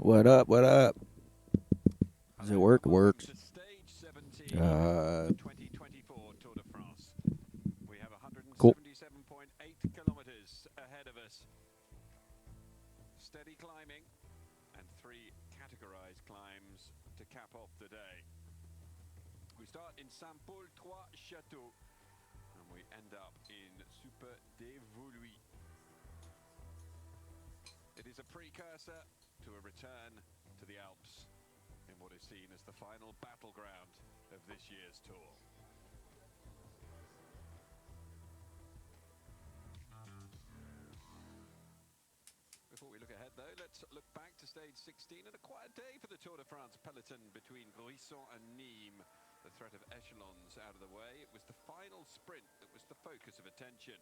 What up? What up? Does it work? It works. To stage 17 of the 2024 Tour de France. We have Cool. 177.8 kilometers ahead of us. Steady climbing and 3 categorized climbs to cap off the day. We start in Saint-Paul-Trois-Châteaux and we end up in Super d'Evoluy. It is a precursor to a return to the Alps in what is seen as the final battleground of this year's tour. Before we look ahead though, let's look back to stage 16 and a quiet day for the Tour de France peloton between Grisson and Nîmes. The threat of echelons out of the way, it was the final sprint that was the focus of attention.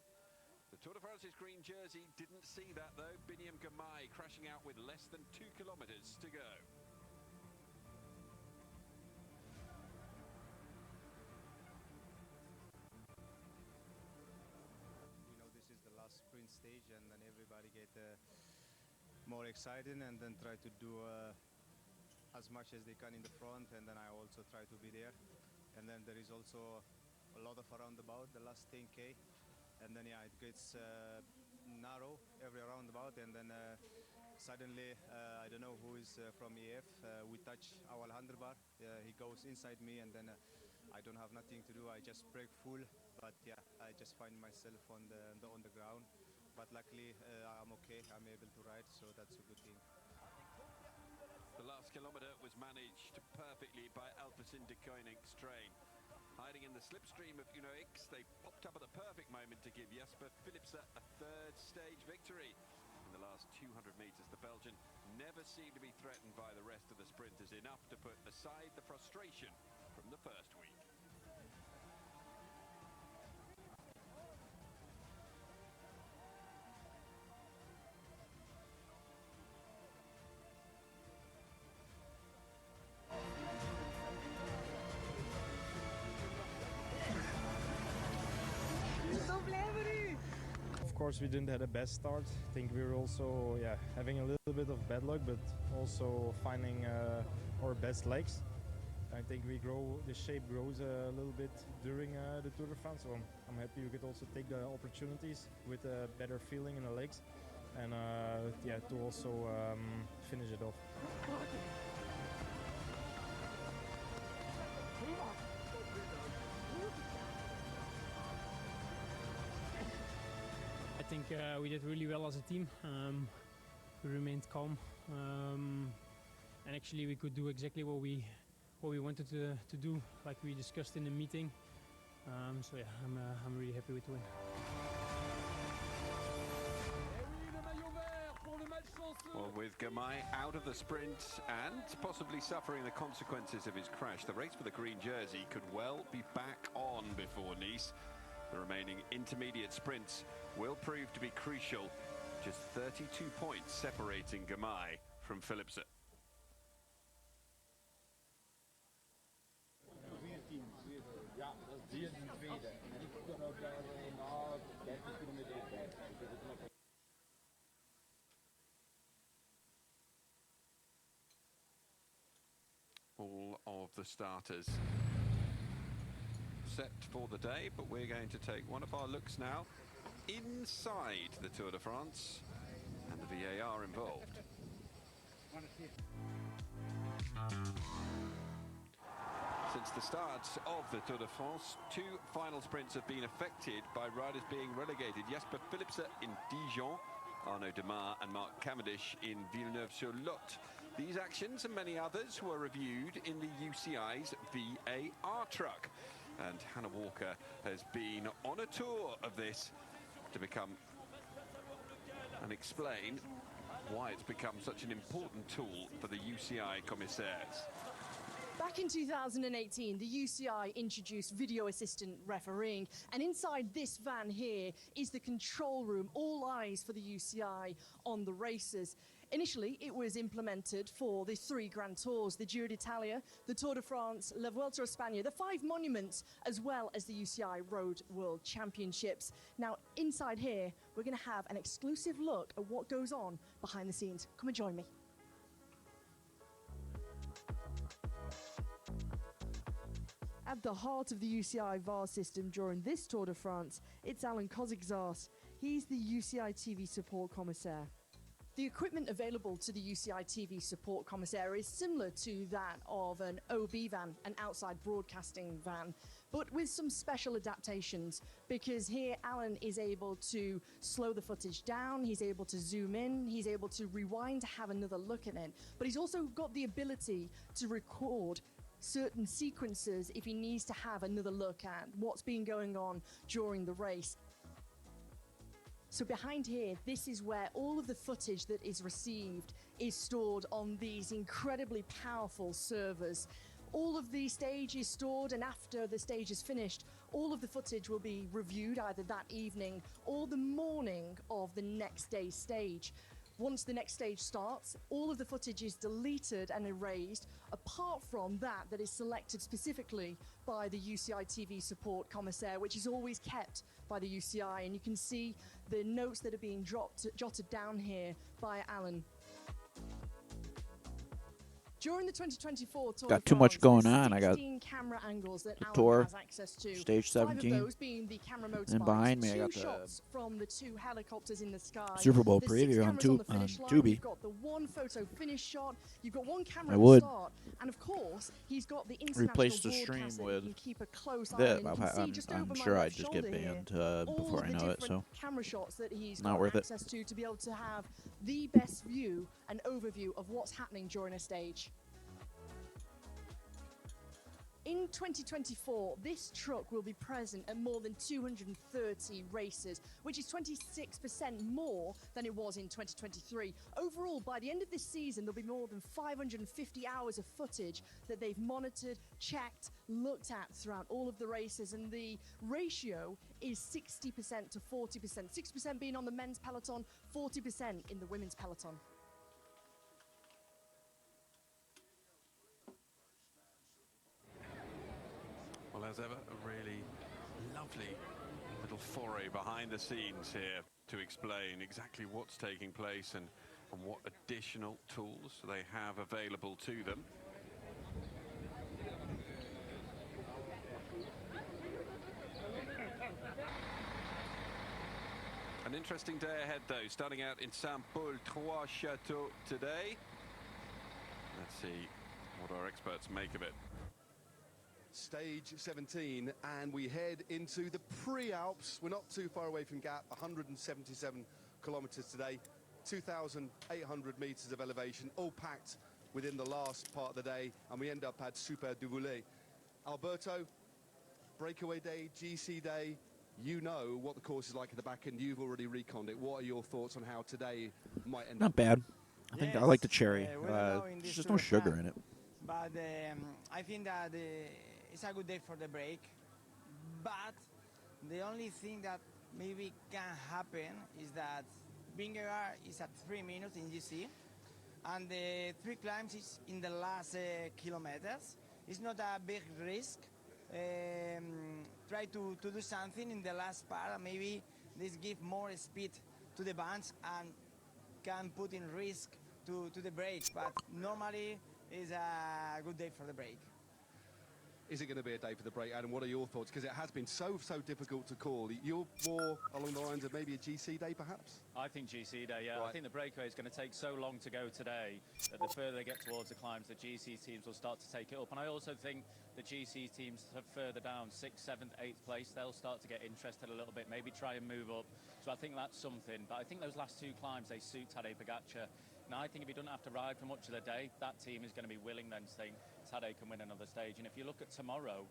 The Tour de France's green jersey didn't see that though. Biniam Girmay crashing out with less than 2 kilometers to go. This is the last sprint stage, and then everybody get more excited and then try to do as much as they can in the front, and then I also try to be there. And then there is also a lot of roundabout the last 10k, and then yeah, it gets narrow every roundabout, and then suddenly I don't know who is from EF, we touch our handlebar, he goes inside me, and then I don't have nothing to do, I just brake full, but yeah, I just find myself on the ground, but luckily I'm okay, I'm able to ride, so that's a good thing. The last kilometre was managed perfectly by Alpecin de Koenig's train. Hiding in the slipstream of Uno X, they popped up at the perfect moment to give Jasper Philipsen a third stage victory. In the last 200 metres, the Belgian never seemed to be threatened by the rest of the sprinters enough to put aside the frustration from the first week. Of course, we didn't have the best start. I think we were also having a little bit of bad luck, but also finding our best legs. I think the shape grows a little bit during the Tour de France, so I'm happy we could also take the opportunities with a better feeling in the legs, and to also finish it off. I think we did really well as a team. We remained calm, and actually we could do exactly what we wanted to do, like we discussed in the meeting. So yeah, I'm really happy with the win. Well, with Girmay out of the sprint and possibly suffering the consequences of his crash, the race for the green jersey could well be back on before Nice. The remaining intermediate sprints will prove to be crucial. Just 32 points separating Girmay from Philipsen. All of the starters set for the day, but we're going to take one of our looks now inside the Tour de France and the VAR involved. Since the start of the Tour de France, 2 final sprints have been affected by riders being relegated. Jasper Philipsen in Dijon, Arnaud Demar and Mark Cavendish in Villeneuve-sur-Lot. These actions and many others were reviewed in the UCI's VAR truck. And Hannah Walker has been on a tour of this to become and explain why it's become such an important tool for the UCI commissaires. Back in 2018, the UCI introduced video assistant refereeing, and inside this van here is the control room, all eyes for the UCI on the races. Initially, it was implemented for the 3 Grand Tours, the Giro d'Italia, the Tour de France, La Vuelta a España, the 5 monuments, as well as the UCI Road World Championships. Now, inside here, we're going to have an exclusive look at what goes on behind the scenes. Come and join me. At the heart of the UCI VAR system during this Tour de France, it's Alan Kozigzart. He's the UCI TV support commissaire. The equipment available to the UCI TV support commissaire is similar to that of an OB van, an outside broadcasting van, but with some special adaptations, because here Alan is able to slow the footage down, he's able to zoom in, he's able to rewind to have another look at it, but he's also got the ability to record certain sequences if he needs to have another look at what's been going on during the race. So behind here, this is where all of the footage that is received is stored on these incredibly powerful servers. All of the stage is stored, and after the stage is finished, all of the footage will be reviewed either that evening or the morning of the next day's stage. Once the next stage starts, all of the footage is deleted and erased, apart from that is selected specifically by the UCI TV support commissaire, which is always kept by the UCI, and you can see the notes that are being jotted down here by Alan. During the 2024 Tour Got de too much France, going there's on. I got 16 camera angles that Alan Tour, has access to. stage 5 17. of those being the camera motorbikes. And behind me, I two got the shots from the 2 helicopters in the sky. Super Bowl There's 6 preview on cameras the finish line. Tubi. You've got the 1 photo finish shot. You've got 1 camera I at would the start, and of course, he's got the international replace the stream broadcast that with you can keep a close eye on. that. And you can see just over I'm my sure left I'd just shoulder get here, banned all before of I the know it. different So camera shots that he's Not got worth it. access to be able to have the best view and overview of what's happening during a stage. In 2024, this truck will be present at more than 230 races, which is 26% more than it was in 2023. Overall, by the end of this season, there'll be more than 550 hours of footage that they've monitored, checked, looked at throughout all of the races, and the ratio is 60% to 40%. 60% being on the men's peloton, 40% in the women's peloton. Well, as ever, a really lovely little foray behind the scenes here to explain exactly what's taking place and what additional tools they have available to them. An interesting day ahead, though, starting out in Saint-Paul-Trois-Châteaux today. Let's see what our experts make of it. Stage 17, and we head into the pre-Alps. We're not too far away from Gap, 177 kilometers today, 2,800 meters of elevation, all packed within the last part of the day, and we end up at Super Duvoulin. Alberto, breakaway day, GC day, you know what the course is like at the back end. You've already reconned it. What are your thoughts on how today might end up? not bad. I think I like the cherry. we don't know in There's this just Tour no de sugar France. in it. But I think that it's a good day for the break. But the only thing that maybe can happen is that Vingegaard is at 3 minutes in GC, and the 3 climbs is in the last kilometers. It's not a big risk. Try to do something in the last part, and maybe this give more speed to the bands and can put in risk to the break. But normally is a good day for the break. Is it going to be a day for the break, Adam? What are your thoughts? Because it has been so difficult to call. You're more along the lines of maybe a GC day, perhaps? I think GC day, yeah. Right. I think the breakaway is going to take so long to go today that the further they get towards the climbs, the GC teams will start to take it up. And I also think the GC teams have further down, 6th, 7th, 8th place, they'll start to get interested a little bit, maybe try and move up. So I think that's something. But I think those last 2 climbs, they suit Tadej Pogačar. Now, I think if he doesn't have to ride for much of the day, that team is going to be willing then to think Tadej can win another stage. And if you look at tomorrow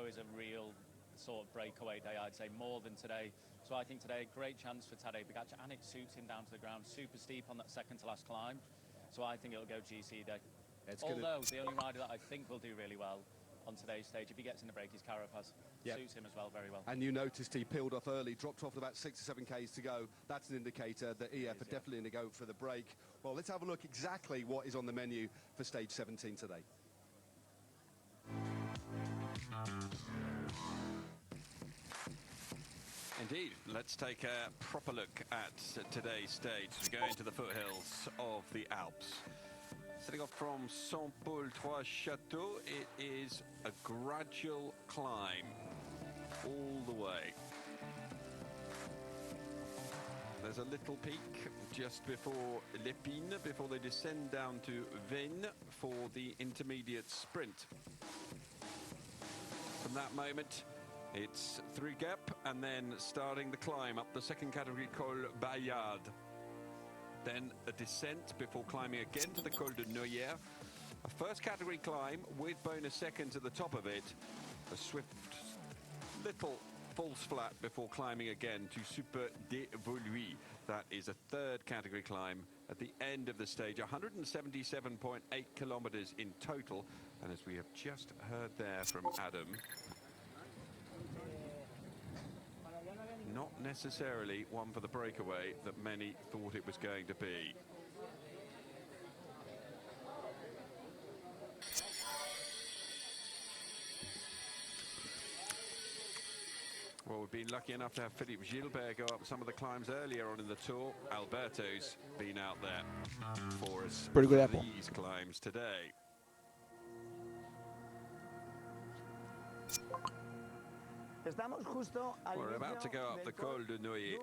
is a real sort of breakaway day, I'd say, more than today. So I think today, great chance for Tadej Pogačar, and it suits him down to the ground. Super steep on that second to last climb. So I think it'll go GC day. Although the only rider that I think will do really well on today's stage, if he gets in the break, is Carapaz. Yep. Suits him as well, very well. And you noticed he peeled off early, dropped off at about 6 or 7 Ks to go. That's an indicator that EF are definitely going to go for the break. Well, let's have a look exactly what is on the menu for stage 17 today. Indeed, let's take a proper look at today's stage. We go into the foothills of the Alps. Setting off from Saint-Paul-Trois-Châteaux, it is a gradual climb all the way. There's a little peak just before Lépine, before they descend down to Veynes for the intermediate sprint. From that moment, it's through Gap and then starting the climb up the second category, Col Bayard. Then a descent before climbing again to the Col de Noyer. A first category climb with bonus seconds at the top of it. A swift little false flat before climbing again to Super d'Evoluy. That is a third category climb at the end of the stage. 177.8 kilometers in total. And as we have just heard there from Adam, not necessarily one for the breakaway that many thought it was going to be. Well, we've been lucky enough to have Philippe Gilbert go up some of the climbs earlier on in the tour. Alberto's been out there for us. Pretty good for apple. These climbs today. We're about to go up the Col de Noyer.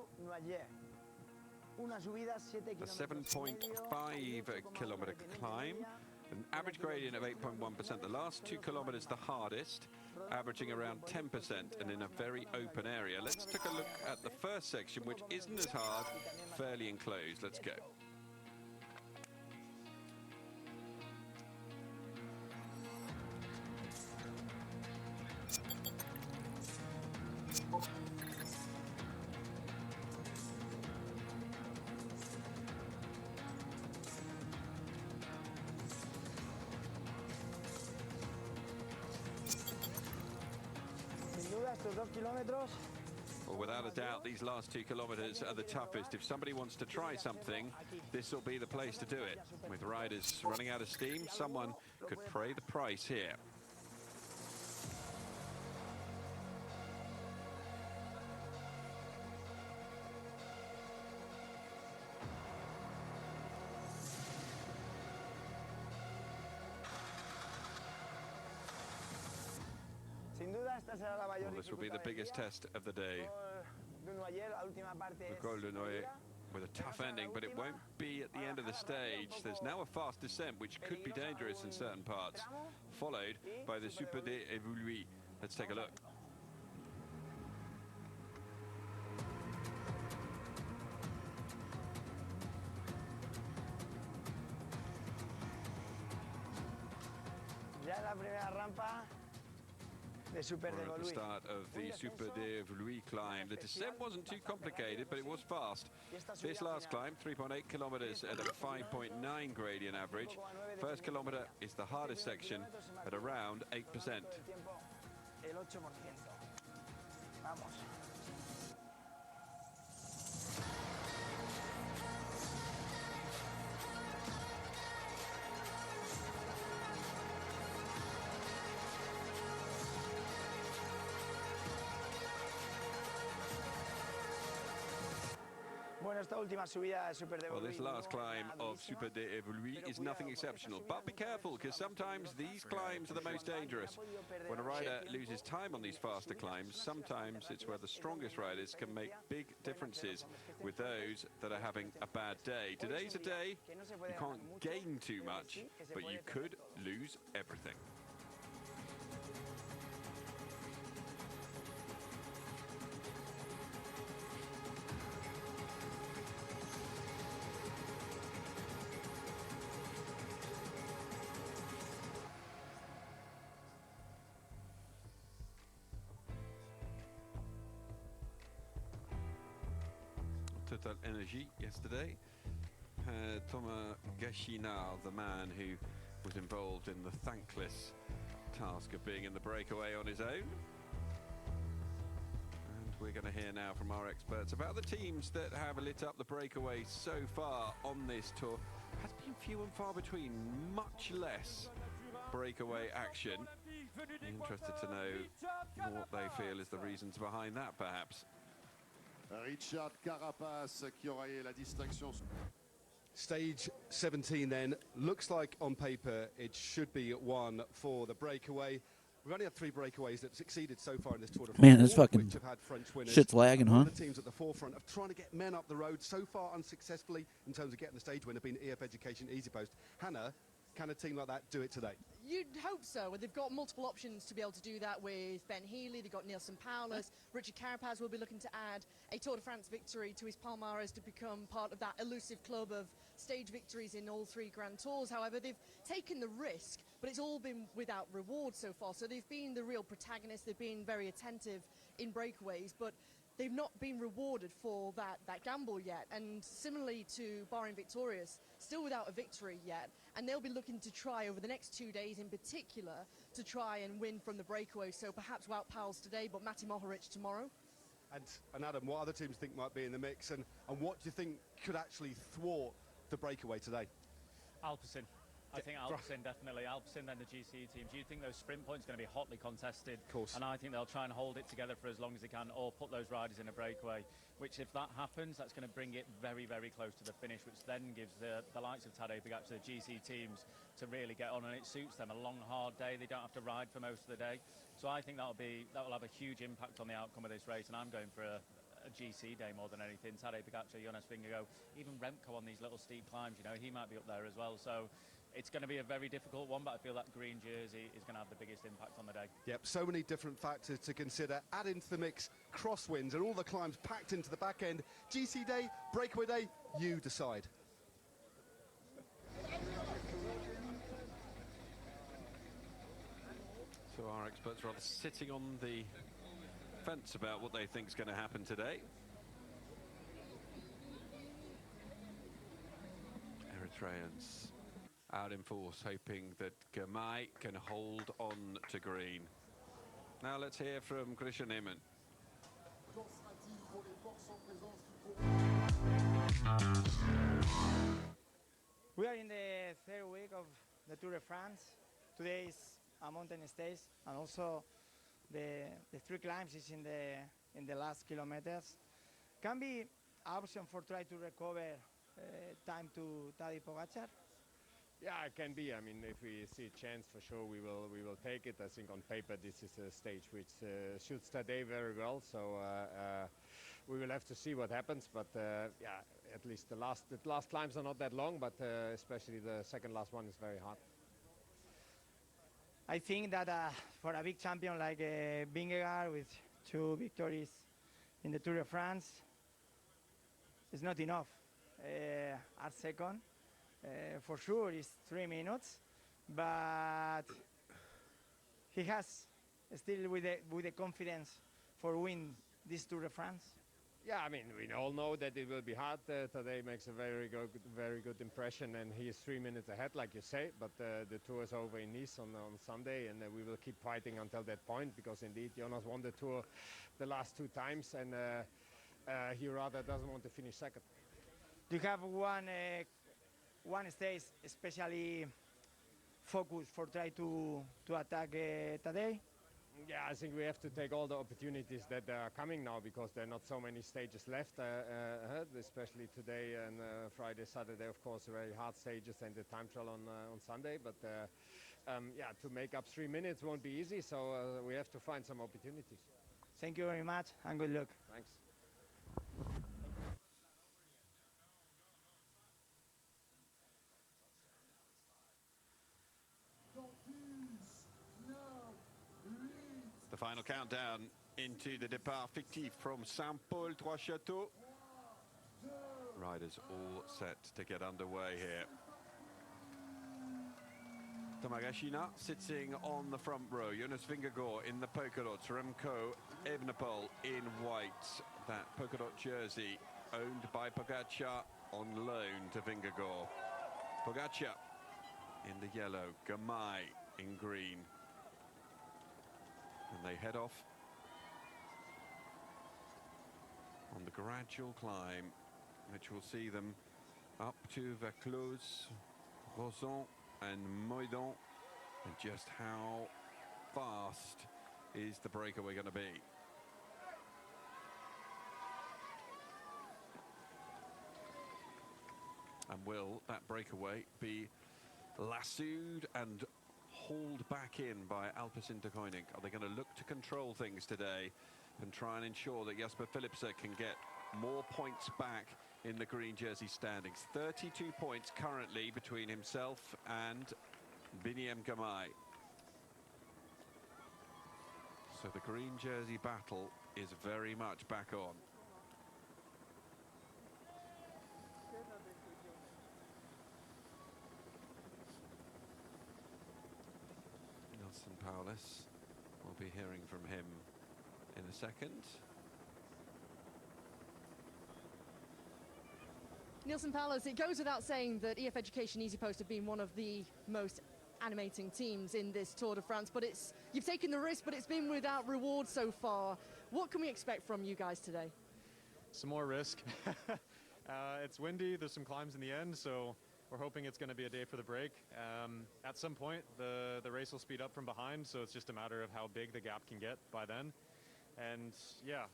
A 7.5 kilometer climb, an average gradient of 8.1%. The last 2 kilometers the hardest, averaging around 10% and in a very open area. Let's take a look at the first section, which isn't as hard, fairly enclosed. Let's go. Well, without a doubt, these last 2 kilometers are the toughest. If somebody wants to try something, this will be the place to do it. With riders running out of steam, someone could pay the price here. Well, this will be the biggest test of the day. The Col de Noyer with a tough ending, but it won't be at the end of the stage. There's now a fast descent, which could be dangerous in certain parts, followed by the Super d'Evoluy. Let's take a look. We're at the start of the Super d'Evoluy climb. The descent wasn't too complicated, but it was fast. This last climb, 3.8 kilometers at a 5.9 gradient average. First kilometer is the hardest section at around 8%. Well, this last climb of Super d'Evoluy is nothing exceptional, but be careful, because sometimes these climbs are the most dangerous. When a rider loses time on these faster climbs, sometimes it's where the strongest riders can make big differences with those that are having a bad day. Today's a day you can't gain too much, but you could lose everything. Total Energy yesterday had Thomas Gachinard, the man who was involved in the thankless task of being in the breakaway on his own. And we're going to hear now from our experts about the teams that have lit up the breakaway so far on this tour. Has been few and far between, much less breakaway action. Interested to know what they feel is the reasons behind that, perhaps. Richard Carapace qui aura la distinction. Stage 17 then, looks like on paper it should be one for the breakaway. We've only had 3 breakaways that succeeded so far in this Tour de France. Man, this all of fucking which have had French winners. shit's lagging, All huh? the teams at the forefront of trying to get men up the road, so far unsuccessfully in terms of getting the stage win, have been EF Education Easy Post. Hannah, can a team like that do it today? You'd hope so. They've got multiple options to be able to do that with Ben Healy. They've got Nielsen Paulus. Richard Carapaz will be looking to add a Tour de France victory to his palmarès to become part of that elusive club of stage victories in all 3 Grand Tours. However, they've taken the risk, but it's all been without reward so far. So they've been the real protagonists. They've been very attentive in breakaways, but they've not been rewarded for that gamble yet. And similarly to Bahrain Victorious, still without a victory yet. And they'll be looking to try over the next 2 days in particular to try and win from the breakaway. So perhaps Wout Powell's today, but Matti Mohoric tomorrow. And Adam, what other teams think might be in the mix, and what do you think could actually thwart the breakaway today? Alpecin. I think Alpecin, definitely. Alpecin and the GC team. Do you think those sprint points are going to be hotly contested? Of course. And I think they'll try and hold it together for as long as they can, or put those riders in a breakaway, which if that happens, that's going to bring it very, very close to the finish, which then gives the likes of Tadej Pogacar, the GC teams, to really get on, and it suits them. A long, hard day. They don't have to ride for most of the day. So I think that will have a huge impact on the outcome of this race, and I'm going for a GC day more than anything. Tadej Pogacar, Jonas Vingegaard, even Remco on these little steep climbs, you know, he might be up there as well. So it's going to be a very difficult one, but I feel that green jersey is going to have the biggest impact on the day. Yep, so many different factors to consider. Add into the mix crosswinds and all the climbs packed into the back end. GC day, breakaway day, you decide. So our experts are rather sitting on the fence about what they think is going to happen today. Eritreans out in force, hoping that Gamay can hold on to green. Now let's hear from Christian Neyman. We are in the 3rd week of the Tour de France. Today is a mountain stage, and also the 3 climbs is in the last kilometers. Can be an option for try to recover time to Tadej Pogacar. Yeah, it can be. I mean, if we see a chance, for sure we will take it. I think on paper this is a stage which suits Tadej very well. So we will have to see what happens. But yeah, at least the last climbs are not that long, but especially the second last one is very hard. I think that for a big champion like Vingegaard with 2 victories in the Tour de France, it's not enough. At second, for sure, it's 3 minutes, but he has still with the confidence for win this Tour de France. Yeah, I mean, we all know that it will be hard. Today makes a very good impression, and he is 3 minutes ahead, like you say. But the tour is over in Nice on Sunday, and we will keep fighting until that point, because indeed Jonas won the tour the last 2 times, and he rather doesn't want to finish second. Do you have one stage especially focused for try to attack Tadej? Yeah, I think we have to take all the opportunities that are coming now, because there are not so many stages left, especially today and Friday, Saturday, of course, very hard stages, and the time trial on Sunday. But yeah, to make up 3 minutes won't be easy, so we have to find some opportunities. Thank you very much, and good luck. Thanks. The final countdown into the départ fictif from Saint-Paul-Trois-Châteaux. Riders all set to get underway here. Tomagashina sitting on the front row. Jonas Vingegaard in the polka dots. Remco Evenepoel in white. That polka dot jersey owned by Pogacar on loan to Vingegaard. Pogacar in the yellow. Gamay in green. And they head off on the gradual climb, which will see them up to Vaucluse, Roson and Moidon. And just how fast is the breakaway going to be? And will that breakaway be lassoed and hauled back in by Alpecin de Koenig? Are they going to look to control things today and try and ensure that Jasper Philipsen can get more points back in the green jersey standings? 32 points currently between himself and Biniam Girmay. So the green jersey battle is very much back on. Nelson Paulus, we'll be hearing from him in a second. Nielsen Paulus, it goes without saying that EF Education Easy Post have been one of the most animating teams in this Tour de France, but you've taken the risk, but it's been without reward so far. What can we expect from you guys today? Some more risk. It's windy, there's some climbs in the end, so we're hoping it's going to be a day for the break. At some point, the race will speed up from behind, so it's just a matter of how big the gap can get by then. And yeah,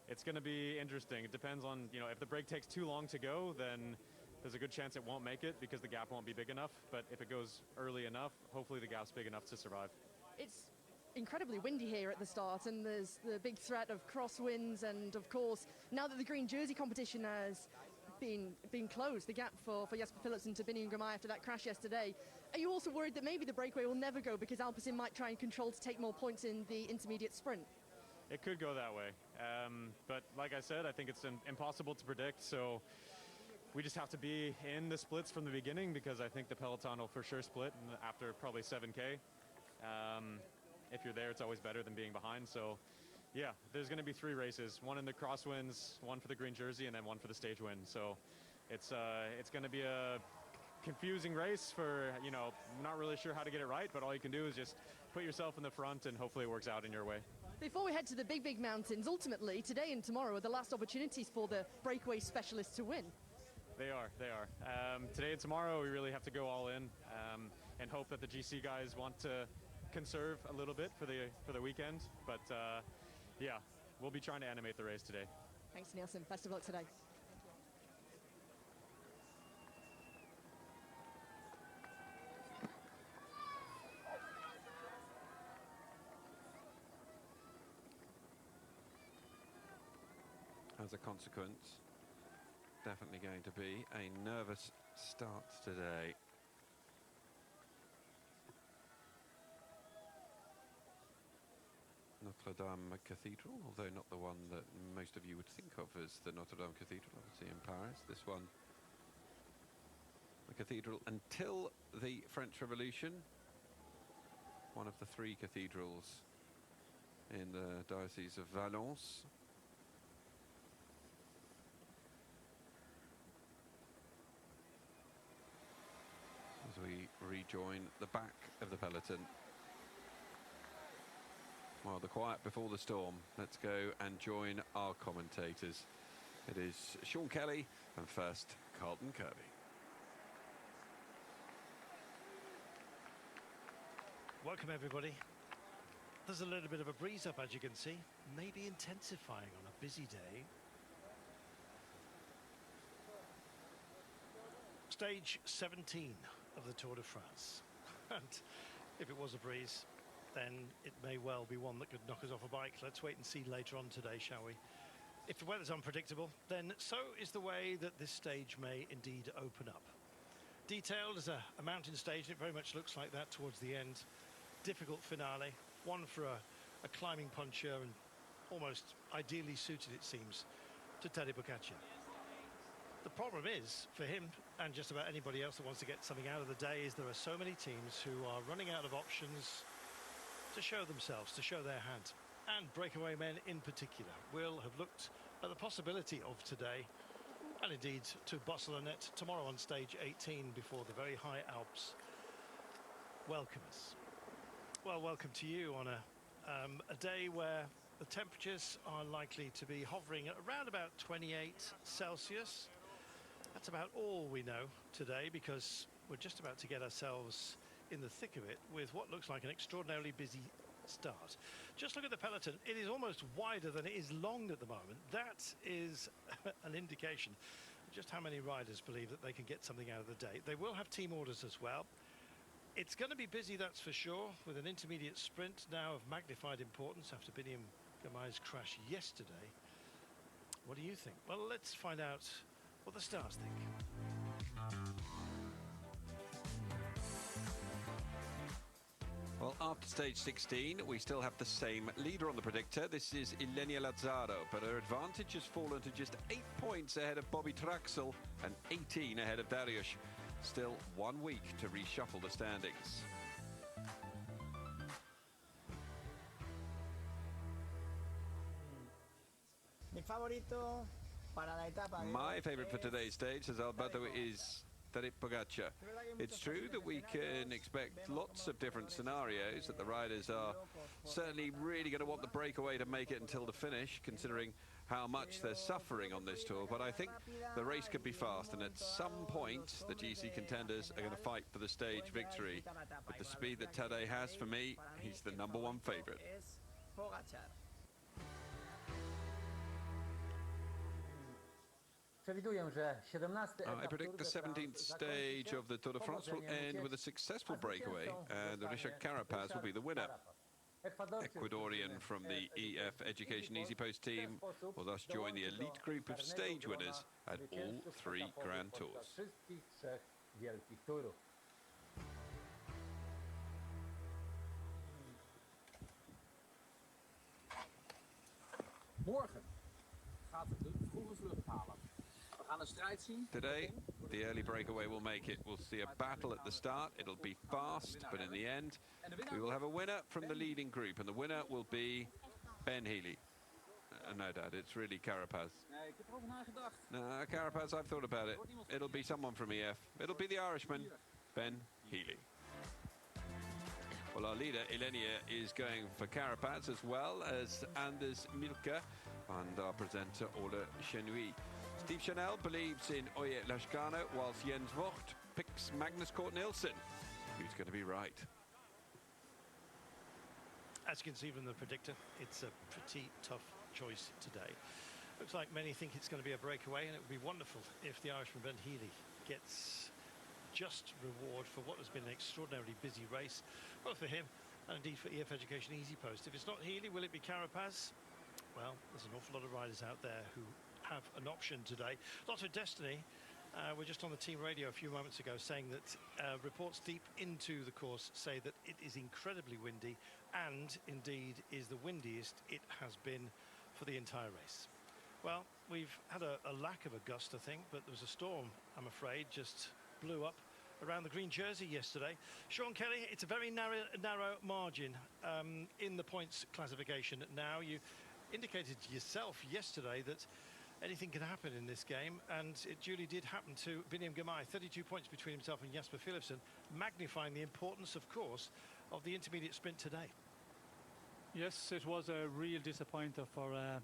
it's going to be interesting. It depends on, if the break takes too long to go, then there's a good chance it won't make it because the gap won't be big enough. But if it goes early enough, hopefully the gap's big enough to survive. It's incredibly windy here at the start, and there's the big threat of crosswinds, and of course, now that the green jersey competition has been closed, the gap for Jasper Philipsen to Biniam Girmay after that crash yesterday, are you also worried that maybe the breakaway will never go because Alpecin might try and control to take more points in the intermediate sprint? It could go that way. But like I said, I think it's impossible to predict, so we just have to be in the splits from the beginning, because I think the peloton will for sure split after probably 7K. If you're there, it's always better than being behind. So yeah, there's going to be 3 races, one in the crosswinds, one for the green jersey, and then one for the stage win. So it's going to be a confusing race for, not really sure how to get it right, but all you can do is just put yourself in the front and hopefully it works out in your way. Before we head to the big mountains, ultimately, today and tomorrow are the last opportunities for the breakaway specialists to win. They are. Today and tomorrow, we really have to go all in and hope that the GC guys want to conserve a little bit for the weekend. But yeah, we'll be trying to animate the race today. Thanks, Nielsen. Best of luck today. As a consequence, definitely going to be a nervous start today. Notre Dame Cathedral, although not the one that most of you would think of as the Notre Dame Cathedral, obviously in Paris. This one, the cathedral until the French Revolution, one of the 3 cathedrals in the Diocese of Valence. As we rejoin the back of the peloton. Well, the quiet before the storm. Let's go and join our commentators. It is Sean Kelly and first Carlton Kirby. Welcome everybody. There's a little bit of a breeze up, as you can see, maybe intensifying on a busy day. Stage 17 of the Tour de France. And if it was a breeze, then it may well be one that could knock us off a bike. Let's wait and see later on today, shall we? If the weather's unpredictable, then so is the way that this stage may indeed open up. Detailed as a mountain stage, and it very much looks like that towards the end. Difficult finale, one for a climbing puncher, and almost ideally suited, it seems, to Tadej Pogačar. The problem is, for him and just about anybody else that wants to get something out of the day, is there are so many teams who are running out of options to show themselves, to show their hand. And breakaway men in particular will have looked at the possibility of today, and indeed to Barcelonette tomorrow on stage 18 before the very high Alps welcome us. Well, welcome to you on a day where the temperatures are likely to be hovering at around about 28 Celsius. That's about all we know today, because we're just about to get ourselves in the thick of it with what looks like an extraordinarily busy start. Just look at the peloton. It is almost wider than it is long at the moment. That is an indication of just how many riders believe that they can get something out of the day. They will have team orders as well. It's going to be busy, that's for sure, with an intermediate sprint now of magnified importance after Biniam Girmay's crash yesterday. What do you think? Well, let's find out what the stars think. Well, after stage 16, we still have the same leader on the predictor. This is Ilenia Lazzaro, but her advantage has fallen to just 8 points ahead of Bobby Traxel and 18 ahead of Dariusz. Still 1 week to reshuffle the standings. My favourite for today's stage, as Alberto, is Tadej Pogacar. It's true that we can expect lots of different scenarios, that the riders are certainly really going to want the breakaway to make it until the finish, considering how much they're suffering on this tour. But I think the race could be fast, and at some point the GC contenders are going to fight for the stage victory. With the speed that Tadej has, for me, he's the #1 favourite. I predict the 17th stage of the Tour de France will end with a successful breakaway, and Richard Carapaz will be the winner. Ecuadorian from the EF Education Easy Post team will thus join the elite group of stage winners at all 3 Grand Tours. Morgen gaat het de vroege vlucht halen. We gaan een strijd zien. Today, the early breakaway will make it. We'll see a battle at the start. It'll be fast, but in the end, we will have a winner from the leading group, and the winner will be Ben Healy. No, Dad, it's really Carapaz. Nee, ik heb erover nagedacht. No, Carapaz, I've thought about it. It'll be someone from EF. It'll be the Irishman, Ben Healy. Well, our leader, Ilenia, is going for Carapaz, as well as Anders Milke and our presenter, Ola Chenouille. Steve Chanel believes in Oye Lashkano, whilst Jens Vogt picks Magnus Cort Nielsen. Who's going to be right? As you can see from the predictor, it's a pretty tough choice today. Looks like many think it's going to be a breakaway, and it would be wonderful if the Irishman Ben Healy gets just reward for what has been an extraordinarily busy race, both for him and indeed for EF Education Easy Post. If it's not Healy, will it be Carapaz? Well, there's an awful lot of riders out there who have an option today. Lotto Destiny, we're just on the team radio a few moments ago saying that reports deep into the course say that it is incredibly windy, and indeed is the windiest it has been for the entire race. Well, we've had a lack of a gust, I think, but there was a storm, I'm afraid, just blew up around the green jersey yesterday. Sean Kelly, it's a very narrow margin in the points classification. Now, you indicated yourself yesterday that anything can happen in this game, and it duly did happen to Biniam Girmay. 32 points between himself and Jasper Philipsen, magnifying the importance, of course, of the intermediate sprint today. Yes, it was a real disappointer for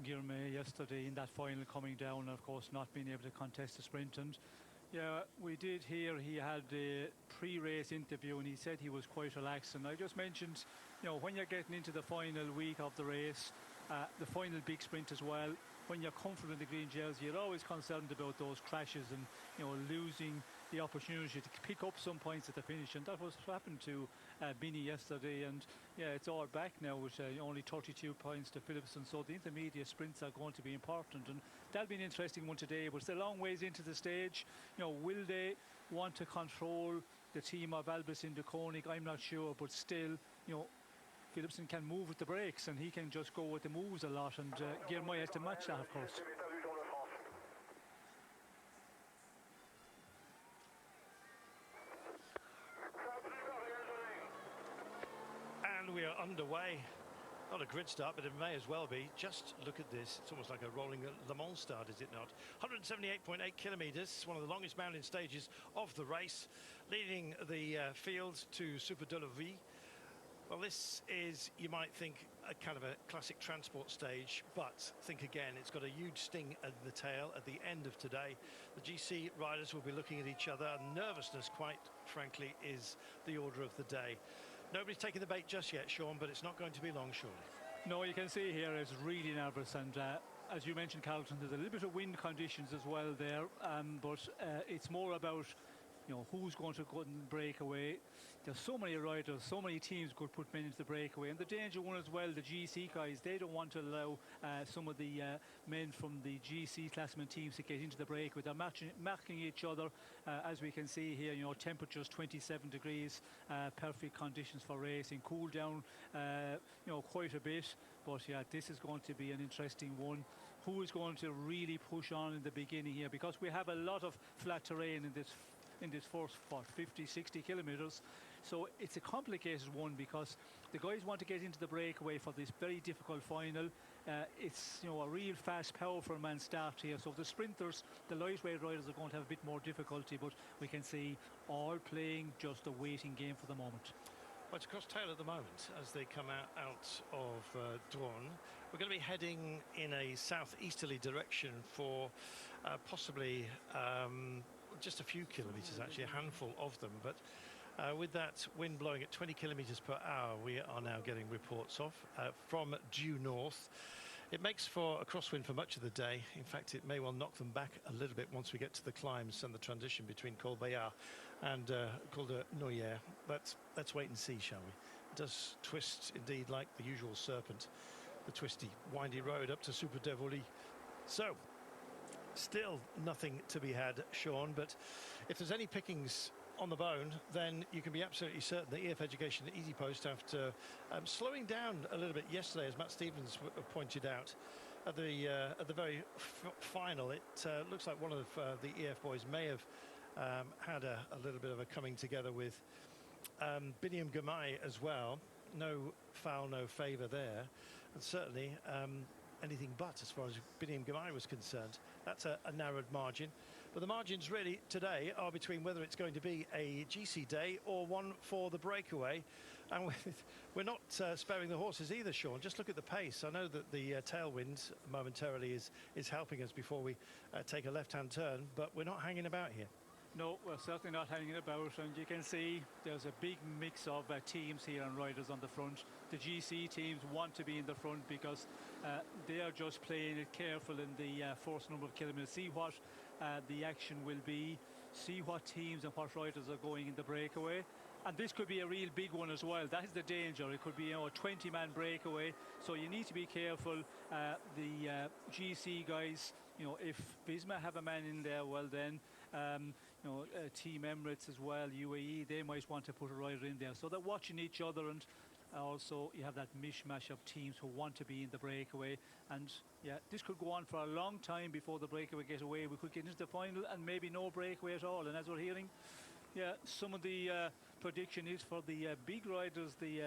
Girmay yesterday in that final, coming down and of course not being able to contest the sprint. And yeah, we did hear he had a pre-race interview and he said he was quite relaxed, and I just mentioned, you know, when you're getting into the final week of the race, the final big sprint as well, when you're comfortable in the green jersey, you're always concerned about those crashes and, you know, losing the opportunity to pick up some points at the finish, and that was what happened to Bini yesterday. And yeah, it's all back now with only 32 points to Philipsen, so the intermediate sprints are going to be important, and that'll be an interesting one today. But it's a long ways into the stage. You know, will they want to control the team of Albus in the Koenig? I'm not sure, but still, you know, Philipsen can move with the brakes and he can just go with the moves a lot, and Girmay has to match that, of course. And we are underway. Not a grid start, but it may as well be. Just look at this. It's almost like a rolling Le Mans start, is it not? 178.8 kilometres, one of the longest mountain stages of the race, leading the field to Super de la Vie. Well, this is, you might think, a kind of a classic transport stage, but think again, it's got a huge sting at the tail at the end of today. The GC riders will be looking at each other. Nervousness, quite frankly, is the order of the day. Nobody's taken the bait just yet, Sean, but it's not going to be long, surely. No, you can see here it's really nervous, and as you mentioned, Carlton, there's a little bit of wind conditions as well there, but it's more about you know, who's going to go and break away. There's so many riders, so many teams could put men into the breakaway. And the danger one as well, the GC guys, they don't want to allow some of the men from the GC classmen teams to get into the breakaway. They're marking each other, as we can see here, you know, temperatures 27 degrees, perfect conditions for racing, cool down, you know, quite a bit. But yeah, this is going to be an interesting one. Who is going to really push on in the beginning here? Because we have a lot of flat terrain in this first, what, 50, 60 kilometres. So it's a complicated one because the guys want to get into the breakaway for this very difficult final. It's, you know, a real fast, powerful man start here. So the sprinters, the lightweight riders are going to have a bit more difficulty, but we can see all playing just a waiting game for the moment. Well, it's across tail at the moment as they come out of Dron. We're going to be heading in a southeasterly direction for possibly just a few kilometres, actually, a handful of them. But with that wind blowing at 20 kilometres per hour, we are now getting reports of from due north. It makes for a crosswind for much of the day. In fact, it may well knock them back a little bit once we get to the climbs and the transition between Col Bayard and Col de Noyer. But let's wait and see, shall we? It does twist indeed like the usual serpent, the twisty, windy road up to Super Devoli. So, still nothing to be had, Sean, but if there's any pickings on the bone, then you can be absolutely certain that EF Education at Easy Post, after slowing down a little bit yesterday, as Matt Stevens pointed out at the very final, it looks like one of the EF boys may have had a little bit of a coming together with Biniam Gamay as well. No foul, no favour there, and certainly anything but as far as Biniam Gamay was concerned. That's a narrowed margin. But the margins really today are between whether it's going to be a GC day or one for the breakaway. And we're not sparing the horses either, Sean. Just look at the pace. I know that the tailwind momentarily is helping us before we take a left-hand turn, but we're not hanging about here. No, we're certainly not hanging about, and you can see there's a big mix of teams here and riders on the front. The GC teams want to be in the front because they are just playing it careful in the first number of kilometres. See what the action will be, see what teams and what riders are going in the breakaway. And this could be a real big one as well. That is the danger. It could be, you know, a 20-man breakaway. So you need to be careful. The GC guys, you know, if Visma have a man in there, well then, you know, Team Emirates as well, UAE, they might want to put a rider in there. So they're watching each other, and also you have that mishmash of teams who want to be in the breakaway. And yeah, this could go on for a long time before the breakaway gets away. We could get into the final and maybe no breakaway at all. And as we're hearing, yeah, some of the prediction is for the big riders, the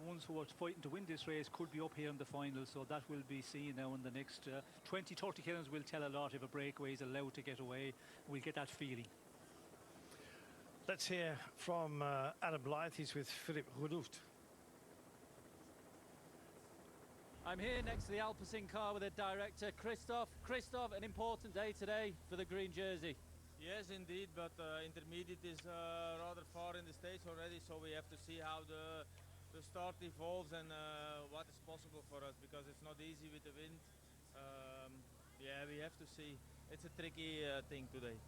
ones who are fighting to win this race could be up here in the final. So that will be seen now in the next 20, 30 kilometres will tell a lot if a breakaway is allowed to get away. We'll get that feeling. Let's hear from Adam Blythe. He's with Philippe Roudout. I'm here next to the Alpecin car with the director, Christophe. Christophe, an important day today for the green jersey. Yes, indeed, but intermediate is rather far in the stage already, so we have to see how the start evolves and what is possible for us, because it's not easy with the wind. Yeah, we have to see. It's a tricky thing today.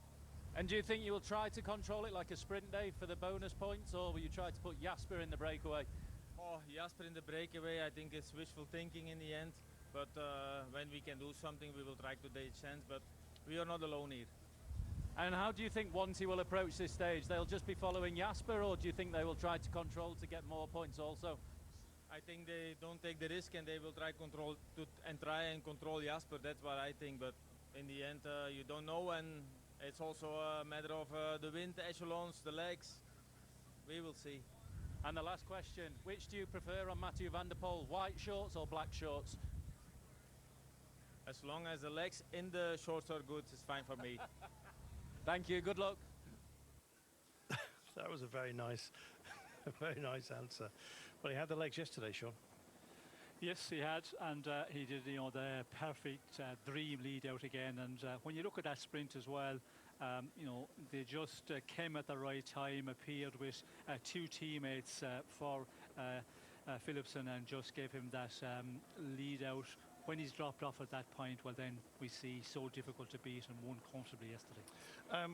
And do you think you will try to control it like a sprint day for the bonus points, or will you try to put Jasper in the breakaway? Oh, Jasper in the breakaway, I think it's wishful thinking in the end, but when we can do something, we will try to take a chance, but we are not alone here. And how do you think Wanty will approach this stage? They'll just be following Jasper, or do you think they will try to control to get more points also? I think they don't take the risk and they will try and control Jasper. That's what I think. But in the end, you don't know, and it's also a matter of the wind, the echelons, the legs. We will see. And the last question: which do you prefer on Mathieu van der Poel, white shorts or black shorts? As long as the legs in the shorts are good, it's fine for me. Thank you. Good luck. That was a very nice answer. Well, he had the legs yesterday, Sean. Yes, he had, and he did, you know, the perfect dream lead out again. And when you look at that sprint as well, you know, they just came at the right time, appeared with two teammates for Philipsen, and just gave him that lead out when he's dropped off at that point, well then we see so difficult to beat and won comfortably yesterday.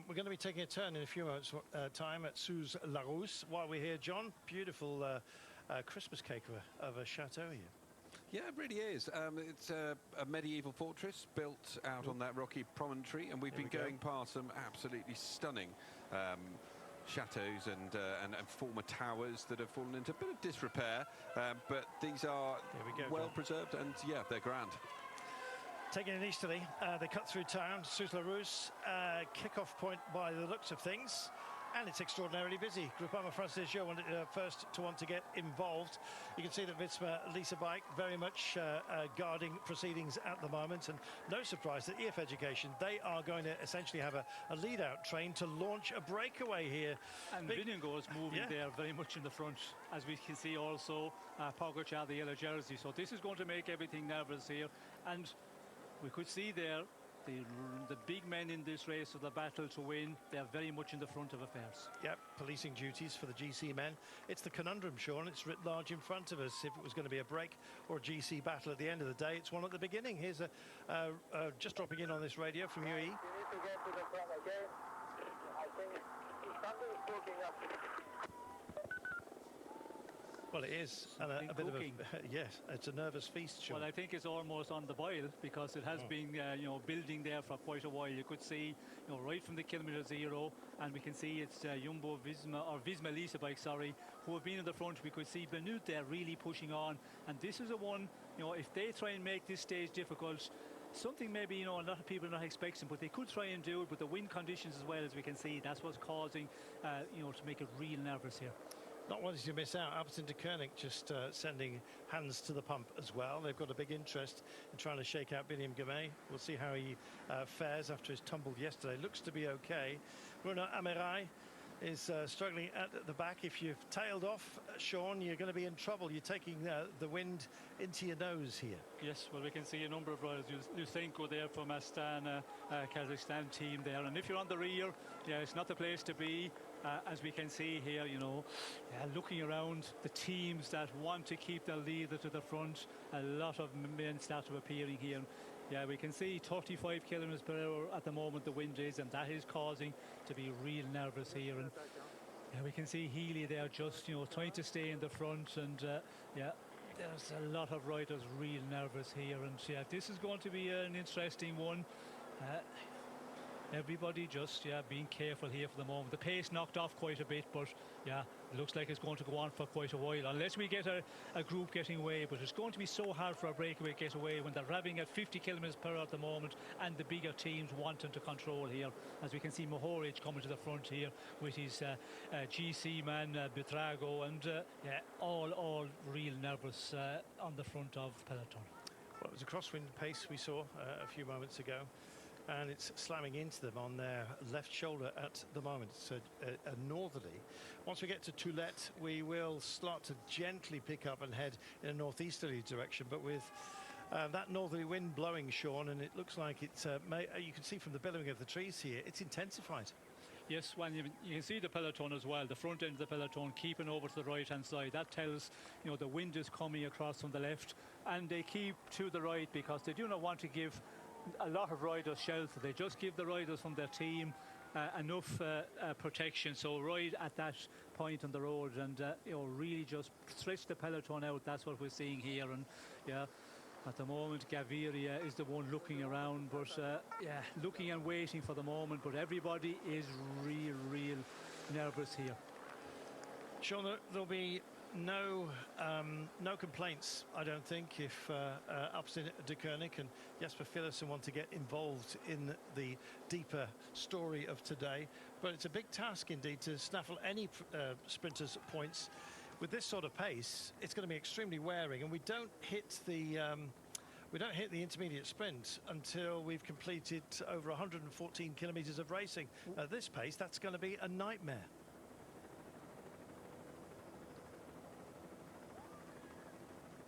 We're going to be taking a turn in a few moments' time at Suze-la-Rousse. While we're here, John, beautiful Christmas cake of a chateau here. Yeah, it really is. It's a medieval fortress built out on that rocky promontory, and we've been going past some absolutely stunning chateaux and former towers that have fallen into a bit of disrepair, but these are well preserved, and yeah, they're grand. Taking it easterly, they cut through town. Suze-la-Rousse, kick-off point by the looks of things. And it's extraordinarily busy. Groupama Française wanted first to want to get involved. You can see that Visma Lisa Bike very much guarding proceedings at the moment. And no surprise that EF Education, they are going to essentially have a lead-out train to launch a breakaway here. And Vinengo is moving there very much in the front. As we can see also, Pogacar, the yellow jersey. So this is going to make everything nervous here. And we could see there the big men in this race of the battle to win. They're very much in the front of affairs. Yep, policing duties for the GC men. It's the conundrum, Sean. It's writ large in front of us. If it was going to be a break or a GC battle at the end of the day, it's one at the beginning. Here's just dropping in on this radio from UE. You need to get to the front, okay? I think something's cooking up. Well, it is and a bit of a yes. It's a nervous feast, Sean. Well, I think it's almost on the boil because it has been building there for quite a while. You could see right from the kilometre zero, and we can see it's Jumbo Visma or Visma Lisa Bike, sorry, who have been in the front. We could see Benoit there really pushing on, and this is a one. If they try and make this stage difficult, something maybe a lot of people are not expecting, but they could try and do it. But the wind conditions as well, as we can see, that's what's causing to make it real nervous here. Not wanting to miss out, Albertson de Koenig just sending hands to the pump as well. They've got a big interest in trying to shake out Biniam Gamay. We'll see how he fares after his tumble yesterday. Looks to be okay. Bruno Amerai is struggling at the back. If you've tailed off, Sean, you're going to be in trouble. You're taking the wind into your nose here. Yes, well, we can see a number of riders. Lysenko there from Astana, Kazakhstan team there. And if you're on the rear, it's not the place to be. As we can see here, looking around the teams that want to keep their leader to the front, a lot of men start appearing here. Yeah, we can see 35 kilometers per hour at the moment the wind is, and that is causing to be real nervous here. And we can see Healy there just trying to stay in the front, and there's a lot of riders real nervous here. And this is going to be an interesting one. Everybody just being careful here for the moment. The pace knocked off quite a bit, but it looks like it's going to go on for quite a while unless we get a group getting away. But it's going to be so hard for a breakaway to get away when they're revving at 50 kilometers per hour at the moment, and the bigger teams wanting to control here. As we can see Mohoric coming to the front here with his GC man Butrago, and all real nervous on the front of peloton. Well, it was a crosswind pace we saw a few moments ago, and it's slamming into them on their left shoulder at the moment. It's a northerly. Once we get to Toulette, we will start to gently pick up and head in a northeasterly direction, but with that northerly wind blowing, Sean, and it looks like it's you can see from the billowing of the trees here, it's intensified. Yes, well, you can see the peloton as well, the front end of the peloton keeping over to the right hand side. That tells the wind is coming across from the left, and they keep to the right because they do not want to give a lot of riders shelter. They just give the riders from their team enough protection, so ride at that point on the road and really just stretch the peloton out. That's what we're seeing here. And at the moment Gaviria is the one looking around, but looking and waiting for the moment, but everybody is real nervous here. Sean, there'll be no complaints, I don't think, if Albertson de Koenig and Jasper Philipsen want to get involved in the deeper story of today. But it's a big task indeed to snaffle any sprinters' points. With this sort of pace, it's going to be extremely wearing, and we don't hit the intermediate sprint until we've completed over 114 kilometres of racing. At this pace, that's going to be a nightmare.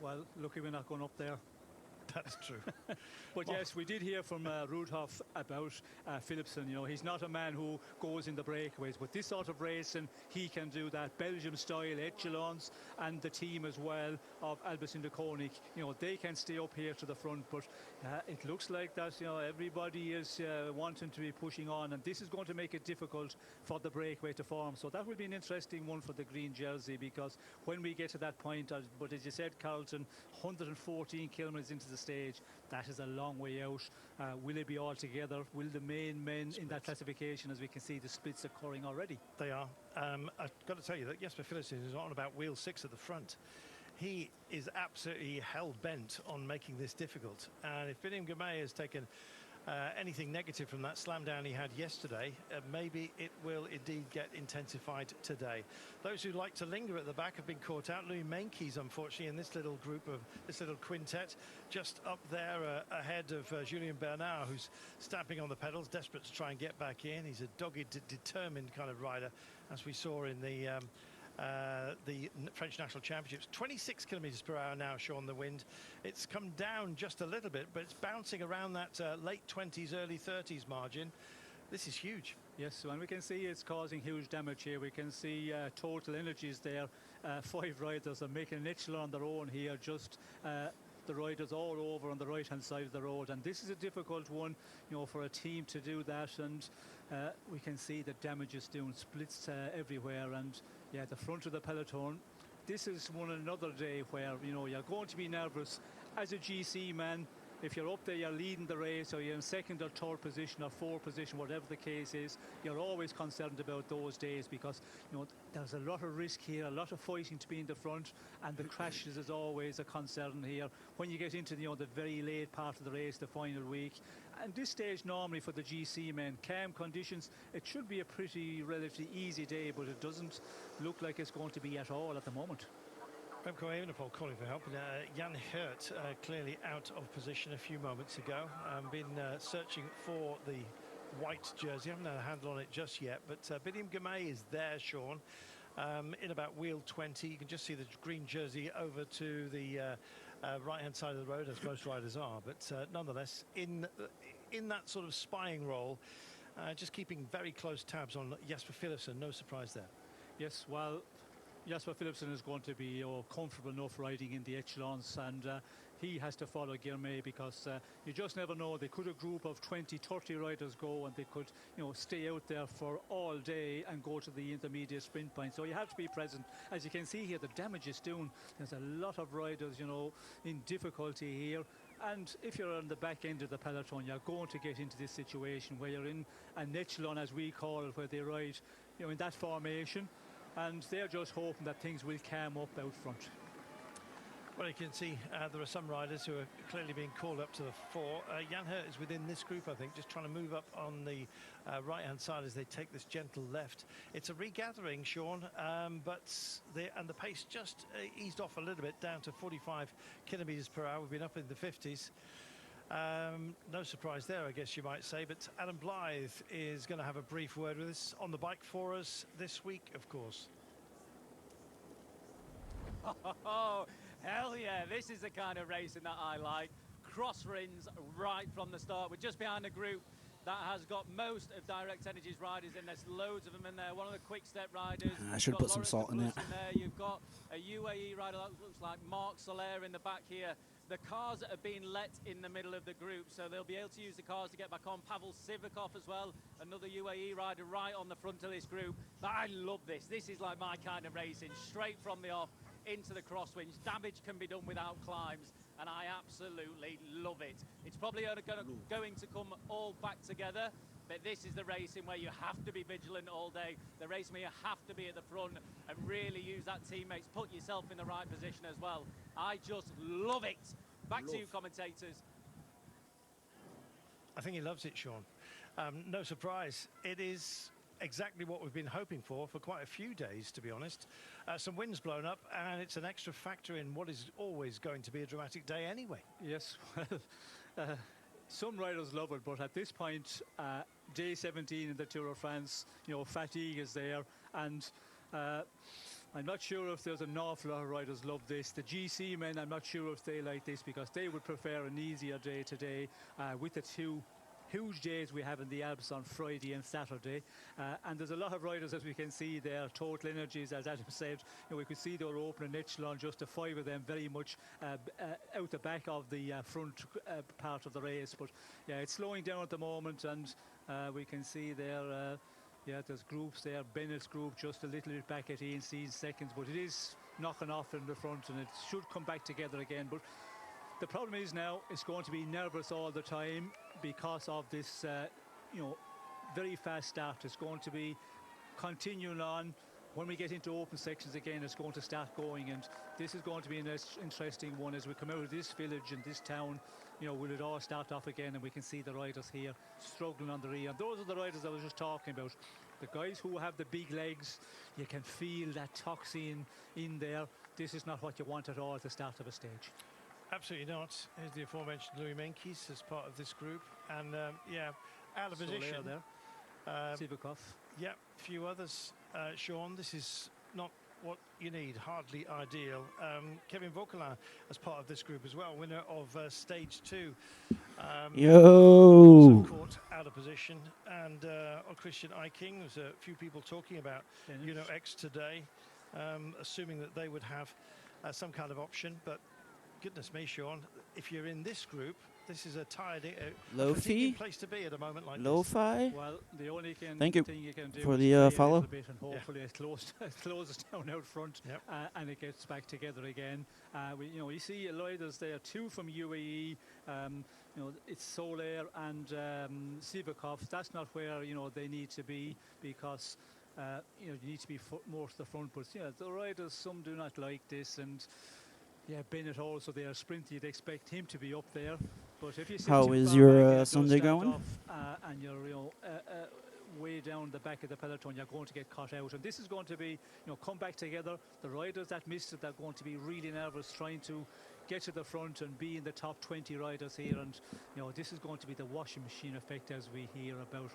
Well, lucky we're not going up there. That's true. But yes, we did hear from Rudhoff about Philipsen. You know, he's not a man who goes in the breakaways, but this sort of racing, he can do that. Belgium-style echelons, and the team as well of Alpecin de Koning, you know, they can stay up here to the front. But it looks like that, you know, everybody is wanting to be pushing on, and this is going to make it difficult for the breakaway to form. So that will be an interesting one for the green jersey, because when we get to that point, but as you said, Carlton, 114 kilometres into the stage, that is a long way out. Will it be all together? Will the main men in that classification, as we can see, the splits occurring already? They are. I've got to tell you that Jesper Philipsen is on about wheel 6 at the front. He is absolutely hell-bent on making this difficult. And if William Gamay has taken anything negative from that slam down he had yesterday, maybe it will indeed get intensified today. Those who like to linger at the back have been caught out. Louis Meintjes, unfortunately, in this little group of this little quintet, just up there ahead of Julien Bernard, who's stamping on the pedals, desperate to try and get back in. He's a dogged, determined kind of rider, as we saw in the French National Championships. 26 kilometres per hour now, Sean, the wind. It's come down just a little bit, but it's bouncing around that late 20s, early 30s margin. This is huge. Yes, and we can see it's causing huge damage here. We can see Total Energies there. 5 riders are making an echelon on their own here, just the riders all over on the right-hand side of the road. And this is a difficult one, you know, for a team to do that. And we can see the damage is doing splits everywhere. And yeah, the front of the peloton, this is another day where, you know, you're going to be nervous as a GC man. If you're up there, you're leading the race, or you're in second or third position or fourth position, whatever the case is, you're always concerned about those days, because, you know, there's a lot of risk here, a lot of fighting to be in the front, and the crashes is always a concern here when you get into, you know, the very late part of the race, the final week. And this stage, normally for the GC men, calm conditions, it should be a pretty relatively easy day, but it doesn't look like it's going to be at all at the moment. Remco Evenepoel calling for help. Jan Hurt clearly out of position a few moments ago. Been searching for the white jersey. I haven't had a handle on it just yet, but William Gamay is there, Sean, in about wheel 20. You can just see the green jersey over to the right-hand side of the road, as most riders are. But nonetheless, in that sort of spying role, just keeping very close tabs on Jesper Philipsen. No surprise there. Yes, well, Jesper Philipsen is going to be comfortable enough riding in the echelons, and he has to follow Guilherme, because you just never know. They could a group of 20, 30 riders go, and they could, you know, stay out there for all day and go to the intermediate sprint point. So you have to be present. As you can see here, the damage is doing. There's a lot of riders, you know, in difficulty here. And if you're on the back end of the peloton, you're going to get into this situation where you're in an echelon, as we call it, where they ride, you know, in that formation. And they're just hoping that things will calm up out front. Well, you can see there are some riders who are clearly being called up to the fore. Jan Hurt is within this group, I think, just trying to move up on the right-hand side as they take this gentle left. It's a regathering, Sean, but the pace just eased off a little bit, down to 45 kilometres per hour. We've been up in the 50s. No surprise there, I guess you might say, but Adam Blythe is going to have a brief word with us on the bike for us this week, of course. Oh, hell yeah, this is the kind of racing that I like. Cross rins right from the start. We're just behind a group that has got most of Direct Energy's riders in. There's loads of them in there. One of the quick step riders. I should put some salt in it. You've got a UAE rider that looks like Mark Soler in the back here. The cars are being let in the middle of the group, so they'll be able to use the cars to get back on. Pavel Sivakov as well, another UAE rider right on the front of this group. But I love this. This is like my kind of racing, straight from the off into the crosswinds. Damage can be done without climbs, and I absolutely love it. It's probably going to come all back together, but this is the racing where you have to be vigilant all day. The racing where you have to be at the front and really use that teammates, put yourself in the right position as well. I just love it. Back to you, commentators. I think he loves it, Sean. No surprise. It is exactly what we've been hoping for quite a few days, to be honest. Some wind's blown up, and it's an extra factor in what is always going to be a dramatic day anyway. Yes, well, some riders love it, but at this point, day 17 in the Tour of France, you know, fatigue is there, and I'm not sure if there's an awful lot of riders love this. The GC men, I'm not sure if they like this because they would prefer an easier day today with the two huge days we have in the Alps on Friday and Saturday. And there's a lot of riders, as we can see there, total energies, as Adam said. We could see they were opening echelon, just the 5 of them very much out the back of the front part of the race. But yeah, it's slowing down at the moment, and we can see there, yeah, there's groups there. Bennett's group just a little bit back at ANC seconds, but it is knocking off in the front, and it should come back together again. But the problem is now it's going to be nervous all the time because of this, very fast start. It's going to be continuing on. When we get into open sections again, it's going to start going, and this is going to be an interesting one as we come out of this village and this town. Will it all start off again, and we can see the riders here struggling on the rear. And those are the riders I was just talking about. The guys who have the big legs, you can feel that toxin in there. This is not what you want at all at the start of a stage. Absolutely not. Here's the aforementioned Louis Menkes as part of this group. And yeah, out of position. There. Sivakov. Yeah, a few others. Sean, this is not what you need, hardly ideal. Kevin Vauquelin as part of this group as well, winner of stage 2. Yo! Caught out of position. And on Christian Eiking, there's a few people talking about X today, assuming that they would have some kind of option. But goodness me, Sean, if you're in this group, this is a tired, fatiguing place to be at a moment like Lo-fi? this. Well, the only thing you can do for is the play follow. a little bit, and hopefully it closes down out front, and it gets back together again. We see riders there, 2 from UAE. It's Soler and Sivakov. That's not where they need to be, because you need to be more to the front. But the riders, some do not like this, and yeah, Bennett also there, sprinter. You'd expect him to be up there. But if you sit How too is far your back, Sunday going? And you're way down the back of the peloton, you're going to get caught out. And this is going to be come back together. The riders that missed it, they're going to be really nervous trying to get to the front and be in the top 20 riders here. And this is going to be the washing machine effect, as we hear about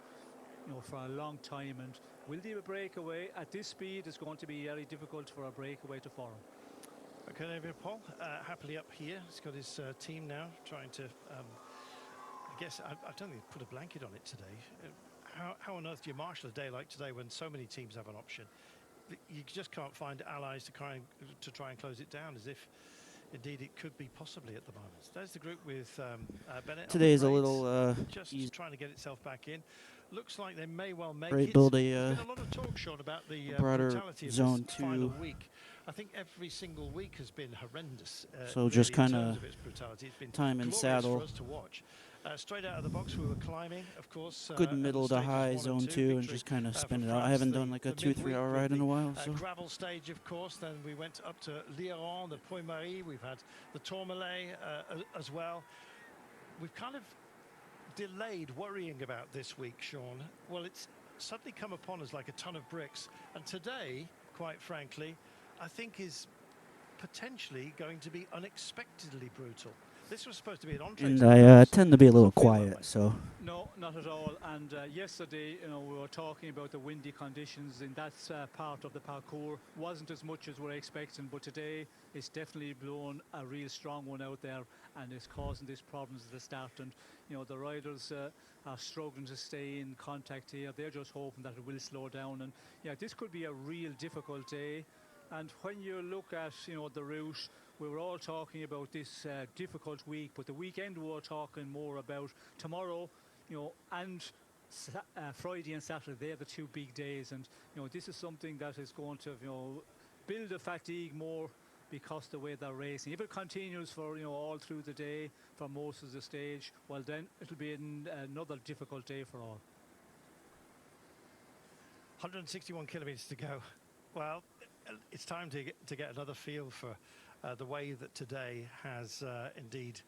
for a long time. And will they have a breakaway at this speed? It's going to be very difficult for a breakaway to form. Okay, Paul, happily up here. He's got his team now trying to, I guess, I don't think he's put a blanket on it today. How on earth do you marshal a day like today when so many teams have an option? You just can't find allies to try and close it down, as if indeed it could be possibly at the moment. There's the group with Bennett. Today is a little just trying to get itself back in. Looks like they may well make Right, it. build There's been a lot of talk, Sean, about the broader brutality of zone this final 2. week. I think every single week has been horrendous. So really, just in kind terms of its brutality. It's been time and glorious saddle. for us to watch. Straight out of the box, we were climbing, of course. Good at middle the to stages high 1 zone and 2 and victory, just kind of for spin it out. I France, haven't done like a the 2-3 midweek hour with ride in the, a while. So gravel stage, of course. Then we went up to Lyon, the Puy-Marie. We've had the Tourmalet as well. We've kind of delayed worrying about this week, Sean. Well, it's suddenly come upon us like a ton of bricks. And today, quite frankly, I think is potentially going to be unexpectedly brutal. This was supposed to be an entree. and I tend to be a little quiet, so No, not at all. And yesterday, we were talking about the windy conditions in that part of the parcours. Wasn't as much as we're expecting, but today it's definitely blown a real strong one out there, and it's causing these problems at the start. And the riders are struggling to stay in contact here. They're just hoping that it will slow down. And yeah, this could be a real difficult day. And when you look at the route, we were all talking about this difficult week, but the weekend we were talking more about tomorrow, and Friday and Saturday. They're the 2 big days, and this is something that is going to build a fatigue more because the way they're racing. If it continues for all through the day for most of the stage, well then it'll be another difficult day for all. 161 kilometres to go. Well, it's time to get another feel for the way that today has indeed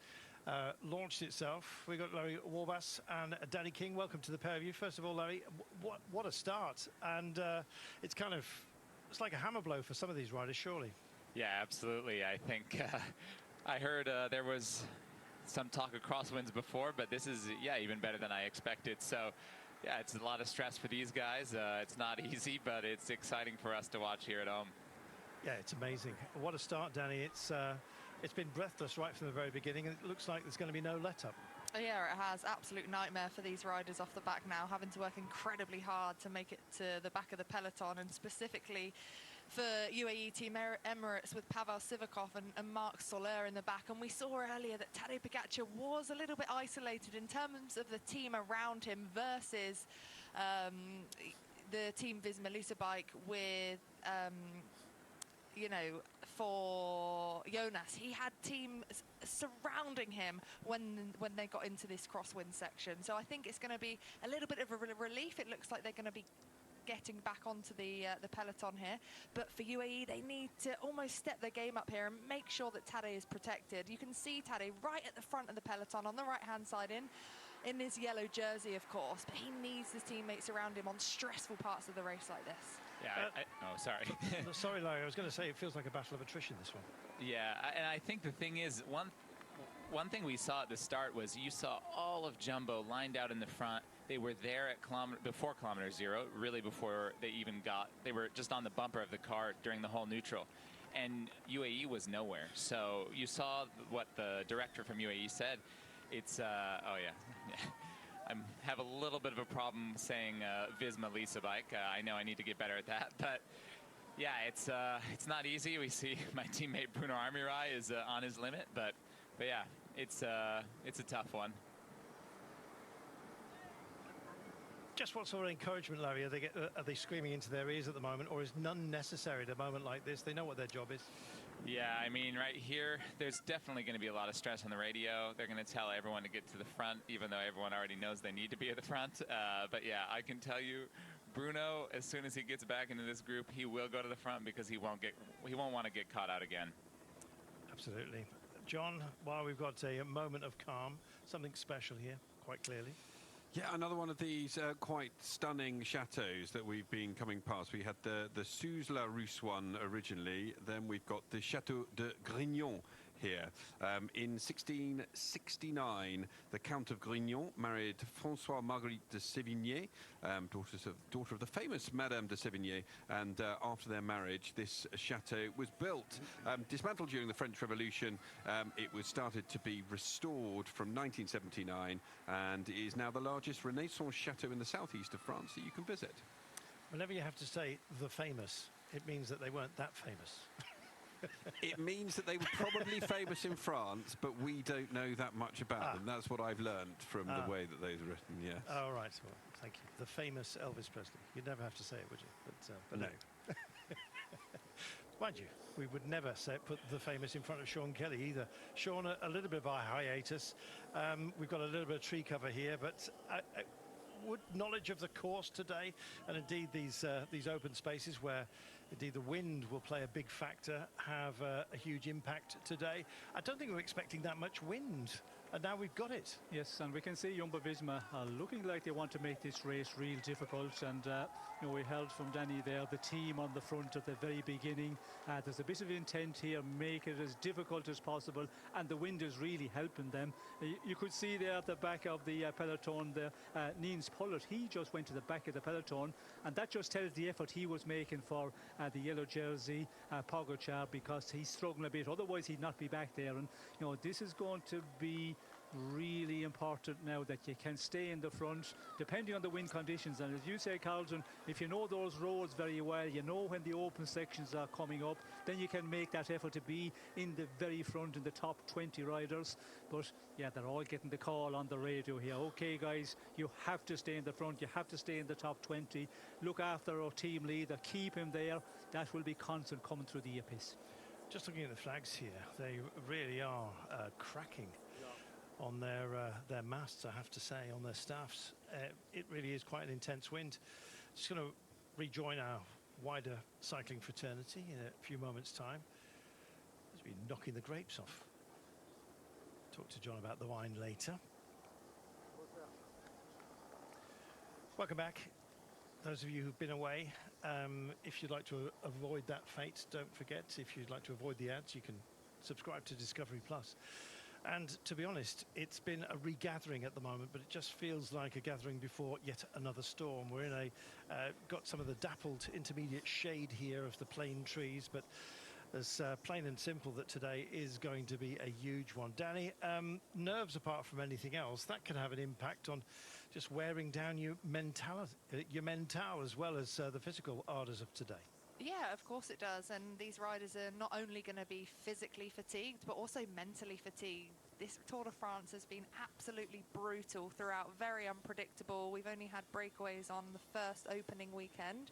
launched itself. We've got Larry Warbas and Danny King. Welcome to the pair of you. First of all, Larry, what a start. And it's like a hammer blow for some of these riders, surely. Yeah, absolutely. I think I heard there was some talk of crosswinds before, but this is, even better than I expected. So, yeah, it's a lot of stress for these guys. It's not easy, but it's exciting for us to watch here at home. Yeah, it's amazing. What a start, Danny. It's been breathless right from the very beginning, and it looks like there's going to be no let-up. Yeah, it has. Absolute nightmare for these riders off the back now, having to work incredibly hard to make it to the back of the peloton, and specifically for UAE Team Emirates with Pavel Sivakov and Marc Soler in the back. And we saw earlier that Tadej Pogacar was a little bit isolated in terms of the team around him versus the Team Visma Lease bike with you know, for Jonas, he had teams surrounding him when they got into this crosswind section. So I think it's going to be a little bit of a relief. It looks like they're going to be getting back onto the peloton here. But for UAE, they need to almost step their game up here and make sure that Tadej is protected. You can see Tadej right at the front of the peloton on the right-hand side in his yellow jersey, of course. But he needs his teammates around him on stressful parts of the race like this. Yeah, oh, sorry. Sorry, Larry, I was going to say it feels like a battle of attrition, this one. Yeah, and I think the thing is, one thing we saw at the start was you saw all of Jumbo lined out in the front. They were there at before kilometer 0, really before they were just on the bumper of the car during the whole neutral. And UAE was nowhere. So you saw what the director from UAE said. It's, oh yeah. I have a little bit of a problem saying Visma Lease bike. I know I need to get better at that, but yeah, it's not easy. We see my teammate Bruno Armirail is on his limit, but yeah, it's a tough one. Just what sort of encouragement, Larry, are they screaming into their ears at the moment, or is none necessary at a moment like this? They know what their job is. Yeah, I mean, right here, there's definitely going to be a lot of stress on the radio. They're going to tell everyone to get to the front, even though everyone already knows they need to be at the front. But yeah, I can tell you, Bruno, as soon as he gets back into this group, he will go to the front because he won't want to get caught out again. Absolutely. John, while we've got a moment of calm, something special here, quite clearly. Yeah, another one of these quite stunning chateaux that we've been coming past. We had the Suze-la-Russe one originally, then we've got the Chateau de Grignon here. In 1669, the Count of Grignon married François Marguerite de Sévigné, daughter of the famous Madame de Sévigné, and after their marriage, this chateau was built. Dismantled during the French Revolution, it was started to be restored from 1979, and is now the largest Renaissance chateau in the southeast of France that you can visit. Whenever you have to say the famous, it means that they weren't that famous. It means that they were probably famous in France, but we don't know that much about them. That's what I've learned from the way that they've written, yes. Oh, right. Well, thank you. The famous Elvis Presley. You'd never have to say it, would you? But no. Mind you, we would never put the famous in front of Sean Kelly either. Sean, a little bit of a hiatus. We've got a little bit of tree cover here, but would knowledge of the course today, and indeed these open spaces where indeed the wind will play a big factor, have a huge impact today? I don't think we're expecting that much wind, and now we've got it. Yes, and we can see Jumbo-Visma are looking like they want to make this race real difficult, and you know, we heard from Danny there, the team on the front at the very beginning. There's a bit of intent here, make it as difficult as possible, and the wind is really helping them. You could see there at the back of the peloton there, Niels Pollitt, he just went to the back of the peloton, and that just tells the effort he was making for the yellow jersey, Pogacar, because he's struggling a bit. Otherwise, he'd not be back there. And you know, this is going to be really important now that you can stay in the front depending on the wind conditions. And as you say, Carlton, if you know those roads very well, you know when the open sections are coming up, then you can make that effort to be in the very front in the top 20 riders. But yeah, they're all getting the call on the radio here. Okay guys, you have to stay in the front, you have to stay in the top 20, look after our team leader, keep him there. That will be constant coming through the earpiece. Just looking at the flags here, they really are cracking on their masts, I have to say, on their staffs. It really is quite an intense wind. Just going to rejoin our wider cycling fraternity in a few moments' time. As we knocking the grapes off. Talk to John about the wine later. Welcome back. Those of you who've been away, if you'd like to avoid that fate, don't forget, if you'd like to avoid the ads, you can subscribe to Discovery Plus. And to be honest, it's been a regathering at the moment, but it just feels like a gathering before yet another storm. We're in a got some of the dappled intermediate shade here of the plane trees, but it's plain and simple that today is going to be a huge one. Danny, nerves apart from anything else, that can have an impact on just wearing down your mental as well as the physical ardours of today. Yeah, of course it does. And these riders are not only going to be physically fatigued, but also mentally fatigued. This Tour de France has been absolutely brutal throughout, very unpredictable. We've only had breakaways on the first opening weekend.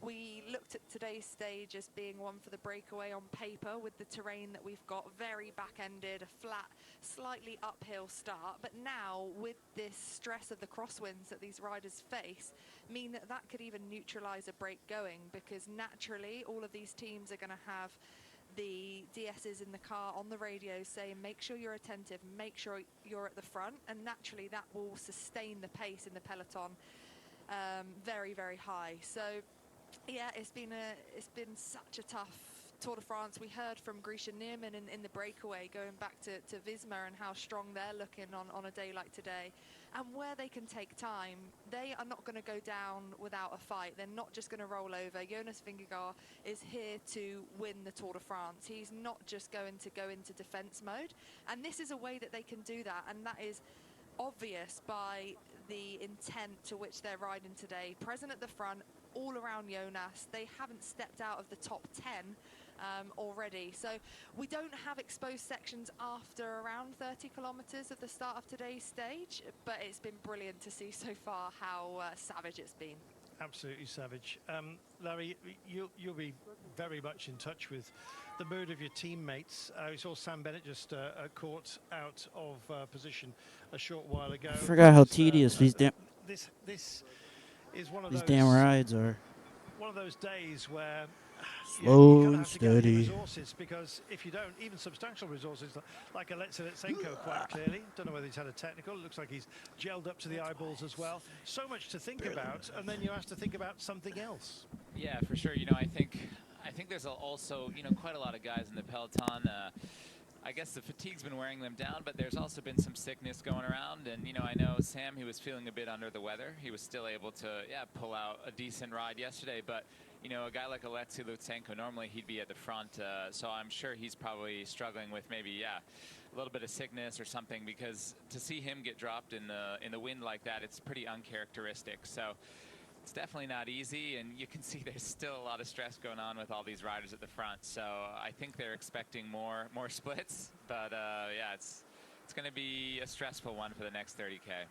We looked at today's stage as being one for the breakaway on paper, with the terrain that we've got, very back-ended, a flat, slightly uphill start. But now, with this stress of the crosswinds that these riders face, mean that that could even neutralise a break going, because naturally all of these teams are going to have the DSs in the car on the radio saying, make sure you're attentive, make sure you're at the front, and naturally that will sustain the pace in the peloton very, very high. So yeah, it's been such a tough Tour de France. We heard from Grisha Nierman in the breakaway, going back to Visma and how strong they're looking on a day like today. And where they can take time, they are not going to go down without a fight. They're not just going to roll over. Jonas Vingegaard is here to win the Tour de France. He's not just going to go into defence mode. And this is a way that they can do that. And that is obvious by the intent to which they're riding today. Present at the front, all around Jonas. They haven't stepped out of the top 10 already. So we don't have exposed sections after around 30 kilometres of the start of today's stage, but it's been brilliant to see so far how savage it's been. Absolutely savage. Larry, you'll be very much in touch with the mood of your teammates. We saw Sam Bennett just caught out of position a short while ago. I forgot how tedious these This is one of these those damn rides are. One of those days where Slow you and have to gather your steady. resources, because if you don't, even substantial resources like Alexei Litsenko, quite clearly, don't know whether he's had a technical, it looks like he's gelled up to the eyeballs as well. So much to think about, and then you have to think about something else. Yeah, for sure. You know, I think there's also, you know, quite a lot of guys in the peloton. I guess the fatigue's been wearing them down, but there's also been some sickness going around. And, you know, I know Sam, he was feeling a bit under the weather. He was still able to, pull out a decent ride yesterday. But, you know, a guy like Alexei Lutsenko, normally he'd be at the front. So I'm sure he's probably struggling with maybe, a little bit of sickness or something, because to see him get dropped in the wind like that, it's pretty uncharacteristic. So it's definitely not easy, and you can see there's still a lot of stress going on with all these riders at the front. So I think they're expecting more splits, but it's going to be a stressful one for the next 30K.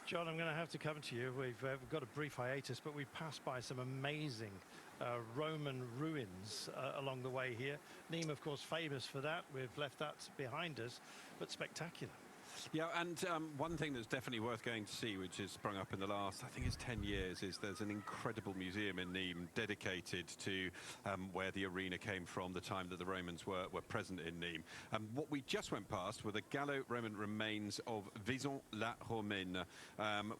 John, I'm going to have to come to you. We've got a brief hiatus, but we've passed by some amazing Roman ruins along the way here. Nîmes, of course, famous for that. We've left that behind us, but spectacular. Yeah, and one thing that's definitely worth going to see, which has sprung up in the last, I think it's 10 years, is there's an incredible museum in Nîmes dedicated to where the arena came from, the time that the Romans were present in Nîmes. What we just went past were the Gallo-Roman remains of Vaison-la-Romaine,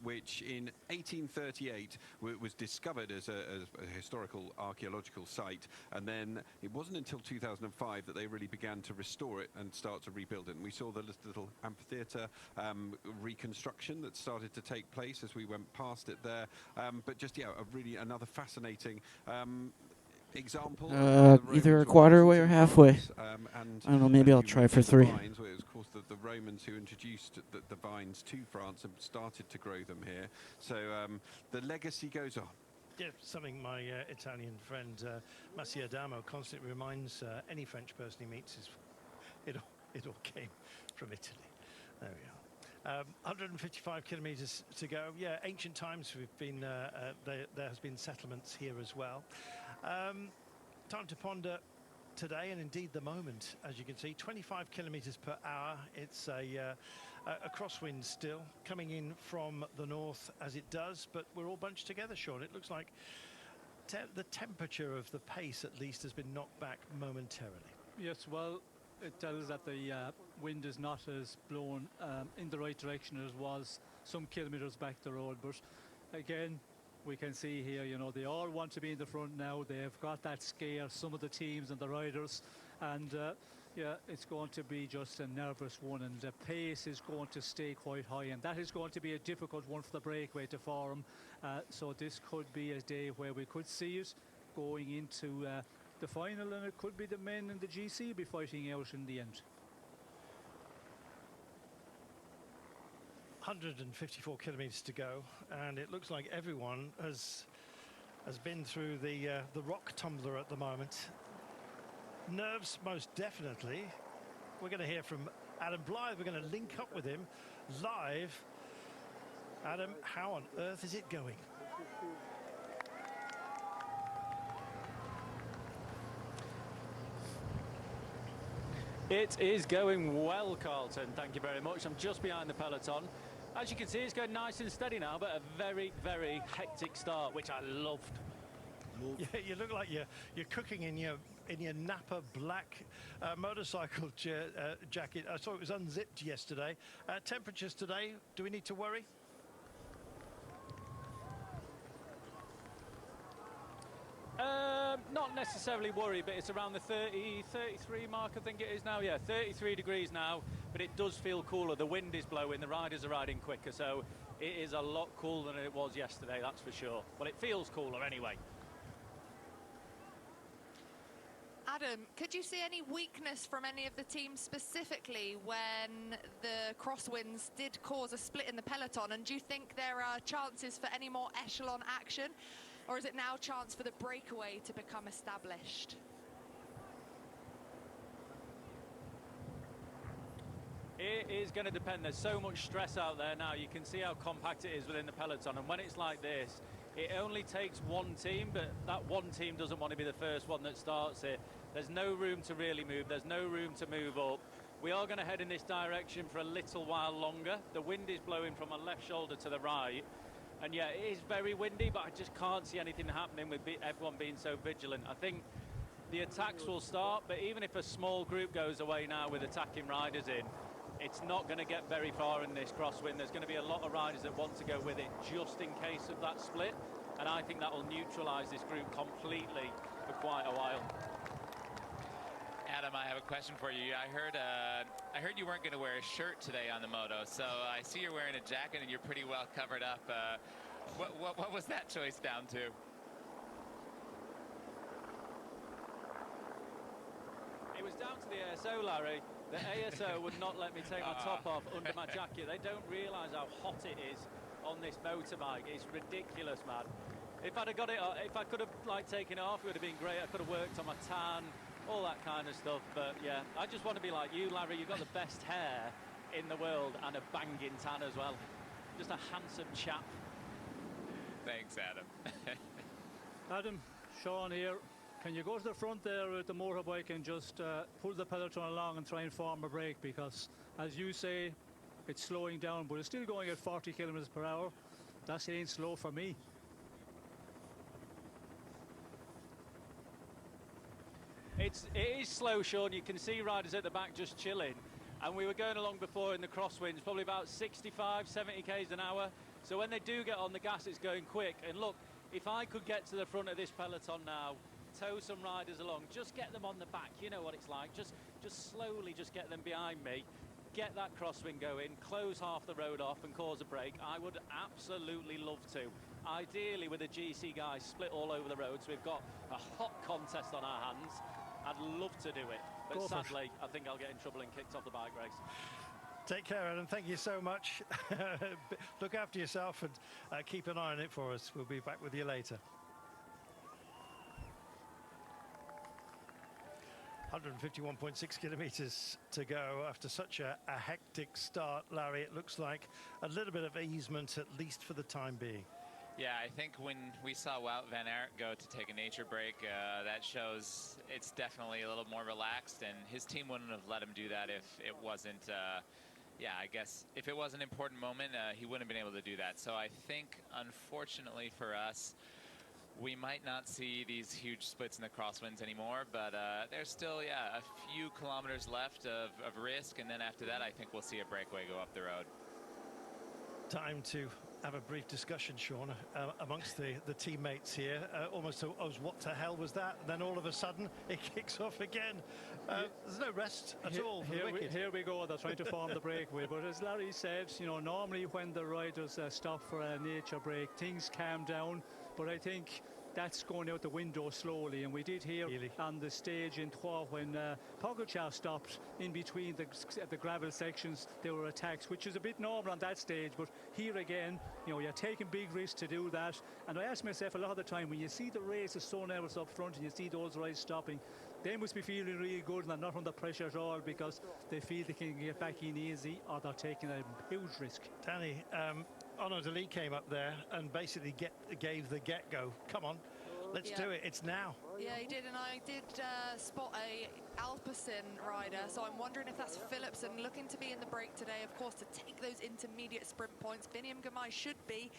which in 1838 was discovered as a historical archaeological site, and then it wasn't until 2005 that they really began to restore it and start to rebuild it. And we saw the little amphitheatre reconstruction that started to take place as we went past it there, but just another fascinating example. Either a quarter way or halfway. I don't know, maybe I'll try for 3. Vines, where it was, of course, the Romans who introduced the vines to France and started to grow them here. So the legacy goes on. Yeah, something my Italian friend Massi Adamo constantly reminds any French person he meets is it all came from Italy. There we are. 155 kilometres to go. Yeah, ancient times. We've been there has been settlements here as well. Time to ponder today, and indeed the moment. As you can see, 25 kilometres per hour. It's a crosswind still coming in from the north as it does, but we're all bunched together, Sean. It looks like the temperature of the pace at least has been knocked back momentarily. Yes, well, it tells that the wind is not as blown in the right direction as it was some kilometres back the road. But again, we can see here, you know, they all want to be in the front now. They've got that scare, some of the teams and the riders, and Yeah, it's going to be just a nervous one, and the pace is going to stay quite high, and that is going to be a difficult one for the breakaway to form. So this could be a day where we could see it going into the final, and it could be the men in the GC be fighting out in the end. 154 kilometres to go, and it looks like everyone has been through the rock tumbler at the moment. Nerves, most definitely. We're going to hear from Adam Blythe. We're going to link up with him live. Adam, how on earth is it going? It is going well, Carlton. Thank you very much. I'm just behind the peloton. As you can see, it's going nice and steady now, but a very, very hectic start, which I loved. Yeah, you look like you're cooking in your Napa black motorcycle jacket. I saw it was unzipped yesterday. Temperatures today, do we need to worry? Not necessarily worry, but it's around the 30, 33 mark, I think it is now. Yeah, 33 degrees now, but it does feel cooler. The wind is blowing, the riders are riding quicker, so it is a lot cooler than it was yesterday, that's for sure. Well, it feels cooler anyway. Adam, could you see any weakness from any of the teams specifically when the crosswinds did cause a split in the peloton? And do you think there are chances for any more echelon action? Or is it now chance for the breakaway to become established? It is going to depend. There's so much stress out there now. You can see how compact it is within the peloton. And when it's like this, it only takes one team, but that one team doesn't want to be the first one that starts it. There's no room to really move. There's no room to move up. We are going to head in this direction for a little while longer. The wind is blowing from my left shoulder to the right. And yeah, it is very windy, but I just can't see anything happening with everyone being so vigilant. I think the attacks will start, but even if a small group goes away now with attacking riders in, it's not going to get very far in this crosswind. There's going to be a lot of riders that want to go with it just in case of that split. And I think that will neutralise this group completely for quite a while. Adam, I have a question for you. I heard you weren't going to wear a shirt today on the moto, so I see you're wearing a jacket and you're pretty well covered up. What was that choice down to? It was down to the ASO, Larry. The ASO would not let me take my top off under my jacket. They don't realise how hot it is on this motorbike. It's ridiculous, man. If I'd have got it, if I could have taken it off, it would have been great. I could have worked on my tan, all that kind of stuff. But yeah, I just want to be like you, Larry. You've got the best hair in the world and a banging tan as well. Just a handsome chap. Thanks, Adam. Adam, Sean here. Can you go to the front there with the motorbike and just pull the peloton along and try and form a break? Because, as you say, it's slowing down, but it's still going at 40 kilometers per hour. That ain't slow for me. It is slow, Sean. You can see riders at the back just chilling. And we were going along before in the crosswinds, probably about 65, 70 k's an hour. So when they do get on the gas, it's going quick. And look, if I could get to the front of this peloton now, tow some riders along, just get them on the back. You know what it's like. Just slowly just get them behind me. Get that crosswind going, close half the road off and cause a break. I would absolutely love to. Ideally with the GC guys split all over the road, so we've got a hot contest on our hands. I'd love to do it, but sadly, I think I'll get in trouble and kicked off the bike race. Take care, Adam. Thank you so much. Look after yourself and keep an eye on it for us. We'll be back with you later. 151.6 kilometres to go after such a hectic start, Larry. It looks like a little bit of easement, at least for the time being. Yeah, I think when we saw Wout van Aert go to take a nature break, that shows it's definitely a little more relaxed, and his team wouldn't have let him do that if it wasn't, yeah, I guess if it was an important moment, he wouldn't have been able to do that. So I think, unfortunately for us, we might not see these huge splits in the crosswinds anymore, but there's still, yeah, a few kilometers left of risk, and then after that, I think we'll see a breakaway go up the road. Time to have a brief discussion, Sean, amongst the teammates here. Almost as what the hell was that? And then all of a sudden it kicks off again. There's no rest at all for the wicked. Here we go. They're trying to form the breakaway. But as Larry said, you know, normally when the riders stop for a nature break, things calm down. But I think that's going out the window slowly, and we did hear on the stage in Troyes when Pogacar stopped in between the gravel sections, there were attacks, which is a bit normal on that stage, but here again, you know, you're taking big risks to do that. And I ask myself a lot of the time, when you see the race is so nervous up front and you see those riders stopping, they must be feeling really good and they're not under pressure at all because they feel they can get back in easy, or they're taking a huge risk. Danny, Onno de Lee came up there and basically gave the get-go. Come on, let's do it. It's now. Yeah, he did, and I did spot a Alpecin rider, so I'm wondering if that's Philipsen looking to be in the break today, of course, to take those intermediate sprint points. Biniam Girmay should be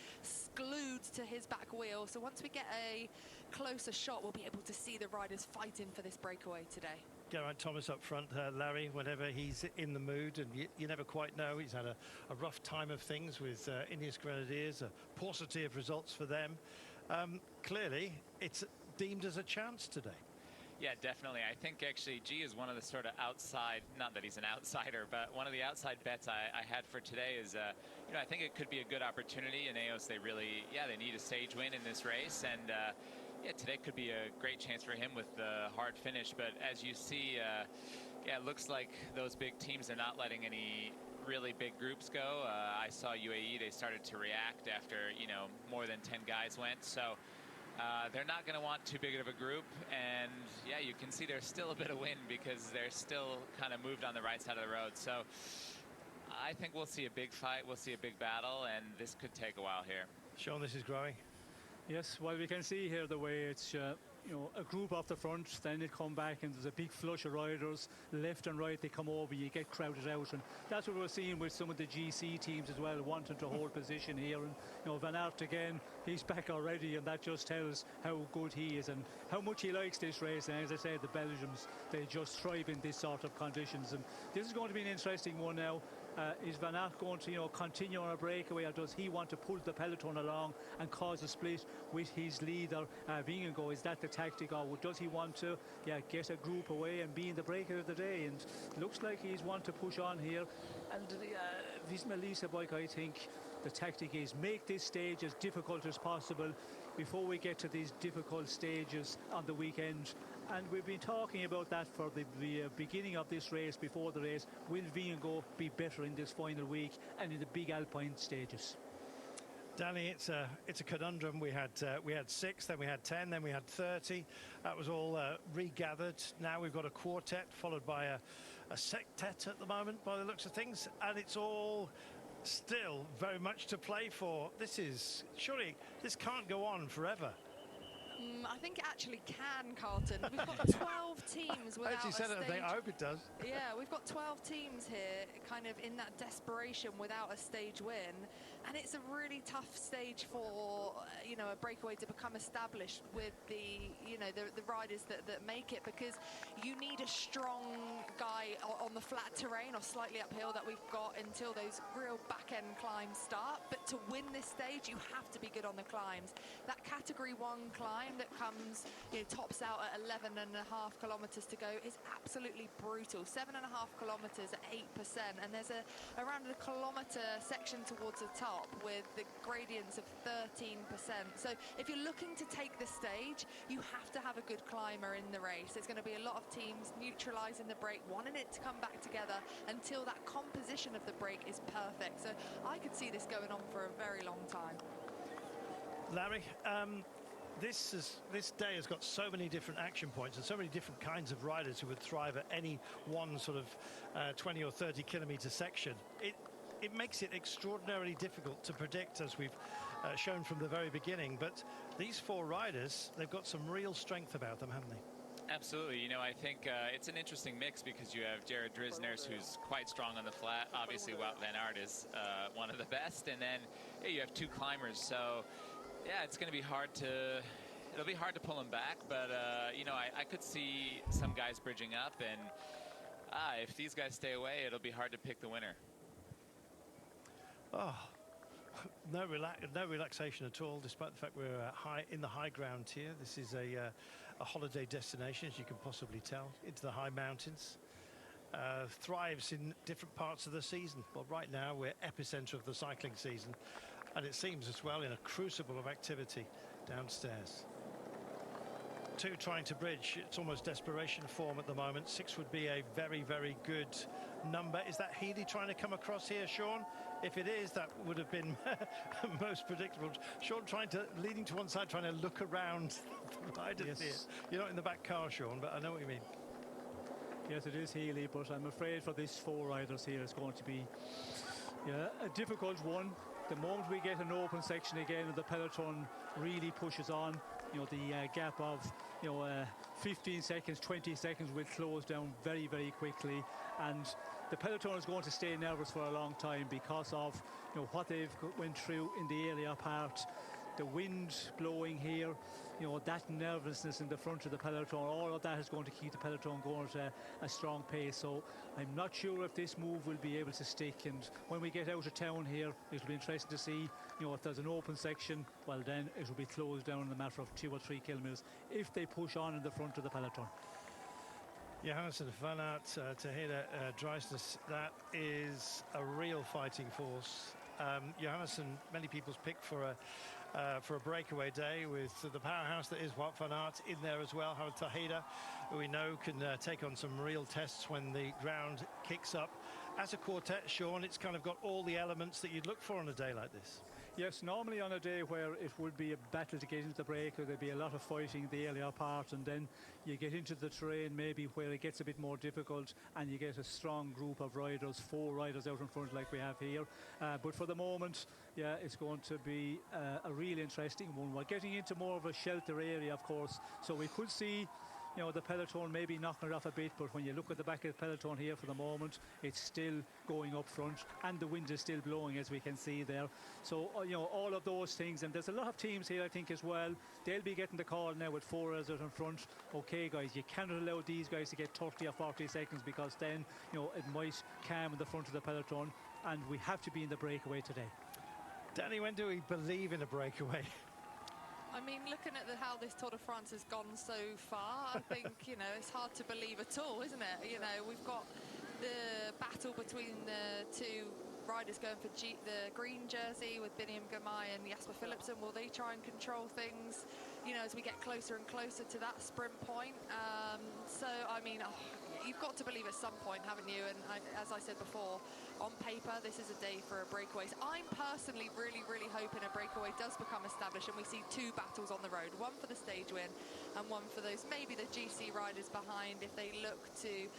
glued to his back wheel, so once we get a closer shot, we'll be able to see the riders fighting for this breakaway today. Geraint Thomas up front, Larry, whenever he's in the mood, and you never quite know. He's had a rough time of things with Ineos Grenadiers, a paucity of results for them. Clearly, it's deemed as a chance today. Yeah, definitely. I think actually G is one of the sort of outside, not that he's an outsider, but one of the outside bets I had for today is, you know, I think it could be a good opportunity. Ineos, they really, they need a stage win in this race, and yeah, today could be a great chance for him with the hard finish. But as you see, it looks like those big teams are not letting any really big groups go. I saw UAE, they started to react after, you know, more than 10 guys went. So they're not going to want too big of a group. And yeah, you can see there's still a bit of wind because they're still kind of moved on the right side of the road. So I think we'll see a big fight. We'll see a big battle, and this could take a while here. Sean, this is growing. Yes, well, we can see here the way it's, you know, a group off the front, then they come back and there's a big flush of riders, left and right, they come over, you get crowded out, and that's what we're seeing with some of the GC teams as well, wanting to hold position here. And, you know, Van Aert again, he's back already, and that just tells how good he is and how much he likes this race. And as I said, the Belgians, they just thrive in this sort of conditions, and this is going to be an interesting one now. Is Van Aert going to, you know, continue on a breakaway, or does he want to pull the peloton along and cause a split with his leader, Vingegaard? Is that the tactic, or does he want to get a group away and be in the breakaway of the day? And looks like he's want to push on here. And Visma Lease bike, I think the tactic is make this stage as difficult as possible before we get to these difficult stages on the weekend. And we've been talking about that for the beginning of this race, before the race. Will Vingegaard be better in this final week and in the big Alpine stages? Danny, it's a conundrum. We had 6, then we had 10, then we had 30. That was all regathered. Now we've got a quartet followed by a sextet at the moment, by the looks of things, and it's all still very much to play for. Surely this can't go on forever. I think it actually can, Carlton. We've got 12 teams without Actually said a stage. I hope it does. Yeah, we've got 12 teams here, kind of in that desperation without a stage win, and it's a really tough stage for you know, a breakaway to become established with the riders that make it, because you need a strong guy on the flat terrain or slightly uphill that we've got until those real back-end climbs start. But to win this stage, you have to be good on the climbs. That Category 1 climb that comes, you know, tops out at 11.5 kilometers to go is absolutely brutal. 7.5 kilometers at 8%, and there's around a kilometer section towards the top with the gradients of 13%. So if you're looking to take the stage, you have to have a good climber in the race. There's going to be a lot of teams neutralizing the break, wanting it to come back together until that composition of the break is perfect. So I could see this going on for a very long time. Larry, this day has got so many different action points and so many different kinds of riders who would thrive at any one sort of 20 or 30 kilometer section. It makes it extraordinarily difficult to predict, as we've shown from the very beginning. But these 4 riders, they've got some real strength about them, haven't they? Absolutely. You know, I think it's an interesting mix because you have Jared Drisners, who's quite strong on the flat. Obviously, Wout van Aert is one of the best. And then you have 2 climbers. So, yeah, it's going to be hard to... It'll be hard to pull them back. But, you know, I could see some guys bridging up. And if these guys stay away, it'll be hard to pick the winner. Oh, No relaxation at all, despite the fact we're in the high ground here. This is a holiday destination, as you can possibly tell, into the high mountains. Thrives in different parts of the season. Well, right now we're epicenter of the cycling season, and it seems as well in a crucible of activity downstairs. 2 trying to bridge. It's almost desperation form at the moment. 6 would be a very, very good number. Is that Healy trying to come across here, Sean? If it is, that would have been most predictable. Sean leaning to one side, trying to look around the riders here. You're not in the back car, Sean, but I know what you mean. Yes, it is Healy, but I'm afraid for these 4 riders here, it's going to be a difficult one. The moment we get an open section again and the peloton really pushes on, the gap of 15 seconds, 20 seconds will close down very, very quickly, and the peloton is going to stay nervous for a long time because of what they've went through in the earlier part. The wind blowing here, that nervousness in the front of the peloton, all of that is going to keep the peloton going at a strong pace. So I'm not sure if this move will be able to stick, and when we get out of town here, it'll be interesting to see, if there's an open section, well then it will be closed down in a matter of 2 or 3 kilometres if they push on in the front of the peloton. Johannesson, Van Aert, Tejeda, Drijsnes, that is a real fighting force. Johannesson, many people's pick for a breakaway day, with the powerhouse that is Wout van Aert in there as well. Howard Tejeda, who we know can take on some real tests when the ground kicks up. As a quartet, Sean, it's kind of got all the elements that you'd look for on a day like this. Yes, normally on a day where it would be a battle to get into the break, or there'd be a lot of fighting in the earlier part, and then you get into the terrain maybe where it gets a bit more difficult and you get a strong group of riders, 4 riders out in front like we have here. But for the moment, yeah, it's going to be a really interesting one. We're getting into more of a shelter area, of course, so we could see the peloton maybe knocking it off a bit, but when you look at the back of the peloton here for the moment, it's still going up front and the wind is still blowing, as we can see there. So all of those things, and there's a lot of teams here I think as well, they'll be getting the call now with 4 riders out in front. Okay guys, you cannot allow these guys to get 30 or 40 seconds, because then it might calm in the front of the peloton, and we have to be in the breakaway today. Danny, when do we believe in a breakaway? I mean, looking at how this Tour de France has gone so far, I think, it's hard to believe at all, isn't it? We've got the battle between the 2 riders going for the green jersey with Biniam Girmay and Jasper Philipsen. Will they try and control things, as we get closer and closer to that sprint point? So, I mean, you've got to believe at some point, haven't you? And as I said before, on paper, this is a day for a breakaway. So I'm personally really, really hoping a breakaway does become established and we see 2 battles on the road, one for the stage win and one for those, maybe the GC riders behind, if they look to,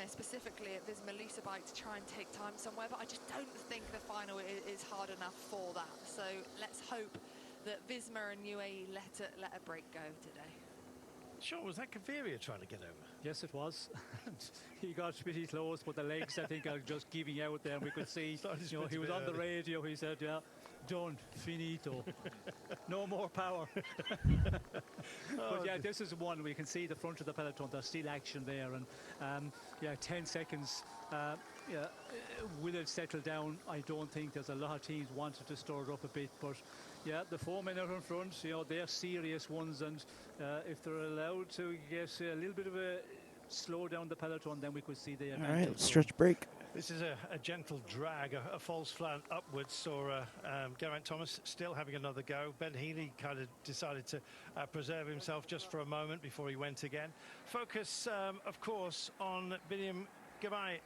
specifically at Visma Lease bike to try and take time somewhere. But I just don't think the final is hard enough for that. So let's hope that Visma and UAE let a break go today. Sure, was that Gaviria trying to get over? Yes, it was. He got pretty close, but the legs, I think, are just giving out there. And we could see, he was on the radio. He said, yeah, done, finito. No more power. But yeah, this is one we can see the front of the peloton. There's still action there. And 10 seconds. Will it settle down? I don't think. There's a lot of teams wanted to stir it up a bit, but yeah, the 4 men out in front, they're serious ones, and if they're allowed to get a little bit of a slow down the peloton, then we could see the advantage. All right, let's stretch break. This is a gentle drag, a false flat upwards, or Geraint Thomas still having another go. Ben Healy kind of decided to preserve himself just for a moment before he went again. Focus, of course, on Biniam Girmay,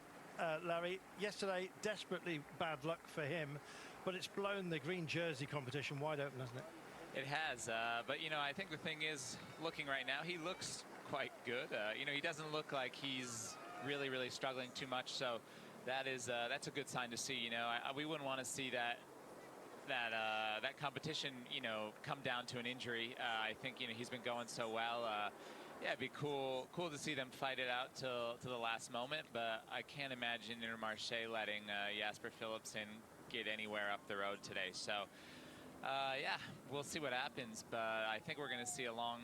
Larry. Yesterday, desperately bad luck for him, but it's blown the green jersey competition wide open, hasn't it? It has, but I think the thing is, looking right now, he looks quite good. He doesn't look like he's really, really struggling too much, so that's a good sign to see. We wouldn't want to see that competition, come down to an injury. I think he's been going so well. Yeah, it'd be cool to see them fight it out to the last moment, but I can't imagine Intermarché letting Jasper Philipsen get anywhere up the road today. So yeah, we'll see what happens, but I think we're going to see a long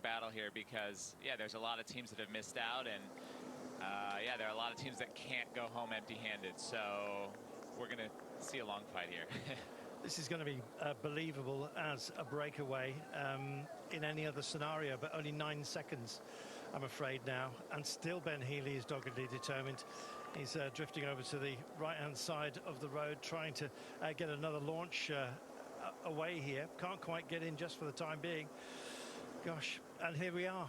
battle here, because there's a lot of teams that have missed out, and there are a lot of teams that can't go home empty-handed, so we're going to see a long fight here. This is going to be believable as a breakaway in any other scenario, but only 9 seconds, I'm afraid now. And still Ben Healy is doggedly determined. He's drifting over to the right-hand side of the road, trying to get another launch away here. Can't quite get in just for the time being. Gosh, and here we are,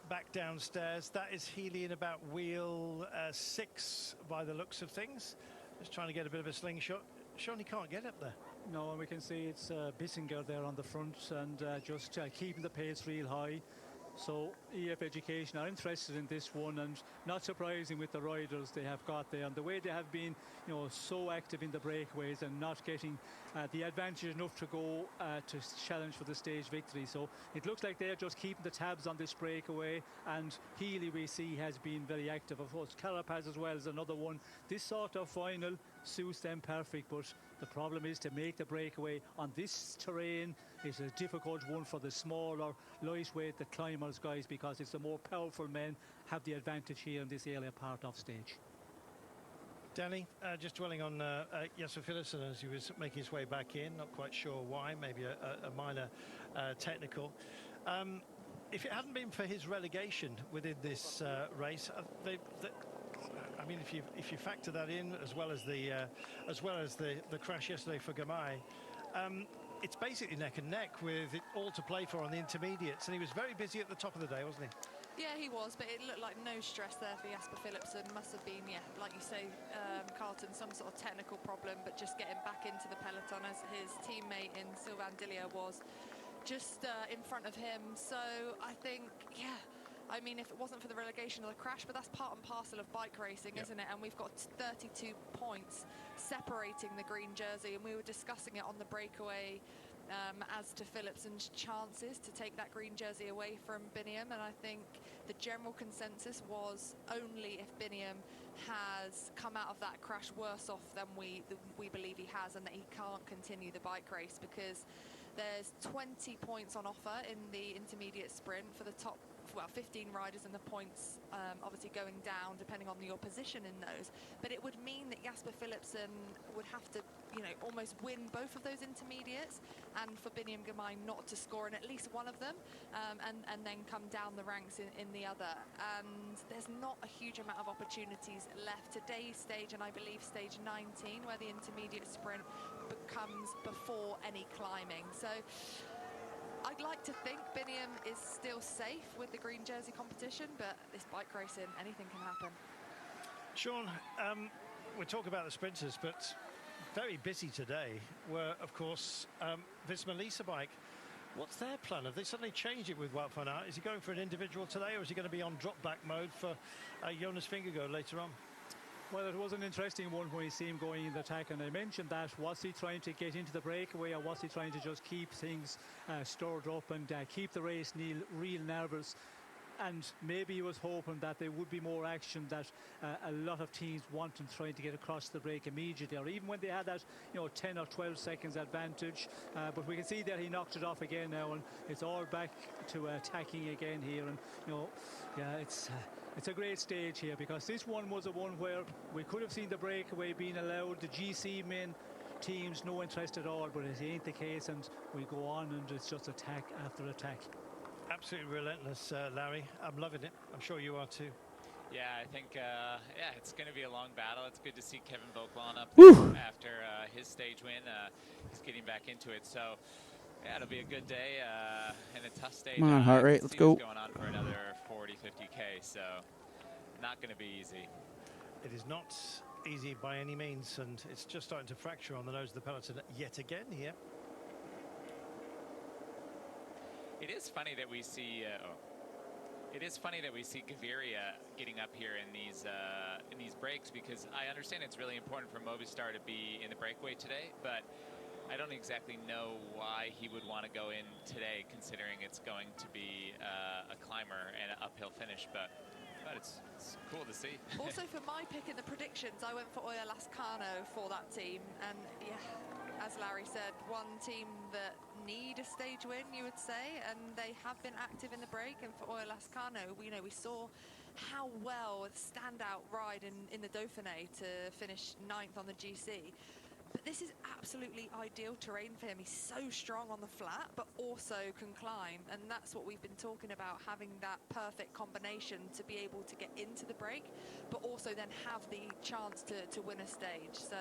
back downstairs. That is Healy in about wheel 6 by the looks of things. Just trying to get a bit of a slingshot. Sean, he can't get up there. No, and we can see it's Bissinger there on the front and just keeping the pace real high. So EF Education are interested in this one, and not surprising with the riders they have got there and the way they have been, you know, so active in the breakaways and not getting the advantage enough to go to challenge for the stage victory. So it looks like they're just keeping the tabs on this breakaway, and Healy we see has been very active. Of course, Carapaz as well is another one. This sort of final suits them perfect, but the problem is to make the breakaway on this terrain is a difficult one for the smaller, lightweight, the climbers guys, because it's the more powerful men have the advantage here in this earlier part of stage. Danny, just dwelling on Jasper Philipsen as he was making his way back in, not quite sure why, maybe a minor technical. If it hadn't been for his relegation within this race, I mean, if you factor that in as well as the crash yesterday for Gamay, it's basically neck and neck with it all to play for on the intermediates, and he was very busy at the top of the day, wasn't he? Yeah, he was, but it looked like no stress there for Jasper Philipsen. Must have been, yeah, like you say, Carlton, some sort of technical problem, but just getting back into the peloton as his teammate in Sylvain Dillier was just in front of him. So I think, yeah, I mean, if it wasn't for the relegation or the crash, but that's part and parcel of bike racing, isn't it? And we've got 32 points separating the green jersey, and we were discussing it on the breakaway as to Philipsen's chances to take that green jersey away from Biniam, and I think the general consensus was only if Biniam has come out of that crash worse off than we believe he has, and that he can't continue the bike race, because there's 20 points on offer in the intermediate sprint for the top 15 riders, and the points obviously going down depending on your position in those. But it would mean that Jasper Philipsen would have to, you know, almost win both of those intermediates, and for Biniam Girmay not to score in at least one of them, and then come down the ranks in the other. And there's not a huge amount of opportunities left. Today's stage, and I believe stage 19, where the intermediate sprint comes before any climbing. So I'd like to think Biniam is still safe with the green jersey competition, but this bike racing, anything can happen. Sean, we'll talk about the sprinters, but very busy today were, of course, Visma Lease bike. What's their plan? Have they suddenly changed it with Wout van Aert? Is he going for an individual today, or is he going to be on drop-back mode for Jonas Vingegaard later on? Well, it was an interesting one when we see him going in the attack, and I mentioned that. Was he trying to get into the breakaway, or was he trying to just keep things stored up and keep the race real nervous? And maybe he was hoping that there would be more action, that a lot of teams want him trying to get across the break immediately, or even when they had that, you know, 10 or 12 seconds advantage. But we can see that he knocked it off again now, and it's all back to attacking again here. And, you know, yeah, it's a great stage here, because this one was a one where we could have seen the breakaway being allowed. The GC men teams no interest at all, but it ain't the case, and we go on, and it's just attack after attack. Absolutely relentless, Larry. I'm loving it. I'm sure you are too. Yeah, I think it's going to be a long battle. It's good to see Kevin Vauquelin up there after his stage win. He's getting back into it, so yeah, it'll be a good day and a tough stage. Come on, heart rate, let's go. Going on for another 40-50K, so not going to be easy. It is not easy by any means, and it's just starting to fracture on the nose of the peloton yet again here. It is funny that we see. It is funny that we see Gaviria getting up here in these breaks, because I understand it's really important for Movistar to be in the breakaway today, but I don't exactly know why he would want to go in today, considering it's going to be a climber and an uphill finish. But it's cool to see. Also, for my pick in the predictions, I went for Oya Lascano for that team, and yeah, as Larry said, one team that need a stage win, you would say, and they have been active in the break. And for Oya Lascano, we saw how well a standout ride in the Dauphiné to finish 9th on the GC. But this is absolutely ideal terrain for him. He's so strong on the flat, but also can climb. And that's what we've been talking about, having that perfect combination to be able to get into the break, but also then have the chance to win a stage. So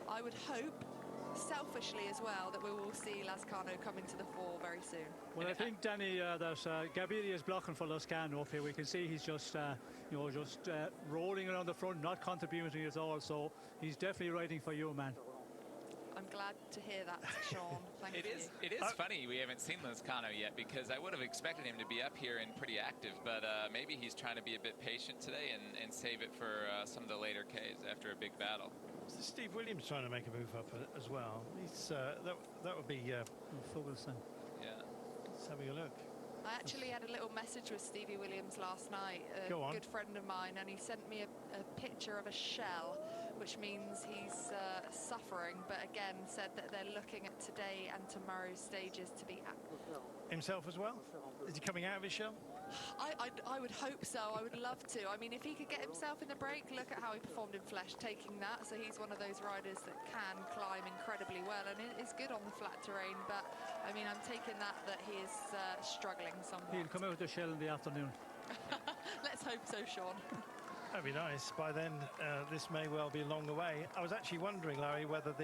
I would hope, selfishly as well, that we will see Lascano come into the fore very soon. Well, I think, Danny, that Gaviria is blocking for Lascano up here. We can see he's just, rolling around the front, not contributing at all. So he's definitely riding for you, man. I'm glad to hear that, Sean. Thank you. It is funny we haven't seen Lascano yet, because I would have expected him to be up here and pretty active, but maybe he's trying to be a bit patient today and save it for some of the later Ks after a big battle. So Steve Williams trying to make a move up as well. He's that would be Fugelson. Yeah. Let's have a look. I actually had a little message with Stevie Williams last night, a good friend of mine, and he sent me a picture of a shell, which means he's suffering, but again said that they're looking at today and tomorrow's stages to be active. Himself as well? Is he coming out of his shell? I would hope so. I would love to. I mean, if he could get himself in the break, look at how he performed in Flesh, taking that. So he's one of those riders that can climb incredibly well, and it is good on the flat terrain. But I mean, I'm taking that he is struggling somewhat. He'll come out of the shell in the afternoon. Let's hope so, Sean. That'd be nice. By then, this may well be long away. I was actually wondering, Larry, whether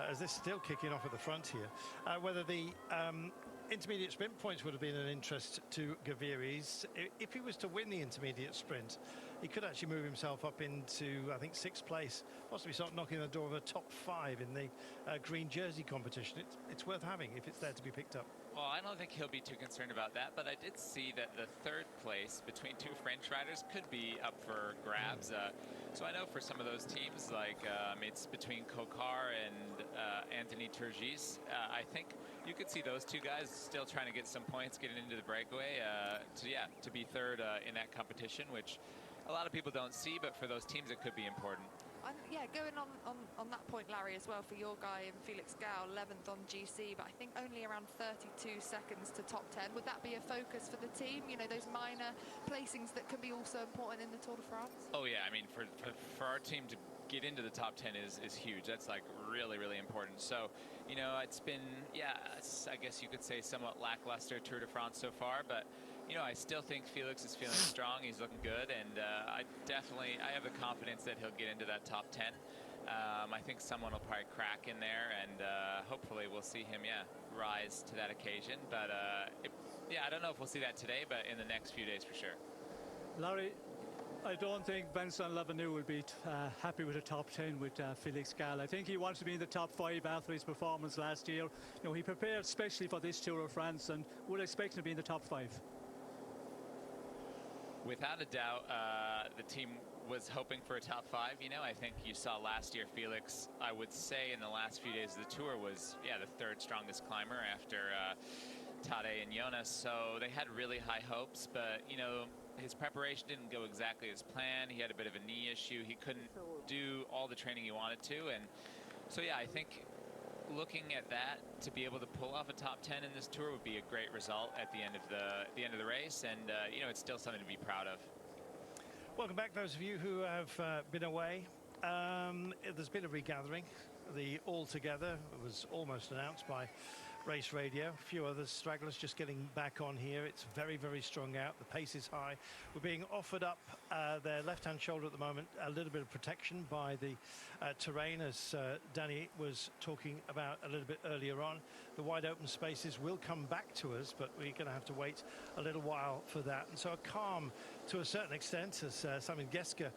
as this is still kicking off at the front here, whether the intermediate sprint points would have been an interest to Gaviris. If he was to win the intermediate sprint, he could actually move himself up into, I think, 6th place, possibly start knocking on the door of a top 5 in the green jersey competition. It's worth having if it's there to be picked up. Well, I don't think he'll be too concerned about that, but I did see that the 3rd place between 2 French riders could be up for grabs. So I know for some of those teams, like it's between Kokar and Anthony Turgis, I think you could see those 2 guys still trying to get some points, getting into the breakaway, to be 3rd in that competition, which a lot of people don't see, but for those teams it could be important. Yeah, going on that point, Larry, as well, for your guy in Felix Gao, 11th on GC, but I think only around 32 seconds to top 10. Would that be a focus for the team? You know, those minor placings that can be also important in the Tour de France? Oh yeah, I mean, for our team to get into the top 10 is huge. That's like really, really important. So, you know, it's been, I guess you could say somewhat lackluster Tour de France so far, but you know, I still think Felix is feeling strong. He's looking good, and I have the confidence that he'll get into that top 10. I think someone will probably crack in there, and hopefully we'll see him, rise to that occasion. But I don't know if we'll see that today, but in the next few days for sure. Larry, I don't think Vincent Lavenu will be happy with a top 10 with Felix Gall. I think he wants to be in the top 5 after his performance last year. You know, he prepared especially for this Tour of France, and would expect him to be in the top 5. Without a doubt, the team was hoping for a top 5. You know, I think you saw last year Felix, I would say in the last few days of the Tour, was, the 3rd strongest climber after Tadej and Jonas. So they had really high hopes, but, you know, his preparation didn't go exactly as planned. He had a bit of a knee issue. He couldn't do all the training he wanted to. And so, I think looking at that, to be able to pull off a top 10 in this Tour would be a great result at the end of the race, and you know, it's still something to be proud of. Welcome back, those of you who have been away. There's been a regathering. The All Together was almost announced by Race Radio. A few others, stragglers, just getting back on here. It's very, very strong out. The pace is high. We're being offered up their left-hand shoulder at the moment, a little bit of protection by the terrain, as Danny was talking about a little bit earlier on. The wide open spaces will come back to us, but we're going to have to wait a little while for that. And so a calm to a certain extent as Simon Geske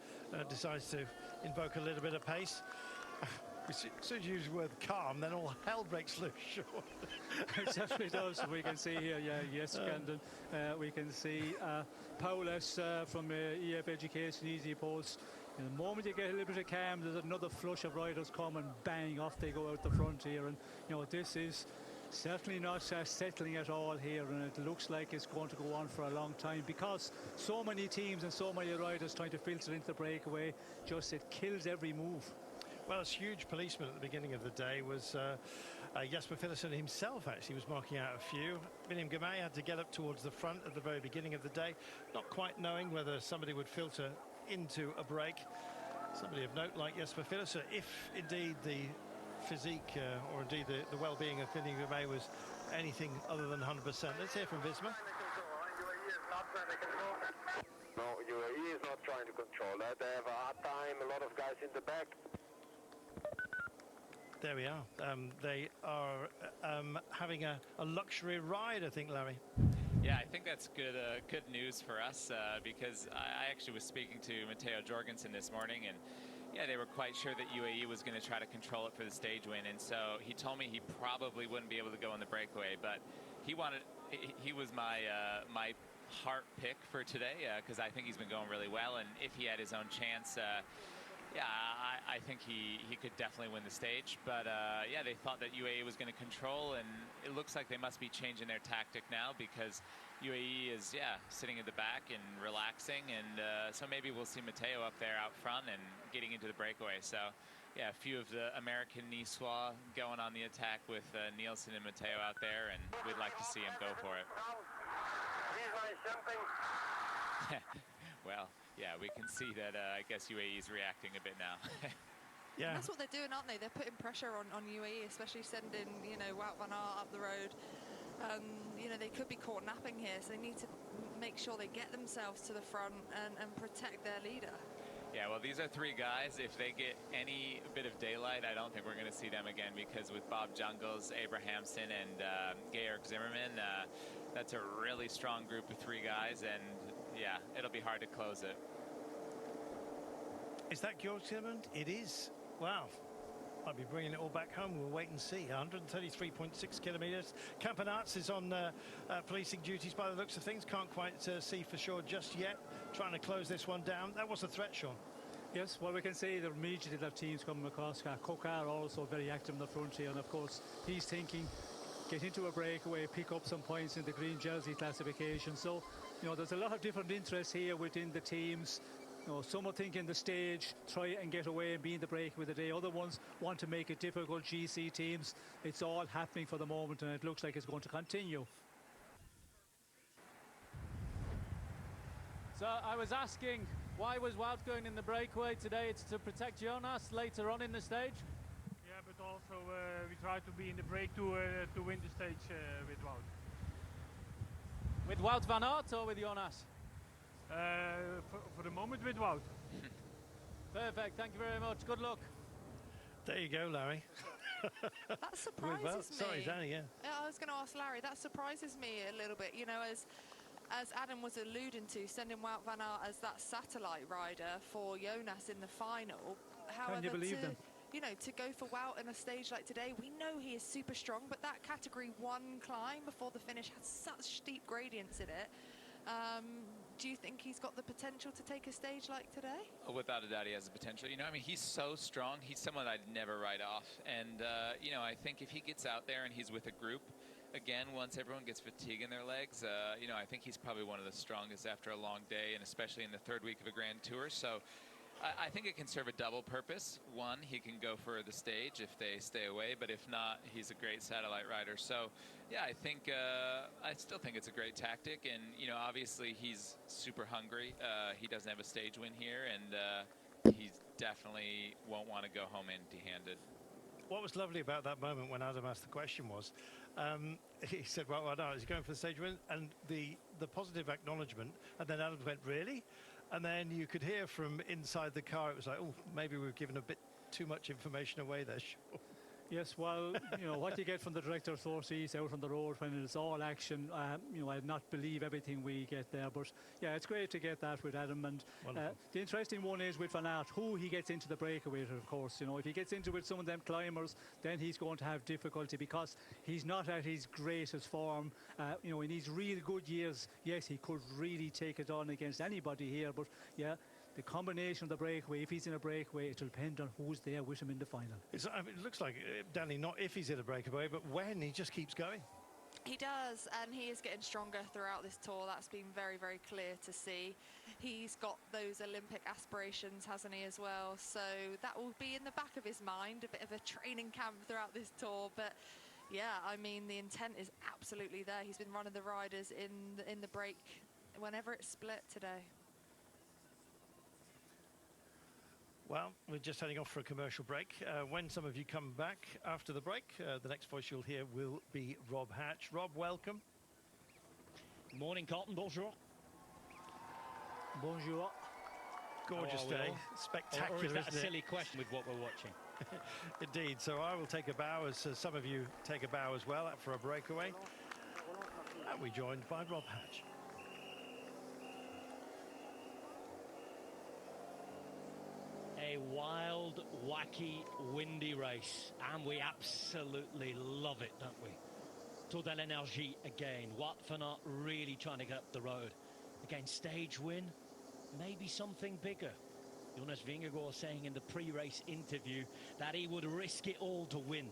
decides to invoke a little bit of pace. As soon as you use the word calm, then all hell breaks loose, sure. It certainly does. We can see here, yes, Brandon. We can see Paulus from EF Education, Easy Post. And the moment you get a little bit of calm, there's another flush of riders coming, bang, off they go out the front here. And, you know, this is certainly not settling at all here, and it looks like it's going to go on for a long time, because so many teams and so many riders trying to filter into the breakaway, just it kills every move. Well, as huge policeman at the beginning of the day was Jasper Philipsen himself. Actually was marking out a few. William Gamay had to get up towards the front at the very beginning of the day, not quite knowing whether somebody would filter into a break. Somebody of note like Jasper Philipsen, if indeed the physique or indeed the well-being of Kylian Mbappé was anything other than 100%. Let's hear from Visma. No, UAE is not trying to control that. They have a hard time, a lot of guys in the back. There we are. They are having a luxury ride, I think, Larry. Yeah, I think that's good news for us because I actually was speaking to Matteo Jorgensen this morning, and yeah, they were quite sure that UAE was going to try to control it for the stage win, and so he told me he probably wouldn't be able to go in the breakaway, but he was my my heart pick for today because I think he's been going really well, and if he had his own chance, yeah, I think he could definitely win the stage. But yeah, they thought that UAE was going to control, and it looks like they must be changing their tactic now because UAE is, yeah, sitting at the back and relaxing, and so maybe we'll see Matteo up there out front and getting into the breakaway. So yeah, a few of the American Niçois going on the attack with Nielsen and Matteo out there, and we'd like to see him go for it. Well, yeah, we can see that I guess UAE is reacting a bit now. Yeah. And that's what they're doing, aren't they? They're putting pressure on UAE, especially sending, you know, Wout van Aert up the road. You know, they could be caught napping here, so they need to make sure they get themselves to the front and protect their leader. Yeah, well, these are three guys. If they get any bit of daylight, I don't think we're going to see them again, because with Bob Jungels, Abrahamsen, and Georg Zimmerman, that's a really strong group of three guys, and yeah, it'll be hard to close it. Is that Georg Zimmerman? It is. Wow. Might be bringing it all back home. We'll wait and see. 133.6 kilometres. Campanarts is on policing duties by the looks of things. Can't quite see for sure just yet. Trying to close this one down. That was a threat, Sean. Yes, well, we can see the immediately their teams coming across. Kokar also very active in the front here, and of course he's thinking get into a breakaway, pick up some points in the green jersey classification. So, you know, there's a lot of different interests here within the teams. You know, some are thinking the stage, try and get away and be in the break with the day. Other ones want to make it difficult. GC teams, it's all happening for the moment, and it looks like it's going to continue. So I was asking, why was Wout going in the breakaway today? It's to protect Jonas later on in the stage. Yeah, but also we try to be in the break to win the stage with Wout. With Wout van Aert or with Jonas? For the moment with Wout. Perfect, thank you very much. Good luck. There you go, Larry. That surprises me. Sorry, Danny, yeah. I was going to ask Larry, that surprises me a little bit. You know, as Adam was alluding to, sending Wout van Aert as that satellite rider for Jonas in the final. However, Can you believe them? You know, to go for Wout in a stage like today, we know he is super strong, but that category 1 climb before the finish has such steep gradients in it. Do you think he's got the potential to take a stage like today? Without a doubt, he has the potential. You know, I mean, he's so strong. He's someone I'd never write off. And, you know, I think if he gets out there and he's with a group, again, once everyone gets fatigue in their legs, you know, I think he's probably one of the strongest after a long day, and especially in the third week of a Grand Tour. So I think it can serve a double purpose. One, he can go for the stage if they stay away, but if not, he's a great satellite rider. So, yeah, I think I still think it's a great tactic, and you know, obviously he's super hungry. He doesn't have a stage win here, and he definitely won't want to go home empty-handed. What was lovely about that moment when Adam asked the question was, he said, well, no, he's going for the stage win, and the positive acknowledgement, and then Adam went, really? And then you could hear from inside the car, it was like, oh, maybe we've given a bit too much information away there, Sean. Yes, well, you know, what you get from the director authorities out on the road when it's all action, you know, I'd not believe everything we get there. But, yeah, it's great to get that with Adam. And the interesting one is with Van Aert, who he gets into the breakaway, of course. You know, if he gets into with some of them climbers, then he's going to have difficulty because he's not at his greatest form. You know, in his real good years, yes, he could really take it on against anybody here. But, yeah, the combination of the breakaway, if he's in a breakaway, it'll depend on who's there with him in the final. I mean, it looks like, Danny, not if he's in a breakaway, but when he just keeps going. He does, and he is getting stronger throughout this tour. That's been very, very clear to see. He's got those Olympic aspirations, hasn't he, as well? So that will be in the back of his mind, a bit of a training camp throughout this tour. But yeah, I mean, the intent is absolutely there. He's been running the riders in the break whenever it's split today. Well, we're just heading off for a commercial break. When some of you come back after the break, the next voice you'll hear will be Rob Hatch. Rob, welcome. Morning, Cotton. Bonjour. Bonjour. Gorgeous day. Spectacular, or is that isn't a silly question with what we're watching? Indeed. So I will take a bow as some of you take a bow as well for a breakaway. And we're joined by Rob Hatch. A wild, wacky, windy race, and we absolutely love it, don't we? Tour de l'Énergie again. Wout van Aert really trying to get up the road. Again, stage win, maybe something bigger. Jonas Vingegaard saying in the pre-race interview that he would risk it all to win.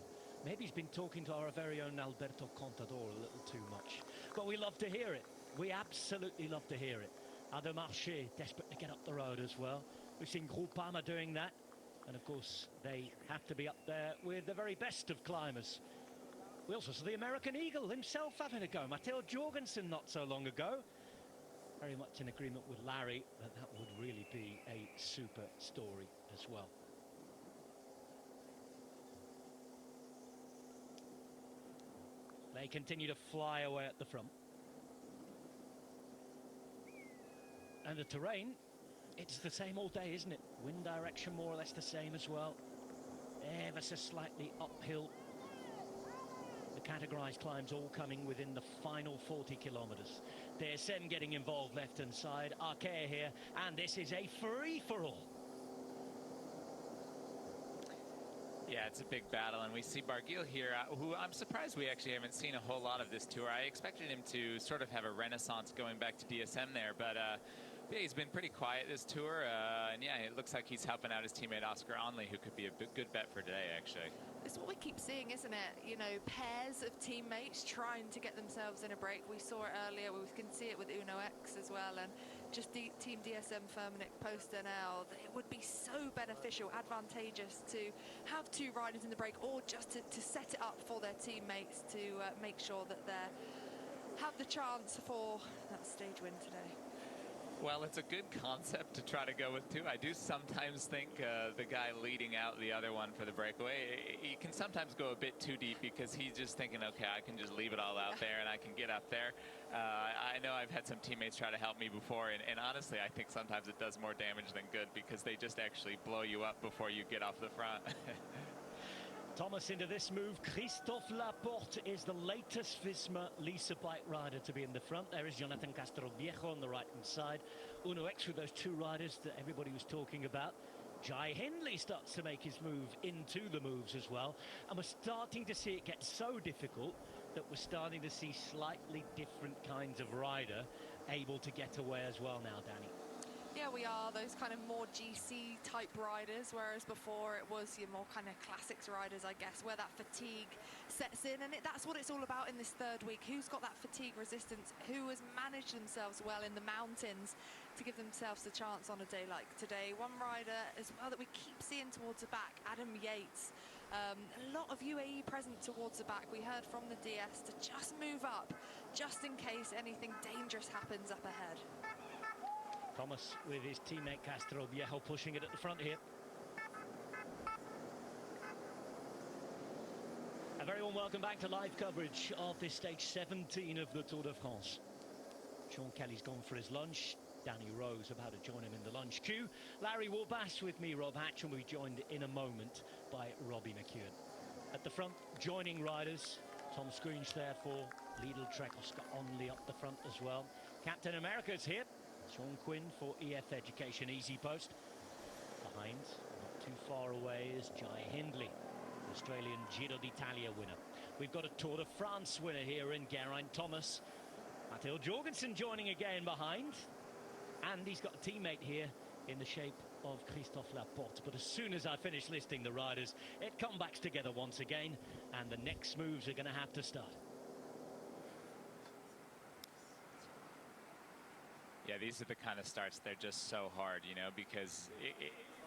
Maybe he's been talking to our very own Alberto Contador a little too much. But we love to hear it. We absolutely love to hear it. Ademarché desperate to get up the road as well. We've seen Groupama doing that. And of course, they have to be up there with the very best of climbers. We also saw the American Eagle himself having a go. Matteo Jorgensen not so long ago. Very much in agreement with Larry that that would really be a super story as well. They continue to fly away at the front. And the terrain, it's the same all day, isn't it? Wind direction more or less the same as well. Ever so slightly uphill. The categorized climbs all coming within the final 40 kilometers. There's Sen getting involved left hand side, Arkea here, and this is a free-for-all. Yeah, it's a big battle, and we see Barguil here, who I'm surprised we actually haven't seen a whole lot of this tour. I expected him to sort of have a renaissance going back to DSM there, but yeah, he's been pretty quiet this tour, and yeah, it looks like he's helping out his teammate Oscar Onley, who could be a good bet for today, actually. It's what we keep seeing, isn't it? You know, pairs of teammates trying to get themselves in a break. We saw it earlier. We can see it with Uno X as well. And just Team DSM Firmenich post-NL, it would be so beneficial, advantageous to have two riders in the break, or just to set it up for their teammates to make sure that they have the chance for that stage win today. Well, it's a good concept to try to go with, too. I do sometimes think the guy leading out the other one for the breakaway, he can sometimes go a bit too deep because he's just thinking, okay, I can just leave it all out there and I can get up there. I know I've had some teammates try to help me before, and honestly, I think sometimes it does more damage than good because they just actually blow you up before you get off the front. Thomas into this move. Christophe Laporte is the latest Visma Lisa bike rider to be in the front. There is Jonathan Castroviejo on the right-hand side. Uno X with those two riders that everybody was talking about. Jai Hindley starts to make his move into the moves as well. And we're starting to see it get so difficult that we're starting to see slightly different kinds of rider able to get away as well now, Danny. Yeah, we are those kind of more GC type riders, whereas before it was your more kind of classics riders, I guess, where that fatigue sets in, and that's what it's all about in this third week. Who's got that fatigue resistance? Who has managed themselves well in the mountains to give themselves the chance on a day like today? One rider as well that we keep seeing towards the back, Adam Yates. A lot of UAE present towards the back. We heard from the DS to just move up, just in case anything dangerous happens up ahead. Thomas with his teammate Castroviejo pushing it at the front here. A very warm welcome back to live coverage of this stage 17 of the Tour de France. Sean Kelly's gone for his lunch. Danny Rose about to join him in the lunch queue. Larry Warbash with me, Rob Hatch, and we'll be joined in a moment by Robbie McEwen. At the front, joining riders, Tom Scrooge there for Lidl Trek, Oscar Onley up the front as well. Captain America's here. Sean Quinn for EF Education Easy Post. Behind, not too far away, is Jai Hindley, Australian Giro d'Italia winner. We've got a Tour de France winner here in Geraint Thomas. Matteo Jorgensen joining again behind. And he's got a teammate here in the shape of Christophe Laporte. But as soon as I finish listing the riders, it comes back together once again, and the next moves are going to have to start. Yeah, these are the kind of starts, they're just so hard, you know, because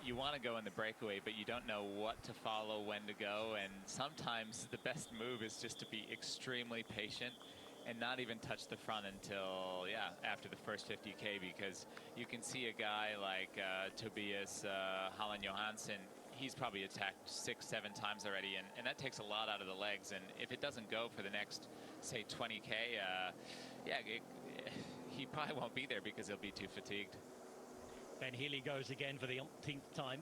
you want to go in the breakaway, but you don't know what to follow, when to go, and sometimes the best move is just to be extremely patient and not even touch the front until, yeah, after the first 50K, because you can see a guy like Tobias Hallen Johansson, he's probably attacked 6-7 times already, and that takes a lot out of the legs, and if it doesn't go for the next, say, 20K, yeah, he probably won't be there because he'll be too fatigued. Ben Healy goes again for the umpteenth time.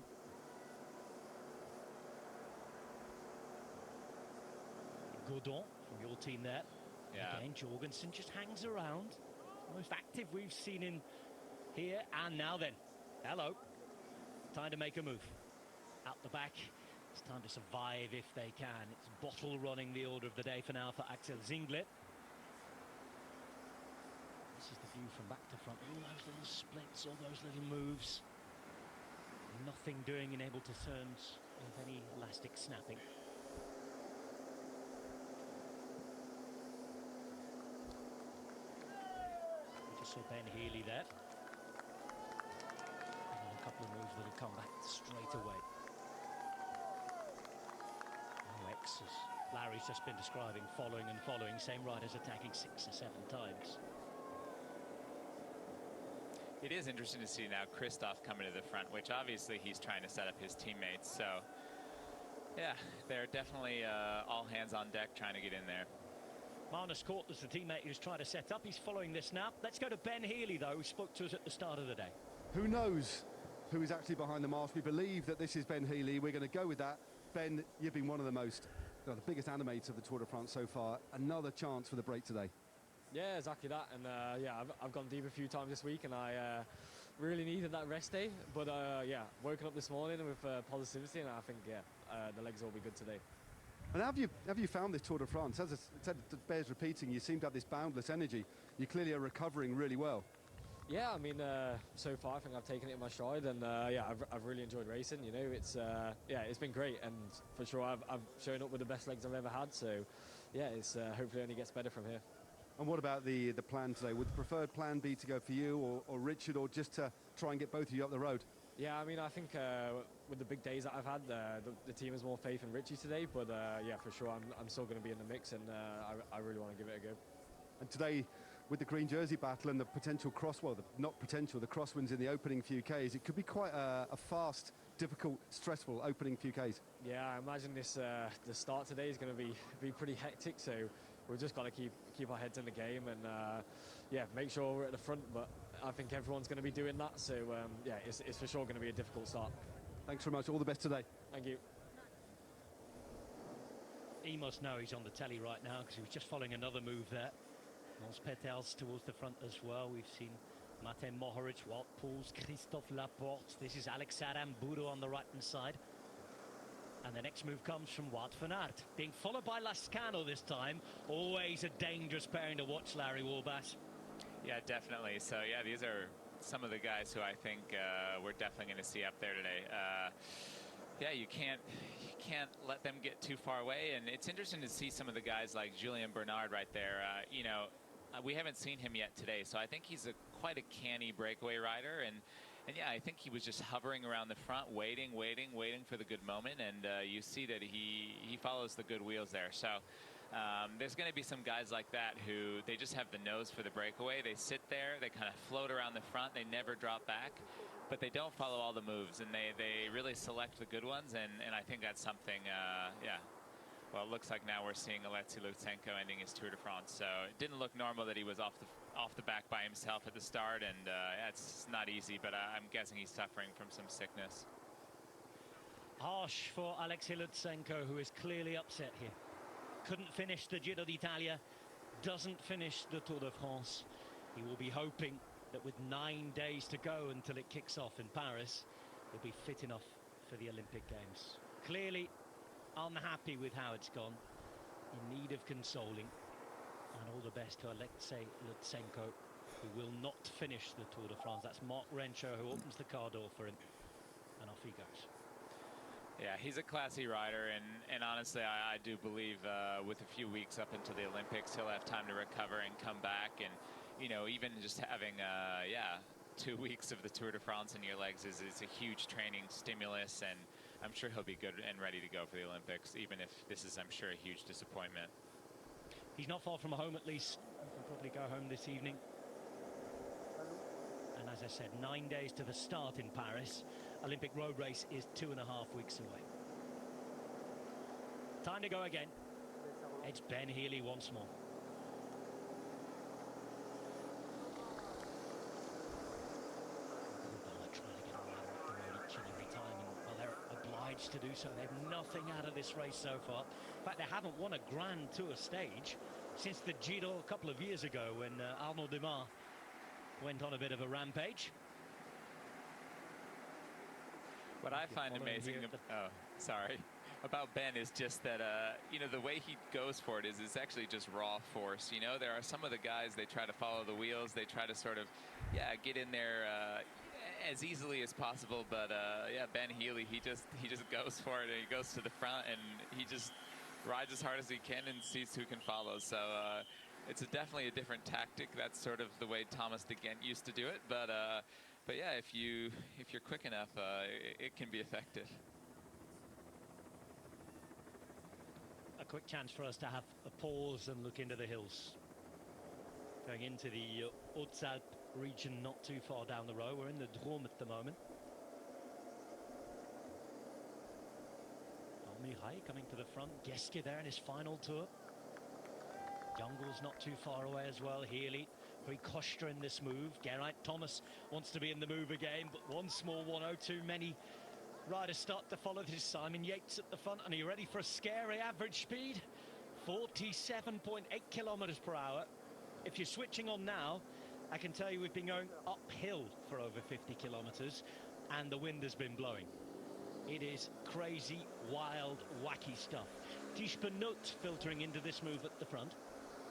Godon from your team there. Yeah. Again, Jorgensen just hangs around. Most active we've seen in here. And now then, hello. Time to make a move. Out the back. It's time to survive if they can. It's bottle running the order of the day for now for Axel Zinglet. This is the view from back to front. All those little splits, all those little moves. Nothing doing in able to turns with any elastic snapping. We just saw Ben Healy there. And a couple of moves that have come back straight away. X, as Larry's just been describing, following and following. Same riders attacking 6 or 7 times. It is interesting to see now Christoph coming to the front, which obviously he's trying to set up his teammates. So, yeah, they're definitely all hands on deck trying to get in there. Marnus Court is the teammate who's trying to set up. He's following this now. Let's go to Ben Healy, though, who spoke to us at the start of the day. Who knows who is actually behind the mask? We believe that this is Ben Healy. We're going to go with that. Ben, you've been one of the the biggest animators of the Tour de France so far. Another chance for the break today. Yeah, exactly that. And yeah, I've gone deep a few times this week, and I really needed that rest day. But yeah, woken up this morning with positivity, and I think the legs will be good today. And have you found this Tour de France? As I said, it bears repeating, you seem to have this boundless energy. You clearly are recovering really well. Yeah, I mean, so far I think I've taken it in my stride, and yeah, I've really enjoyed racing. You know, it's yeah, it's been great, and for sure I've shown up with the best legs I've ever had. So yeah, it's hopefully only gets better from here. And what about the plan today? Would the preferred plan be to go for you or Richard, or just to try and get both of you up the road? Yeah, I mean, I think with the big days that I've had, the team has more faith in Richie today. But yeah, for sure, I'm still going to be in the mix, and I really want to give it a go. And today, with the green jersey battle and the potential the crosswinds in the opening few Ks, it could be quite a fast, difficult, stressful opening few Ks. Yeah, I imagine this the start today is going to be pretty hectic. So we've just got to keep our heads in the game and yeah, make sure we're at the front. But I think everyone's going to be doing that. So yeah, it's for sure going to be a difficult start. Thanks very much. All the best today. Thank you. He must know he's on the telly right now because he was just following another move there. Mons Peters towards the front as well. We've seen Martin Mohoric, Wout Poels, Christophe Laporte. This is Alex Aramburu on the right-hand side. And the next move comes from Wout van Aert, being followed by Lascano this time. Always a dangerous pairing to watch, Larry Warbash. Yeah, definitely. So, yeah, these are some of the guys who I think we're definitely going to see up there today. Yeah, you can't let them get too far away, and it's interesting to see some of the guys like Julien Bernard right there. You know, we haven't seen him yet today, so I think he's quite a canny breakaway rider, and yeah, I think he was just hovering around the front, waiting for the good moment, and you see that he follows the good wheels there. So there's going to be some guys like that who they just have the nose for the breakaway. They sit there, they kind of float around the front, they never drop back, but they don't follow all the moves, and they really select the good ones, and I think that's something, yeah. Well, it looks like now we're seeing Alexei Lutsenko ending his Tour de France, so it didn't look normal that he was off the back by himself at the start, and yeah, it's not easy, but I'm guessing he's suffering from some sickness. Harsh for Alexei Lutsenko, who is clearly upset here. Couldn't finish the Giro d'Italia, doesn't finish the Tour de France. He will be hoping that with 9 days to go until it kicks off in Paris, he'll be fit enough for the Olympic Games. Clearly unhappy with how it's gone, in need of consoling, and all the best to Alexei Lutsenko, who will not finish the Tour de France. That's Marc Renshaw who opens the car door for him, and off he goes. Yeah, he's a classy rider, and honestly, I do believe with a few weeks up until the Olympics, he'll have time to recover and come back, and you know, even just having 2 weeks of the Tour de France in your legs is a huge training stimulus, and I'm sure he'll be good and ready to go for the Olympics, even if this is, I'm sure, a huge disappointment. He's not far from home, at least. He can probably go home this evening. And as I said, 9 days to the start in Paris. Olympic road race is 2.5 weeks away. Time to go again. It's Ben Healy once more. Trying to get a ladder up the road each and every time, and well, they're obliged to do so. They've nothing out of this race so far. In fact, they haven't won a Grand Tour stage since the Giro a couple of years ago when Arnaud Demar went on a bit of a rampage. What I find amazing, about Ben is just that, you know, the way he goes for it is actually just raw force. You know, there are some of the guys, they try to follow the wheels, they try to sort of, get in there as easily as possible. But Ben Healy, he just goes for it, and he goes to the front, and he just rides as hard as he can and sees who can follow. So it's definitely a different tactic. That's sort of the way Thomas de Gent used to do it. But yeah, if you're quick enough, it can be effective. A quick chance for us to have a pause and look into the hills. Going into the Hautes-Alpes region, not too far down the road. We're in the Drôme at the moment. Mihai coming to the front. Geske there in his final tour. Jungle's not too far away as well. Healy, very Kostra in this move. Geraint Thomas wants to be in the move again, but one small 102. Many riders start to follow this. Simon Yates at the front, and are you ready for a scary average speed? 47.8 kilometers per hour. If you're switching on now, I can tell you we've been going uphill for over 50 kilometers, and the wind has been blowing. It is crazy, wild, wacky stuff. Tish Benoot filtering into this move at the front.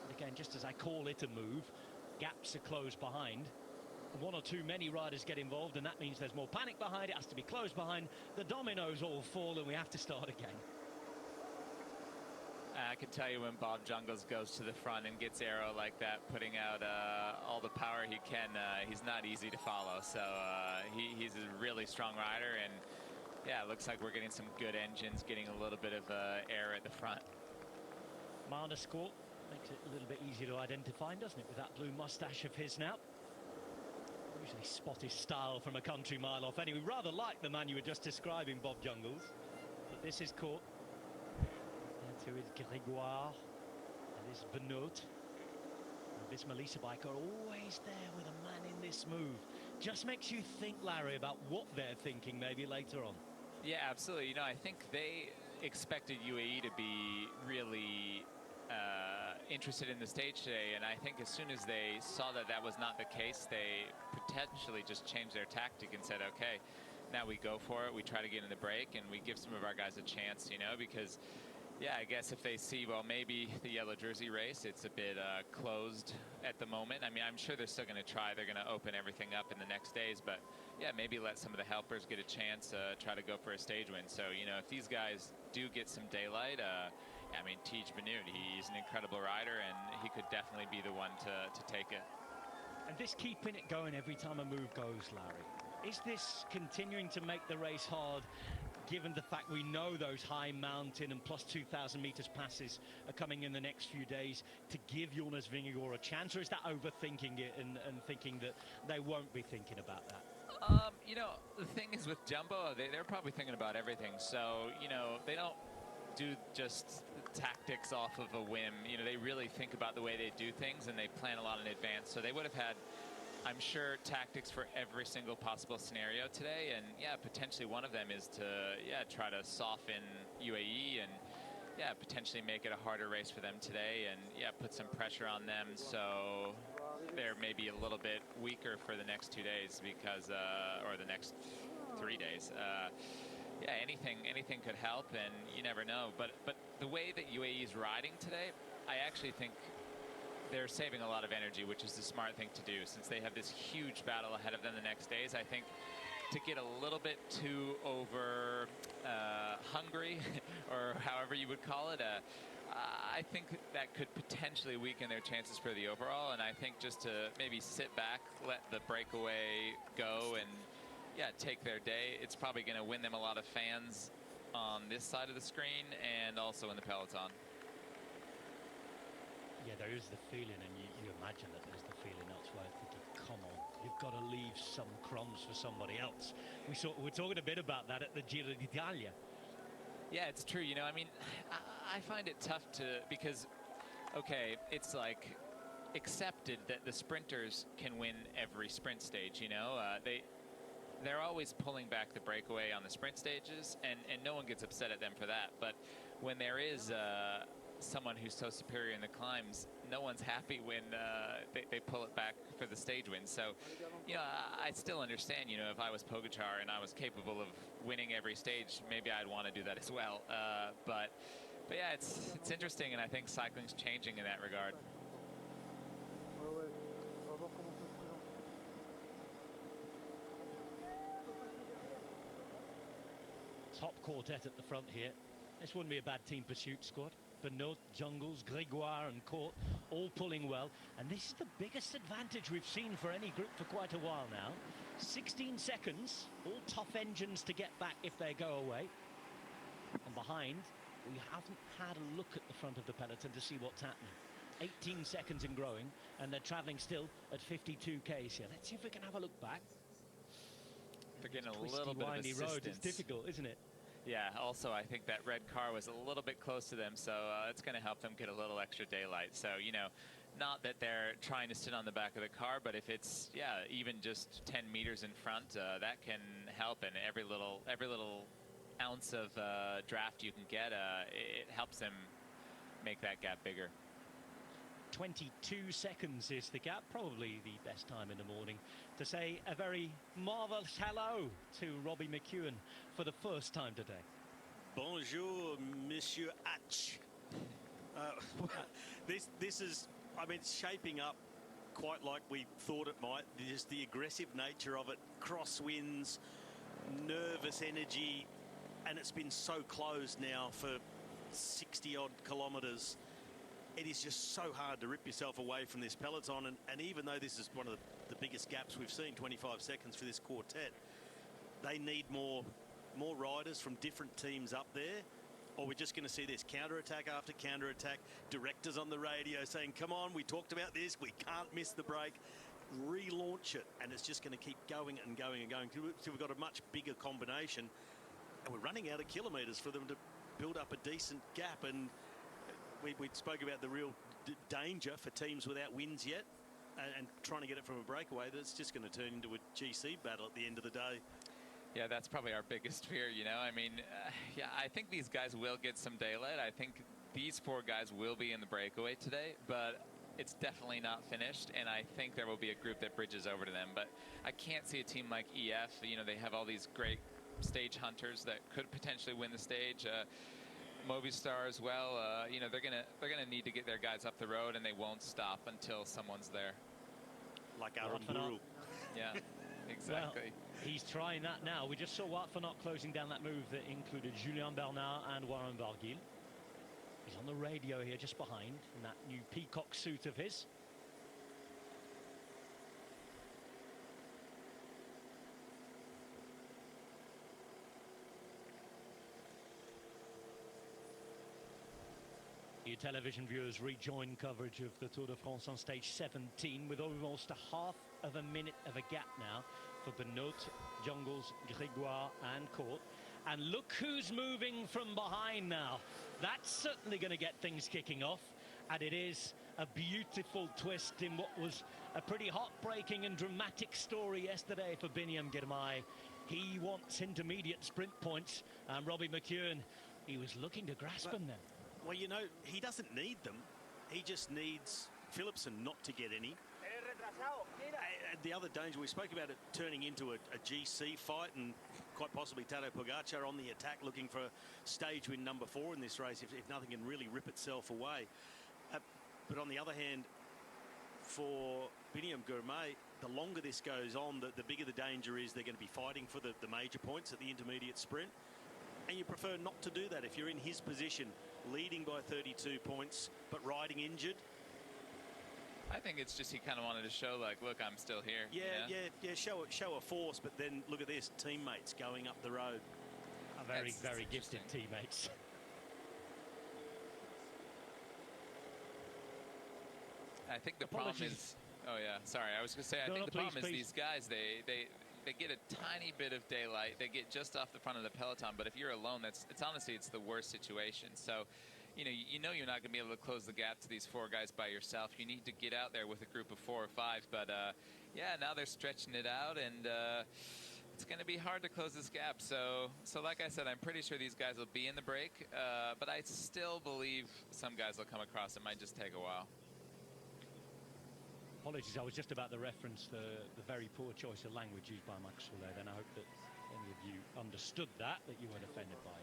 And again, just as I call it a move, gaps are closed behind. One or too many riders get involved, and that means there's more panic behind. It has to be closed behind. The dominoes all fall, and we have to start again. I can tell you when Bob Jungles goes to the front and gets aero like that, putting out all the power he can, he's not easy to follow. So he's a really strong rider, and yeah, it looks like we're getting some good engines, getting a little bit of air at the front. Marnescourt makes it a little bit easier to identify, doesn't it, with that blue mustache of his now. Usually spot his style from a country mile off. Anyway, rather like the man you were just describing, Bob Jungles. But this is Court. And to his Grégoire. And this Benoot. And this Melissa bike are always there with a man in this move. Just makes you think, Larry, about what they're thinking maybe later on. Yeah, absolutely. You know, I think they expected UAE to be really interested in the stage today, and I think as soon as they saw that that was not the case, they potentially just changed their tactic and said, okay, now we go for it, we try to get in the break, and we give some of our guys a chance, you know, because yeah, I guess if they see, well, maybe the yellow jersey race, it's a bit closed at the moment. I mean, I'm sure they're still going to try. They're going to open everything up in the next days. But, yeah, maybe let some of the helpers get a chance, try to go for a stage win. So, you know, if these guys do get some daylight, I mean, Tej Benoot, he's an incredible rider, and he could definitely be the one to take it. And this keeping it going every time a move goes, Larry, is this continuing to make the race hard, given the fact we know those high mountain and plus 2,000 meters passes are coming in the next few days, to give Jonas Vingegaard a chance? Or is that overthinking it and thinking that they won't be thinking about that? You know, the thing is with Jumbo, they're probably thinking about everything. So, you know, they don't do just tactics off of a whim. You know, they really think about the way they do things, and they plan a lot in advance. So they would have had, I'm sure, tactics for every single possible scenario today, and yeah, potentially one of them is to try to soften UAE and potentially make it a harder race for them today, and put some pressure on them so they're maybe a little bit weaker for the next 2 days, because or the next 3 days. Anything could help, and you never know. But the way that UAE is riding today, I actually think they're saving a lot of energy, which is the smart thing to do, since they have this huge battle ahead of them the next days. I think to get a little bit too over hungry, or however you would call it, I think that could potentially weaken their chances for the overall. And I think just to maybe sit back, let the breakaway go, and take their day, it's probably going to win them a lot of fans on this side of the screen and also in the peloton. Yeah, there is the feeling, and you imagine that there's the feeling elsewhere, thinking, come on, you've got to leave some crumbs for somebody else. We're talking a bit about that at the Giro d'Italia. Yeah, it's true. You know, I mean, I find it tough because, okay, it's like accepted that the sprinters can win every sprint stage, you know. They're always pulling back the breakaway on the sprint stages, and no one gets upset at them for that. But when there is someone who's so superior in the climbs, no one's happy when they pull it back for the stage win. So, you know, I still understand, you know, if I was Pogačar and I was capable of winning every stage, maybe I'd want to do that as well. But yeah, it's interesting, and I think cycling's changing in that regard. Top quartet at the front here. This wouldn't be a bad team pursuit squad. Benoit, Jungles, Grégoire and Court all pulling well. And this is the biggest advantage we've seen for any group for quite a while now. 16 seconds, all tough engines to get back if they go away. And behind, we haven't had a look at the front of the peloton to see what's happening. 18 seconds and growing, and they're travelling still at 52 k's here. Let's see if we can have a look back. They're getting a Twisty, little bit of windy assistance. road. It's difficult, isn't it? Yeah, also I think that red car was a little bit close to them, so it's going to help them get a little extra daylight. So, you know, not that they're trying to sit on the back of the car, but if it's, yeah, even just 10 meters in front, that can help. And every little ounce of draft you can get, it helps them make that gap bigger. 22 seconds is the gap, probably the best time in the morning to say a very marvellous hello to Robbie McEwen for the first time today. Bonjour, Monsieur H. This is, I mean, it's shaping up quite like we thought it might. Just the aggressive nature of it, crosswinds, nervous energy, and it's been so close now for 60-odd kilometres. It is just so hard to rip yourself away from this peloton, and even though this is one of the biggest gaps we've seen, 25 seconds for this quartet, they need more riders from different teams up there, or we're just going to see this counter-attack after counter-attack, directors on the radio saying, come on, we talked about this, we can't miss the break, relaunch it, and it's just going to keep going and going and going. So we've got a much bigger combination, and we're running out of kilometres for them to build up a decent gap. And we spoke about the real danger for teams without wins yet, and trying to get it from a breakaway. That's just going to turn into a GC battle at the end of the day. Yeah, that's probably our biggest fear, you know. I mean, yeah, I think these guys will get some daylight. I think these four guys will be in the breakaway today, but it's definitely not finished, and I think there will be a group that bridges over to them. But I can't see a team like EF. You know, they have all these great stage hunters that could potentially win the stage. Movistar as well. You know, they're gonna need to get their guys up the road, and they won't stop until someone's there. Like Aramburu. Yeah, exactly. Well, he's trying that now. We just saw Wout van Aert closing down that move that included Julien Bernard and Warren Barguil. He's on the radio here just behind in that new peacock suit of his. Your television viewers rejoin coverage of the Tour de France on stage 17 with almost a half of a minute of a gap now for Benoit, Jungles, Grégoire and Court. And look who's moving from behind now. That's certainly going to get things kicking off. And it is a beautiful twist in what was a pretty heartbreaking and dramatic story yesterday for Biniam Girmay. He wants intermediate sprint points, and Robbie McEwen, he was looking to grasp them then. Well, you know, he doesn't need them. He just needs Philipsen not to get any. The other danger, we spoke about it turning into a GC fight, and quite possibly Tadej Pogačar on the attack looking for stage win number 4 in this race if nothing can really rip itself away. But on the other hand, for Biniam Girmay, the longer this goes on, the bigger the danger is. They're going to be fighting for the major points at the intermediate sprint. And you prefer not to do that if you're in his position, leading by 32 points, but riding injured. I think it's just he kind of wanted to show, like, look, I'm still here. Yeah, show a force, but then look at this, teammates going up the road. Very gifted teammates. I think the problem is. Oh yeah, sorry. I was going to say. I think the problem is these guys. They get a tiny bit of daylight. They get just off the front of the peloton. But if you're alone, it's honestly the worst situation. So, you know you're not going to be able to close the gap to these 4 guys by yourself. You need to get out there with a group of 4 or 5. But yeah, now they're stretching it out, and it's going to be hard to close this gap. So like I said, I'm pretty sure these guys will be in the break. But I still believe some guys will come across. It might just take a while. Apologies, I was just about to reference the very poor choice of language used by Maxwell there. Then I hope that any of you understood that you weren't offended by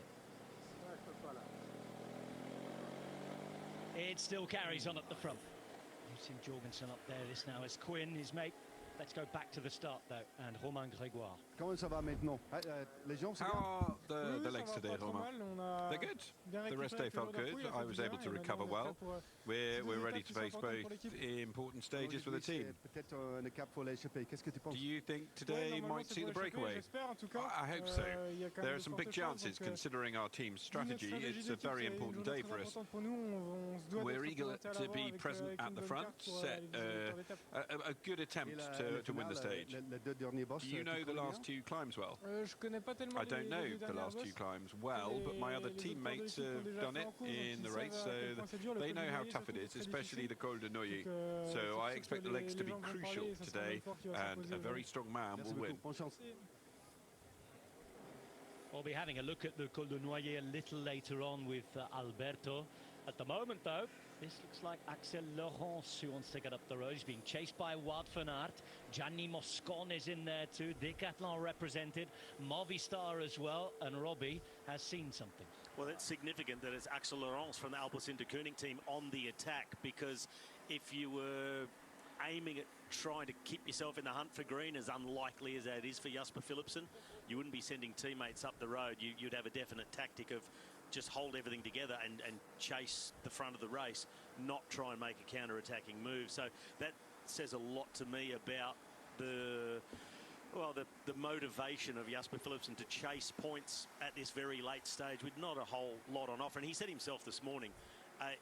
it. It still carries on at the front. You've seen Jorgensen up there. This now is Quinn, his mate. Let's go back to the start, though, and Romain Grégoire. Comment ça va maintenant? Les gens, c'est bien? How are the legs today, Romain? They're good. The rest day felt good. I was able to recover well. We're ready to face both important stages for the team. Do you think today might see the breakaway? I hope so. There are some big chances considering our team's strategy. It's a very important day for us. We're eager to be present at the front, set a good attempt to win the stage. Do you know the last 2 climbs well? I don't know the last 2 climbs well, but my other teammates have done it in the race, so they know how tough it is, especially the Col de Noyer. So I expect the legs to be crucial today, and a very strong man will win. We'll be having a look at the Col de Noyer a little later on with Alberto. At the moment, though, this looks like Axel Laurence who wants to get up the road. He's being chased by Wout van Aert. Gianni Moscon is in there too. Decathlon represented. Movistar as well. And Robbie has seen something. Well, it's significant that it's Axel Laurence from the Alpes Interkönig team on the attack, because if you were aiming at trying to keep yourself in the hunt for green, as unlikely as that is for Jasper Philipsen, you wouldn't be sending teammates up the road. You'd have a definite tactic of just hold everything together and chase the front of the race, not try and make a counter-attacking move. So that says a lot to me about the motivation of Jasper Philipsen to chase points at this very late stage with not a whole lot on offer. And he said himself this morning,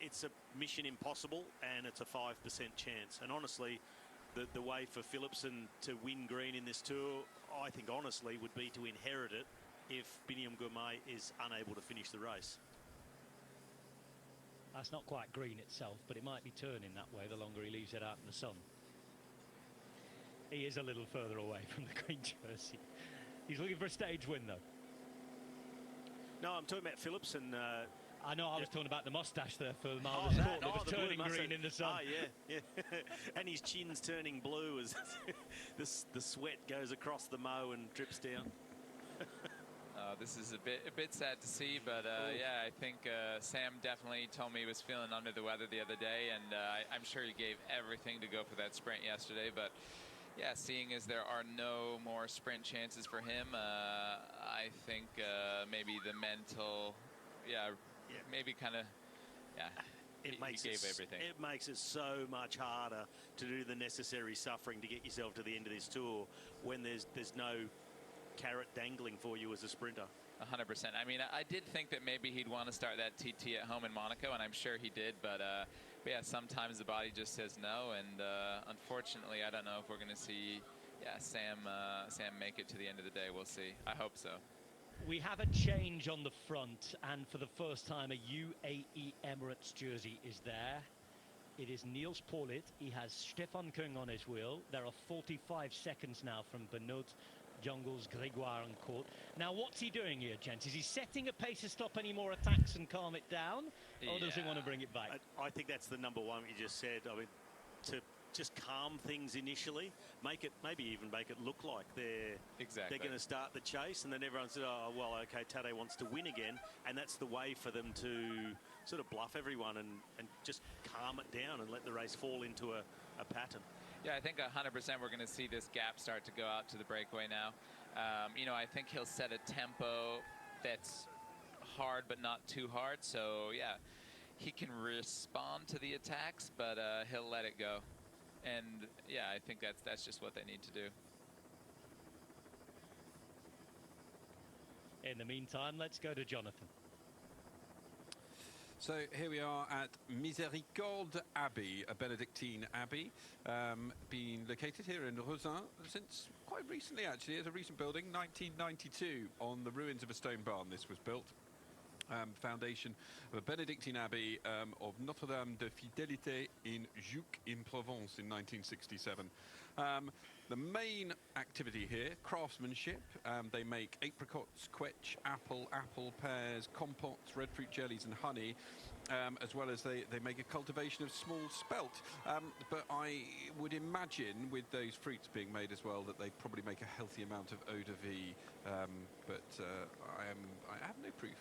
it's a mission impossible and it's a 5% chance. And honestly, the way for Philipsen to win green in this tour, I think honestly, would be to inherit it if Biniam Gourmet is unable to finish the race. That's not quite green itself, but it might be turning that way the longer he leaves it out in the sun. He is a little further away from the green jersey. He's looking for a stage win, though. No, I'm talking about Philipsen. I know, I was talking about the mustache there for Miles. It was turning green in the sun. Oh, yeah. And his chin's turning blue as the sweat goes across the mow and drips down. This is a bit sad to see, but yeah, I think Sam definitely told me he was feeling under the weather the other day, and I'm sure he gave everything to go for that sprint yesterday. But yeah, seeing as there are no more sprint chances for him, I think maybe the mental, maybe kind of, he gave everything. It makes it so much harder to do the necessary suffering to get yourself to the end of this tour when there's no carrot dangling for you as a sprinter. 100%. I mean, I did think that maybe he'd want to start that TT at home in Monaco, and I'm sure he did, but yeah, sometimes the body just says no, and unfortunately, I don't know if we're going to see Sam make it to the end of the day. We'll see. I hope so. We have a change on the front, and for the first time, a UAE Emirates jersey is there. It is Niels Paulit. He has Stefan Kung on his wheel. There are 45 seconds now from Benoit, Jungles, Grégoire and Court. Now, what's he doing here, gents? Is he setting a pace to stop any more attacks and calm it down? Or does he want to bring it back? I think that's the number one you just said. I mean, to just calm things initially, maybe even make it look like they're going to start the chase, and then everyone said, oh, well, okay, Tadej wants to win again, and that's the way for them to sort of bluff everyone and just calm it down and let the race fall into a pattern. Yeah, I think 100% we're going to see this gap start to go out to the breakaway now. You know, I think he'll set a tempo that's hard but not too hard. So, yeah, he can respond to the attacks, but he'll let it go. And, yeah, I think that's just what they need to do. In the meantime, let's go to Jonathan. So here we are at Miséricorde Abbey, a Benedictine abbey, being located here in Rosin since quite recently, actually. It's a recent building, 1992, on the ruins of a stone barn. This was built. Foundation of a Benedictine abbey of Notre-Dame de Fidélité in Jouques in Provence in 1967. The main activity here, craftsmanship. They make apricots, quetch, apple, pears, compotes, red fruit jellies and honey, as well as they make a cultivation of small spelt. But I would imagine with those fruits being made as well that they probably make a healthy amount of eau de vie, but I have no proof.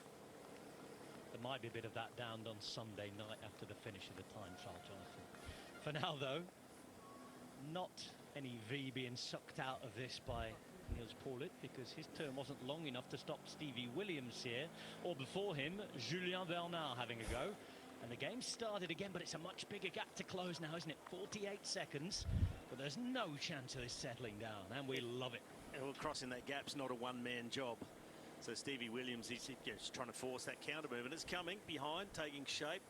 There might be a bit of that down on Sunday night after the finish of the time trial, Jonathan. For now, though, not any V being sucked out of this by Niels Paulit, because his turn wasn't long enough to stop Stevie Williams here, or before him, Julien Bernard having a go. And the game started again, but it's a much bigger gap to close now, isn't it? 48 seconds, but there's no chance of this settling down, and we love it. Well, crossing that gap's not a one-man job. So Stevie Williams, he's just trying to force that counter move, and it's coming behind, taking shape.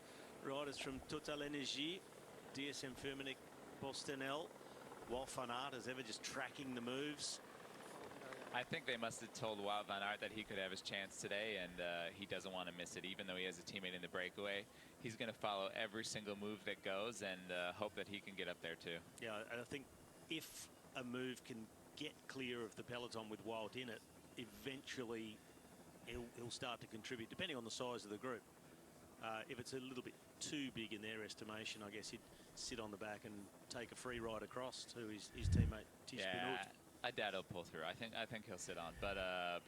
Riders from Total Energie, DSM Firmenich, Bostenel, Wout van Aert as ever just tracking the moves. I think they must have told Wout van Aert that he could have his chance today, and he doesn't want to miss it, even though he has a teammate in the breakaway. He's going to follow every single move that goes and hope that he can get up there too. Yeah, and I think if a move can get clear of the peloton with Wout in it, eventually he'll start to contribute, depending on the size of the group. If it's a little bit too big in their estimation, I guess he'd sit on the back and take a free ride across to his teammate Tish Benoot. I doubt he'll pull through. I think he'll sit on, but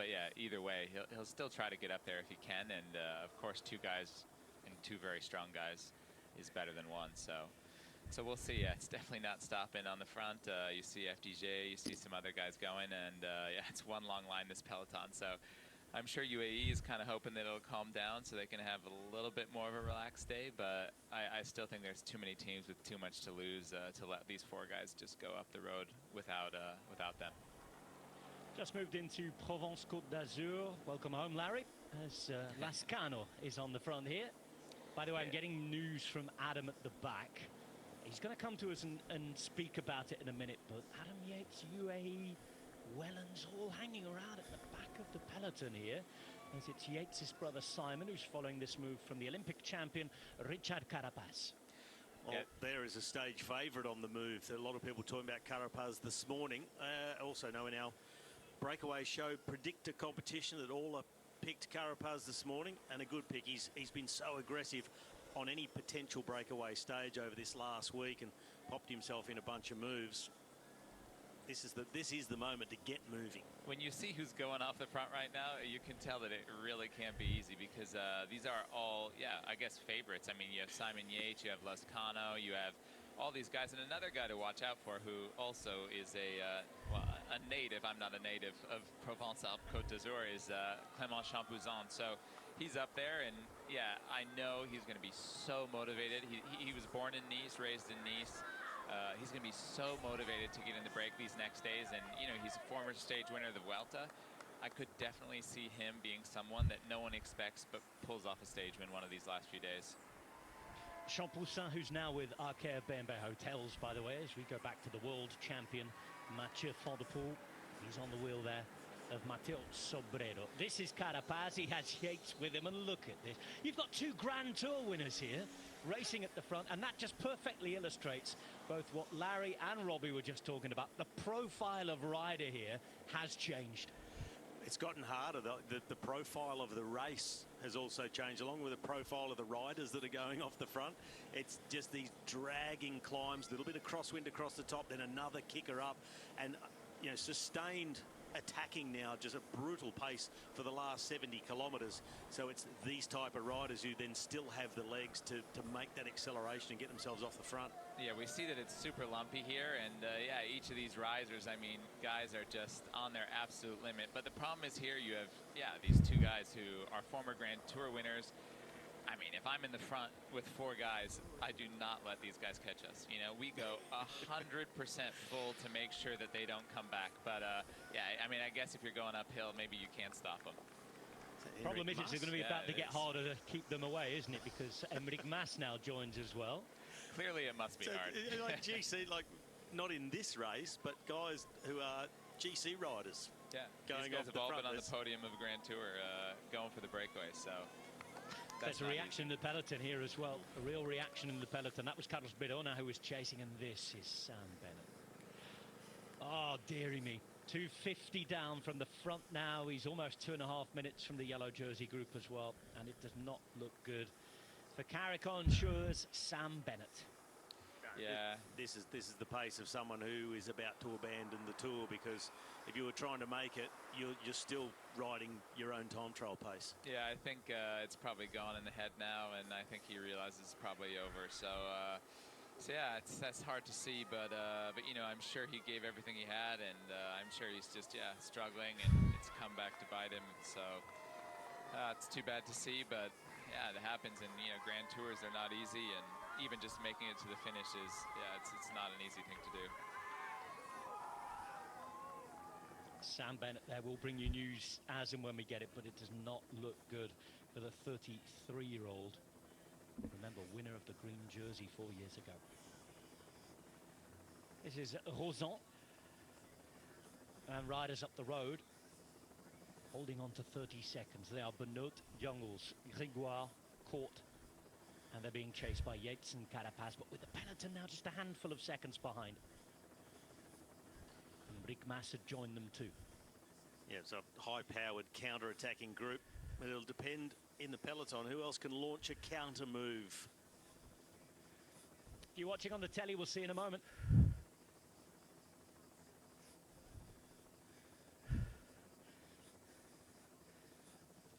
yeah, either way, he'll still try to get up there if he can, and of course, two guys and two very strong guys is better than one. So we'll see. Yeah, it's definitely not stopping on the front. You see FDJ, you see some other guys going, and yeah, it's one long line, this peloton. So I'm sure UAE is kind of hoping that it'll calm down so they can have a little bit more of a relaxed day, but I still think there's too many teams with too much to lose to let these four guys just go up the road without them. Just moved into Provence Côte d'Azur. Welcome home, Larry, as Lascano is on the front here. By the way, I'm getting news from Adam at the back. He's going to come to us and speak about it in a minute, but Adam Yates, UAE, Wellens all hanging around at the back of the peloton here, as it's Yates' brother Simon who's following this move from the Olympic champion Richard Carapaz. Well, there is a stage favourite on the move. There are a lot of people talking about Carapaz this morning. Also know in our breakaway show predictor competition that all are picked Carapaz this morning, and a good pick. He's been so aggressive on any potential breakaway stage over this last week and popped himself in a bunch of moves. This is the moment to get moving. When you see who's going off the front right now, you can tell that it really can't be easy, because these are all, I guess, favorites. I mean, you have Simon Yates, you have Lascano, you have all these guys, and another guy to watch out for who also is a native, I'm not a native, of Provence-Alpes-Côte d'Azur, is Clément Champouzan. So he's up there, and yeah, I know he's going to be so motivated. He was born in Nice, raised in Nice. He's going to be so motivated to get in the break these next days, and he's a former stage winner of the Vuelta. I could definitely see him being someone that no one expects but pulls off a stage win one of these last few days. Champoussin, who's now with Arcaire B&B Hotels, by the way, as we go back to the world champion Mathieu van der Poel. He's on the wheel there of Matteo Sobrero. This is Carapaz. He has Yates with him, and look at this. You've got two Grand Tour winners here racing at the front, and that just perfectly illustrates both what Larry and Robbie were just talking about. The profile of rider here has changed. It's gotten harder. The profile of the race has also changed, along with the profile of the riders that are going off the front. It's just these dragging climbs, a little bit of crosswind across the top, then another kicker up, and sustained attacking now, just a brutal pace for the last 70 kilometres. So it's these type of riders who then still have the legs to make that acceleration and get themselves off the front. Yeah, we see that it's super lumpy here, and yeah, each of these risers, I mean, guys are just on their absolute limit. But the problem is here you have, these two guys who are former Grand Tour winners. I mean, if I'm in the front with four guys, I do not let these guys catch us. We go 100% full to make sure that they don't come back. But yeah, I mean, I guess if you're going uphill, maybe you can't stop them. Problem is, it's going to be about to get is. harder to keep them away, isn't it? Because Emmerich Mas now joins as well. Clearly, it must be hard. Like GC, like not in this race, but guys who are GC riders. Yeah, going these guys off have the all front. been on the podium of Grand Tour, going for the breakaway. So There's a reaction in the peloton here as well. A real reaction in the peloton. That was Carlos Berona who was chasing, and this is Sam Bennett. Oh, dearie me. 250 down from the front now. He's almost 2.5 minutes from the yellow jersey group as well, and it does not look good for Caricon Shore's Sam Bennett. Yeah, this is the pace of someone who is about to abandon the tour, because if you were trying to make it, you're still riding your own time trial pace. yeah, I think it's probably gone in the head now, and I think he realizes it's probably over. So yeah, that's hard to see, but you know, I'm sure he gave everything he had, and I'm sure he's just struggling, and it's come back to bite him. So it's too bad to see, but yeah, it happens. And you know, Grand Tours are not easy, and even just making it to the finish is it's not an easy thing to do. Sam Bennett there will bring you news as and when we get it, but it does not look good for the 33-year-old. Remember, winner of the green jersey 4 years ago. This is Rosan. And riders up the road holding on to 30 seconds. They are Benoit, Jungels, Grégoire, Court, and they're being chased by Yates and Carapaz, but with the peloton now just a handful of seconds behind. And Rick Mas had joined them too. Yeah, it's a high-powered counter-attacking group. It'll depend in the peloton who else can launch a counter move. If you're watching on the telly, we'll see in a moment.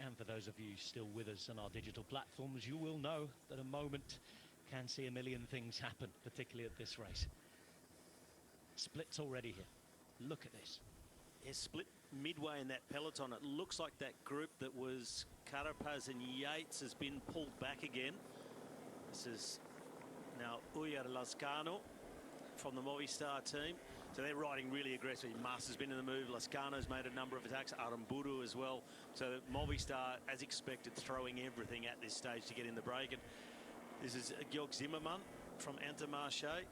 And for those of you still with us on our digital platforms, you will know that a moment can see a million things happen, particularly at this race. Splits already here. Look at this. Yeah, split midway in that peloton. It looks like that group that was Carapaz and Yates has been pulled back again. This is now Uyer Lascano from the Movistar team. So they're riding really aggressively. Mas has been in the move. Lascano's made a number of attacks. Aramburu as well. So Movistar, as expected, throwing everything at this stage to get in the break. And this is Georg Zimmermann from Intermarché.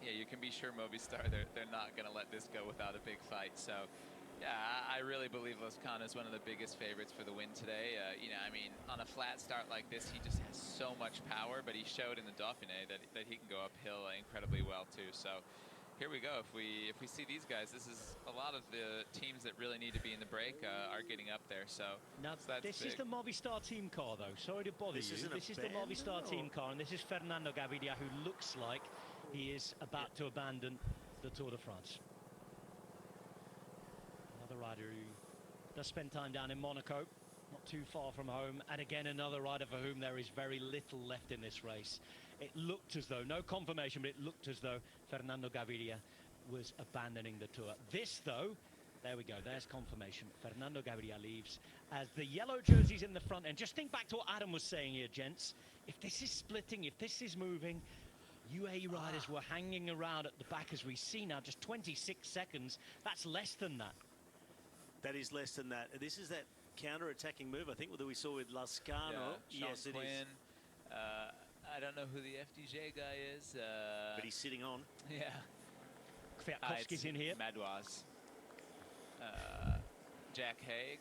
Yeah, you can be sure Movistar, they're not going to let this go without a big fight. So, yeah, I really believe Lascano is one of the biggest favorites for the win today. You know, I mean, on a flat start like this, he just has so much power, but he showed in the Dauphiné that he can go uphill incredibly well too. So here we go. If we see these guys, this is a lot of the teams that really need to be in the break are getting up there. So now this is the Movistar team car, though. Sorry to bother you. This is the Movistar team car, and this is Fernando Gaviria, who looks like he is about to abandon the Tour de France. Another rider who does spend time down in Monaco, not too far from home, and again another rider for whom there is very little left in this race. It looked as though, no confirmation, but it looked as though Fernando Gaviria was abandoning the Tour. This, though, there we go, there's confirmation. Fernando Gaviria leaves as the yellow jerseys in the front end. Just think back to what Adam was saying here, gents. If this is splitting, if this is moving, UAE riders were hanging around at the back, as we see now, just 26 seconds. That's less than that. That is less than that. This is that counter-attacking move, I think, that we saw with Lascano. Yeah, yes, it Quinn. is. I don't know who the FDJ guy is. But he's sitting on. Yeah. Kwiatkowski's in here. Madouas. Jack Haig.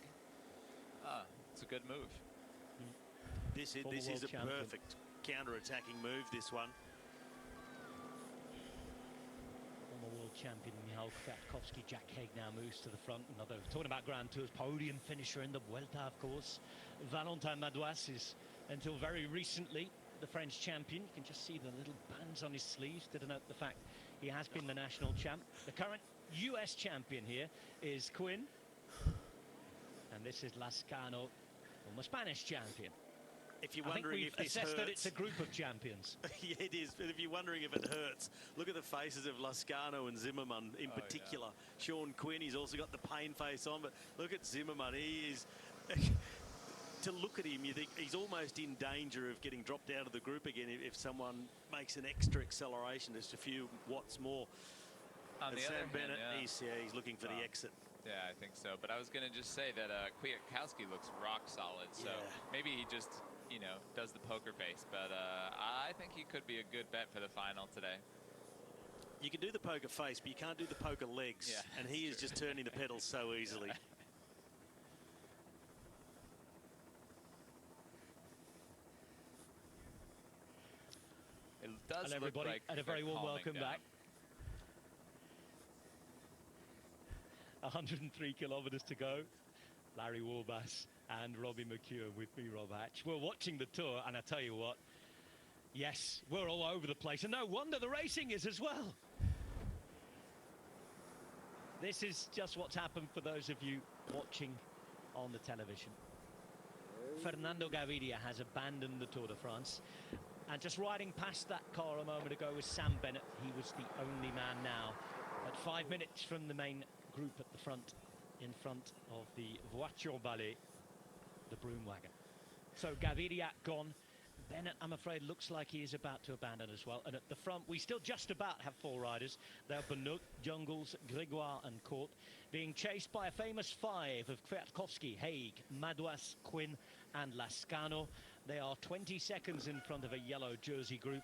It's a good move. This is a perfect counter-attacking move, this one. Former world champion Michał Kwiatkowski. Jack Haig now moves to the front. Another, talking about Grand Tours, podium finisher in the Vuelta, of course. Valentin Madouas is, until very recently, the French champion. You can just see the little bands on his sleeves to denote the fact he has been the national champ. The current US champion here is Quinn. And this is Lascano, former Spanish champion. If you're wondering if this hurts, that it's a group of champions. Yeah, it is. But if you're wondering if it hurts, look at the faces of Lascano and Zimmermann in particular. Yeah. Sean Quinn, he's also got the pain face on, but look at Zimmermann. He is... to look at him, you think he's almost in danger of getting dropped out of the group again if someone makes an extra acceleration, just a few watts more. On the Sam other hand, Bennett, he's looking for the exit. Yeah, I think so. But I was going to just say that Kwiatkowski looks rock solid. So maybe he just, you know, does the poker face. But I think he could be a good bet for the final today. You can do the poker face, but you can't do the poker legs. Yeah, and he is just turning the pedals so easily. It does and everybody, look like and a very warm welcome down. back. 103 kilometres to go. Larry Warbass and Robbie McEwen with me, Rob Hatch. We're watching the tour, and I tell you what, yes, we're all over the place, and no wonder the racing is as well. This is just what's happened for those of you watching on the television. Fernando Gaviria has abandoned the Tour de France. And just riding past that car a moment ago was Sam Bennett. He was the only man now at 5 minutes from the main group at the front, in front of the Voiture Ballet, the broom wagon. So Gaviria gone. Bennett, I'm afraid, looks like he is about to abandon as well. And at the front, we still just about have 4 riders. They're Benoit, Jungles, Grégoire and Court, being chased by a famous 5 of Kwiatkowski, Haig, Madouas, Quinn and Lascano. They are 20 seconds in front of a yellow jersey group.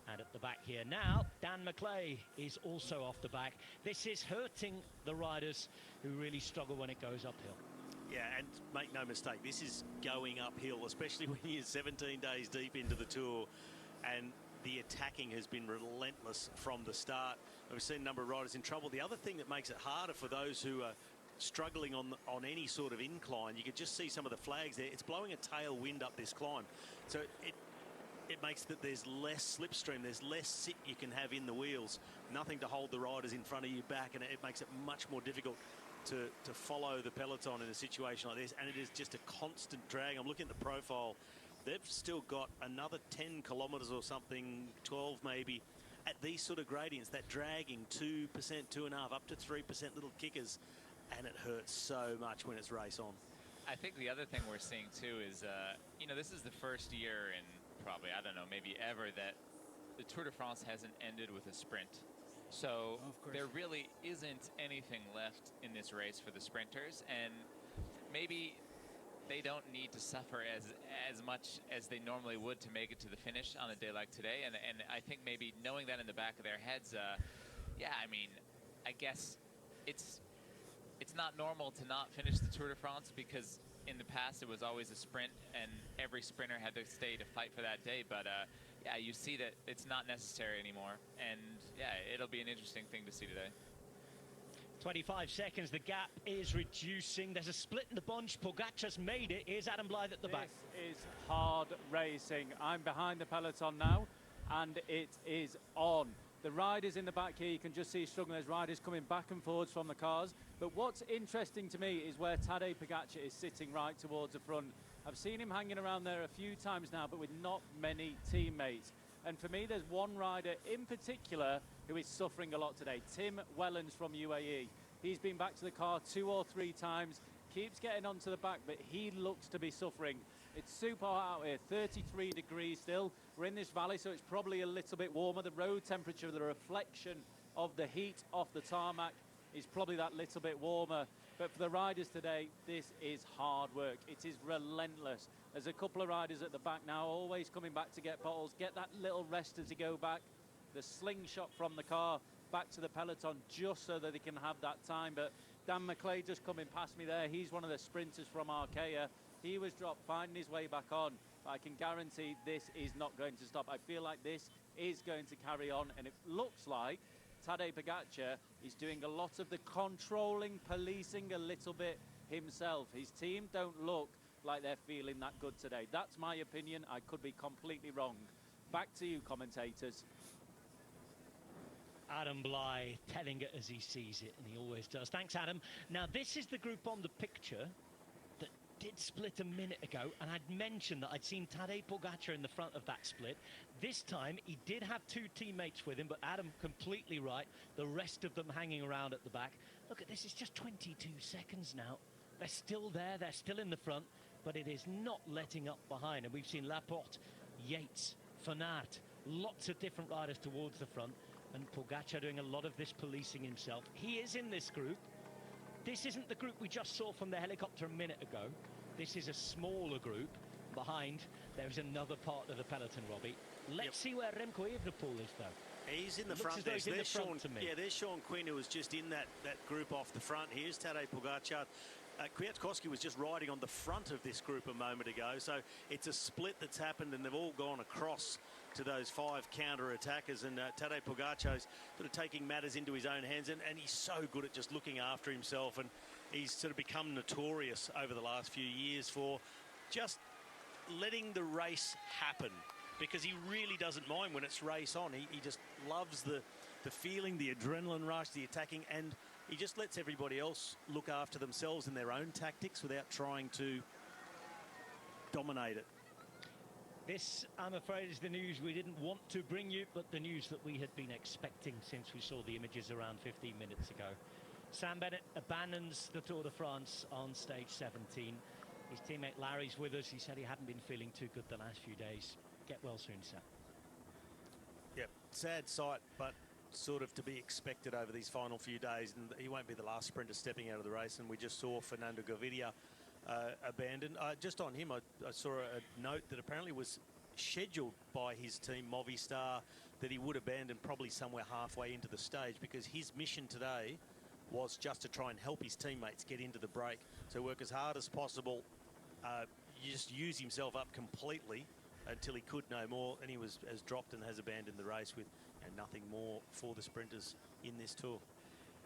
And at the back here now, Dan McClay is also off the back. This is hurting the riders who really struggle when it goes uphill. Yeah, and make no mistake, this is going uphill, especially when you're 17 days deep into the Tour, and the attacking has been relentless from the start. We've seen a number of riders in trouble. The other thing that makes it harder for those who are struggling on any sort of incline, you could just see some of the flags there. It's blowing a tailwind up this climb, so it makes that there's less slipstream, there's less sit you can have in the wheels, nothing to hold the riders in front of you back, and it makes it much more difficult to follow the peloton in a situation like this. And it is just a constant drag. I'm looking at the profile. They've still got another 10 kilometres or something, 12 maybe, at these sort of gradients, that dragging 2%, 2.5%, up to 3% little kickers, and it hurts so much when it's race on. I think the other thing we're seeing too is, you know, this is the first year in probably, I don't know, maybe ever, that the Tour de France hasn't ended with a sprint. So there really isn't anything left in this race for the sprinters, and maybe they don't need to suffer as much as they normally would to make it to the finish on a day like today. And I think maybe knowing that in the back of their heads, yeah, I mean, I guess it's not normal to not finish the Tour de France, because in the past it was always a sprint and every sprinter had to stay to fight for that day. But yeah, you see that it's not necessary anymore, and yeah, it'll be an interesting thing to see today. 25 seconds, the gap is reducing. There's a split in the bunch. Pogacar's made it. Here's Adam Blythe at the back. This is hard racing. I'm behind the peloton now, and it is on. The riders in the back here, you can just see struggling. There's riders coming back and forwards from the cars. But what's interesting to me is where Tadej Pogacar is sitting right towards the front. I've seen him hanging around there a few times now, but with not many teammates. And for me, there's one rider in particular who is suffering a lot today, Tim Wellens from UAE. He's been back to the car 2 or 3 times, keeps getting onto the back, but he looks to be suffering. It's super hot out here, 33 degrees still. We're in this valley, so it's probably a little bit warmer. The road temperature, the reflection of the heat off the tarmac is probably that little bit warmer. But for the riders today, this is hard work. It is relentless. There's a couple of riders at the back now, always coming back to get bottles, get that little rest as they go back. The slingshot from the car back to the peloton just so that they can have that time. But Dan McClay just coming past me there. He's one of the sprinters from Arkea. He was dropped, finding his way back on. But I can guarantee this is not going to stop. I feel like this is going to carry on, and it looks like Tadej Pogacar is doing a lot of the controlling, policing a little bit himself. His team don't look like they're feeling that good today. That's my opinion. I could be completely wrong. Back to you, commentators. Adam Blythe telling it as he sees it, and he always does. Thanks, Adam. Now, this is the group on the picture that did split a minute ago, and I'd mentioned that I'd seen Tadej Pogacar in the front of that split. This time, he did have 2 teammates with him, but Adam completely right. The rest of them hanging around at the back. Look at this, it's just 22 seconds now. They're still there, they're still in the front, but it is not letting up behind. And we've seen Laporte, Yates, Fanart, lots of different riders towards the front, and Pogacar doing a lot of this policing himself. He is in this group, This isn't the group we just saw from the helicopter a minute ago. This is a smaller group. Behind, there's another part of the peloton, Robbie. Let's see where Remco Evenepoel is, though. He's in the Looks front as though there. he's in the front to me. Yeah, there's Sean Quinn, who was just in that group off the front. Here's Tadej Pogacar. Kwiatkowski was just riding on the front of this group a moment ago. So it's a split that's happened, and they've all gone across to those 5 counter-attackers. And Tadej Pogacar's sort of taking matters into his own hands. And he's so good at just looking after himself. And he's sort of become notorious over the last few years for just letting the race happen, because he really doesn't mind when it's race on. He just loves the feeling, the adrenaline rush, the attacking, and he just lets everybody else look after themselves and their own tactics without trying to dominate it. This, I'm afraid, is the news we didn't want to bring you, but the news that we had been expecting since we saw the images around 15 minutes ago. Sam Bennett abandons the Tour de France on stage 17. His teammate Larry's with us. He said he hadn't been feeling too good the last few days. Get well soon, Sam. Yep, sad sight, but sort of to be expected over these final few days. And he won't be the last sprinter stepping out of the race. And we just saw Fernando Gaviria abandon. Just on him, I saw a note that apparently was scheduled by his team, Movistar, that he would abandon probably somewhere halfway into the stage, because his mission today was just to try and help his teammates get into the break. So work as hard as possible, just use himself up completely until he could no more, and he has dropped and has abandoned the race with nothing more for the sprinters in this tour.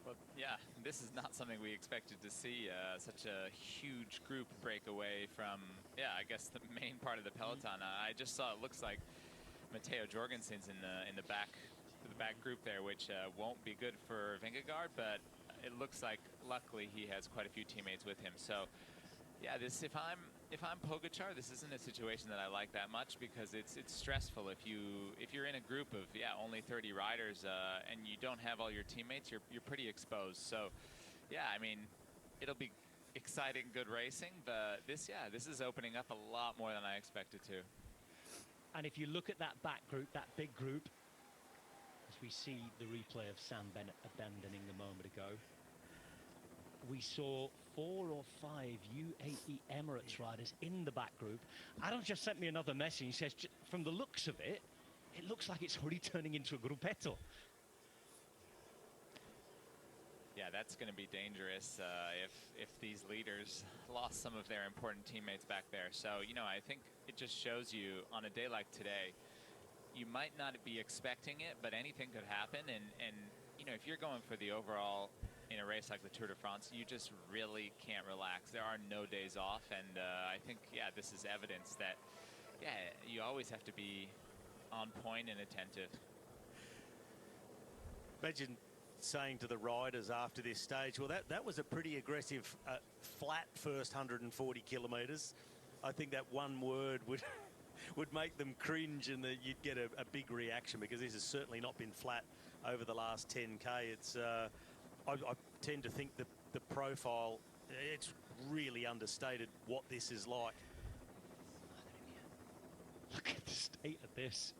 Well, yeah, this is not something we expected to see, such a huge group break away from, I guess the main part of the peloton. I just saw it looks like Matteo Jorgensen's in the back group there, which won't be good for Vingegaard, but it looks like luckily he has quite a few teammates with him. So yeah, this if I'm Pogacar, this isn't a situation that I like that much, because it's stressful if you're in a group of only 30 riders and you don't have all your teammates, you're pretty exposed. So yeah, I mean, it'll be exciting, good racing, but this is opening up a lot more than I expected to. And if you look at that back group, that big group, as we see the replay of Sam Bennett abandoning the moment ago, we saw 4 or 5 UAE Emirates riders in the back group. Adam just sent me another message. He says, from the looks of it, it looks like it's already turning into a gruppetto. Yeah, that's going to be dangerous if these leaders lost some of their important teammates back there. So, I think it just shows you on a day like today, you might not be expecting it, but anything could happen. And if you're going for the overall in a race like the Tour de France, you just really can't relax. There are no days off, and I think, this is evidence that, you always have to be on point and attentive. Imagine saying to the riders after this stage, well, that was a pretty aggressive, flat first 140 kilometres. I think that one word would make them cringe, and that you'd get a big reaction, because this has certainly not been flat over the last 10K. It's I tend to think that the profile, it's really understated what this is like. Look at the state of this.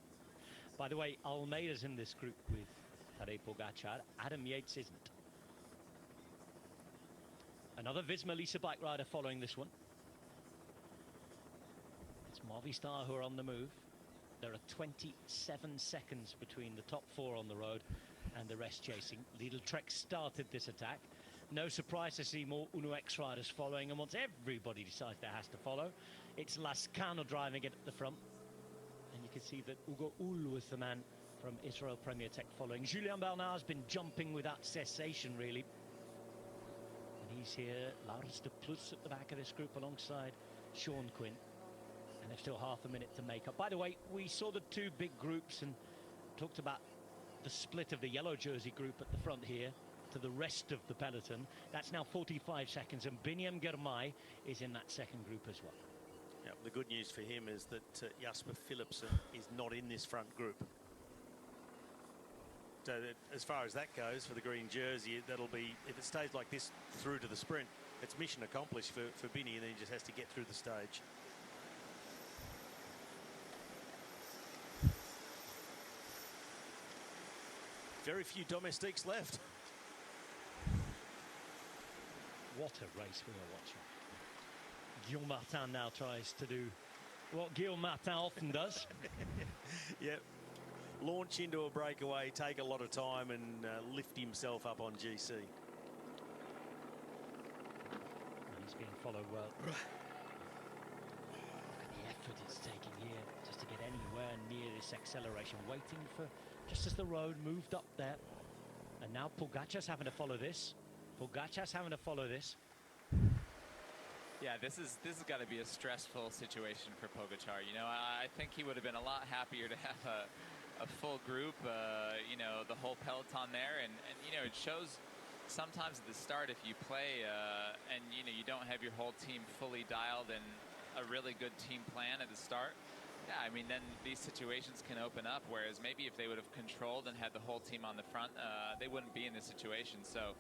By the way, Almeida's in this group with Tadej Pogacar. Adam Yates isn't. Another Visma Lease bike rider following this one. It's Movistar who are on the move. There are 27 seconds between the top 4 on the road and the rest chasing. Lidl Trek started this attack. No surprise to see more Uno X riders following, and once everybody decides there has to follow, it's Lascano driving it at the front. And you can see that Ugo Ul was the man from Israel Premier Tech following. Julien Bernard's been jumping without cessation, really. And he's here, Laurens de Plus at the back of this group alongside Sean Quinn. And there's still half a minute to make up. By the way, we saw the 2 big groups and talked about the split of the yellow jersey group at the front here to the rest of the peloton. That's now 45 seconds, and Biniam Girmay is in that second group as well. Yeah, the good news for him is that Jasper Philipsen is not in this front group. So as far as that goes for the green jersey, that'll be, if it stays like this through to the sprint, it's mission accomplished for Binny, and then he just has to get through the stage. Very few domestiques left. What a race we are watching. Guillaume Martin now tries to do what Guillaume Martin often does. Yep. Launch into a breakaway, take a lot of time and lift himself up on GC. And he's being followed well. Look at the effort it's taking here just to get anywhere near this acceleration, waiting for just as the road moved up there. And now Pogačar's having to follow this. Yeah, this has got to be a stressful situation for Pogačar. You know, I think he would have been a lot happier to have a full group, you know, the whole peloton there. And, you know, it shows sometimes at the start if you play and, you know, you don't have your whole team fully dialed and a really good team plan at the start. Yeah, I mean, then these situations can open up, whereas maybe if they would have controlled and had the whole team on the front, they wouldn't be in this situation. So,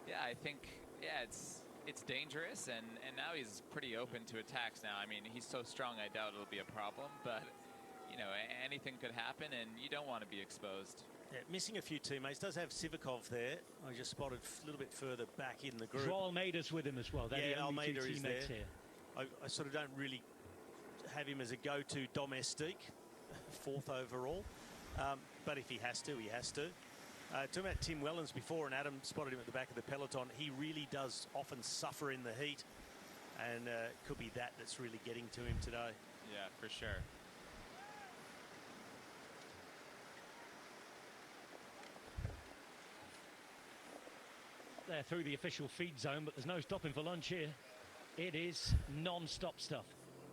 yeah, I think, yeah, it's dangerous, and now he's pretty open to attacks now. I mean, he's so strong, I doubt it'll be a problem, but, you know, anything could happen, and you don't want to be exposed. Yeah, missing a few teammates. Does have Sivakov there. I just spotted a little bit further back in the group. Joao Almeida's with him as well. They're the only two teammates here. I sort of don't really have him as a go-to domestique, 4th overall. But if he has to, he has to. Talking about Tim Wellens before, and Adam spotted him at the back of the peloton. He really does often suffer in the heat, and it could be that's really getting to him today. Yeah, for sure. They're through the official feed zone, but there's no stopping for lunch here. It is non-stop stuff.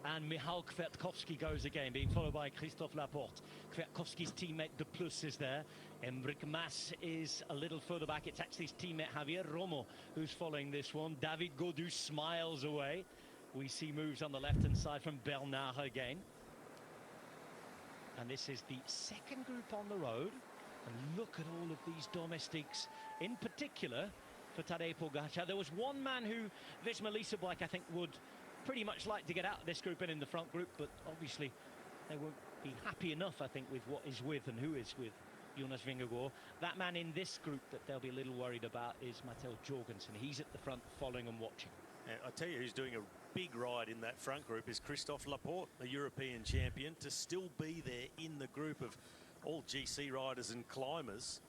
And Michał Kwiatkowski goes again, being followed by Christophe Laporte. Kwiatkowski's teammate De Plus is there. Enric Mas is a little further back. It's actually his teammate Javier Romo who's following this one. David Gaudu smiles away. We see moves on the left-hand side from Bernard again. And this is the second group on the road. And look at all of these domestiques, in particular for Tadej Pogačar. There was one man who this Melissa bike, I think, would pretty much like to get out of this group and in the front group, but obviously they won't be happy enough, I think, with what is with and who is with Jonas Vingegaard. That man in this group that they'll be a little worried about is Matteo Jorgensen. He's at the front following and watching. I tell you who's doing a big ride in that front group is Christophe Laporte, a European champion, to still be there in the group of all GC riders and climbers,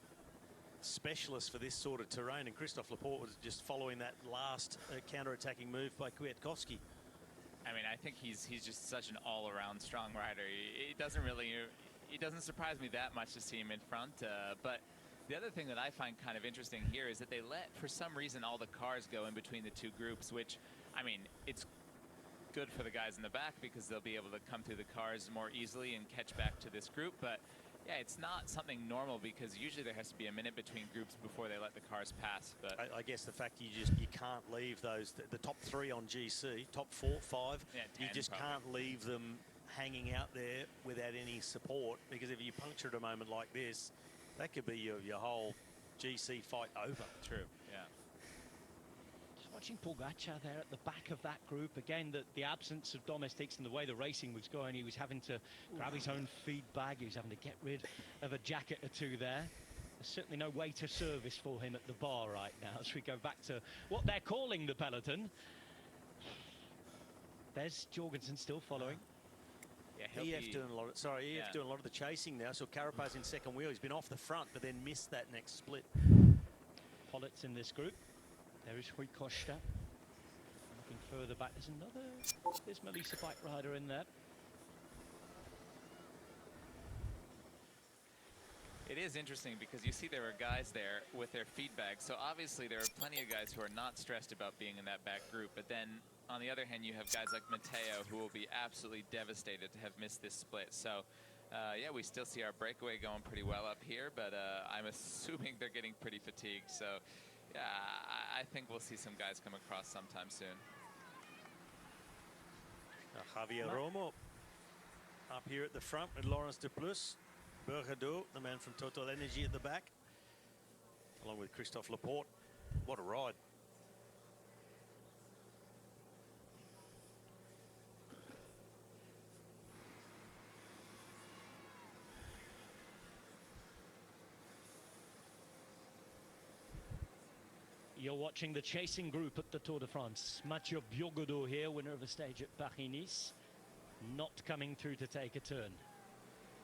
specialists for this sort of terrain. And Christophe Laporte was just following that last counter-attacking move by Kwiatkowski. I mean, I think he's just such an all-around strong rider. It doesn't surprise me that much to see him in front. But the other thing that I find kind of interesting here is that they let, for some reason, all the cars go in between the two groups, which, I mean, it's good for the guys in the back because they'll be able to come through the cars more easily and catch back to this group. But yeah, it's not something normal because usually there has to be a minute between groups before they let the cars pass. But I guess the fact you can't leave those the top 3 on GC, top 4, 5. Yeah, 10 you just probably can't leave them hanging out there without any support, because if you puncture at a moment like this, that could be your whole GC fight over. True. Yeah. Just watching Pogačar there at the back of that group again. The absence of domestics and the way the racing was going, he was having to grab his own feed bag. He was having to get rid of a jacket or two there. There's certainly no waiter service for him at the bar right now as we go back to what they're calling the peloton. There's Jorgensen still following. Yeah, EF's doing a lot. EF's doing a lot of the chasing now. So Carapaz in second wheel. He's been off the front, but then missed that next split. Pollitt's in this group. There is Rui Costa. Looking further back, there's Melissa bike rider in there. It is interesting because you see there are guys there with their feed bags. So obviously there are plenty of guys who are not stressed about being in that back group. But then on the other hand, you have guys like Matteo who will be absolutely devastated to have missed this split. So yeah, we still see our breakaway going pretty well up here, but I'm assuming they're getting pretty fatigued. So yeah, I think we'll see some guys come across sometime soon. Javier Romo up here at the front with Laurens De Plus. Bergado, the man from Total Energy at the back, along with Christophe Laporte. What a ride. You're watching the chasing group at the Tour de France. Mathieu Biogodeau here, winner of a stage at Paris-Nice, not coming through to take a turn.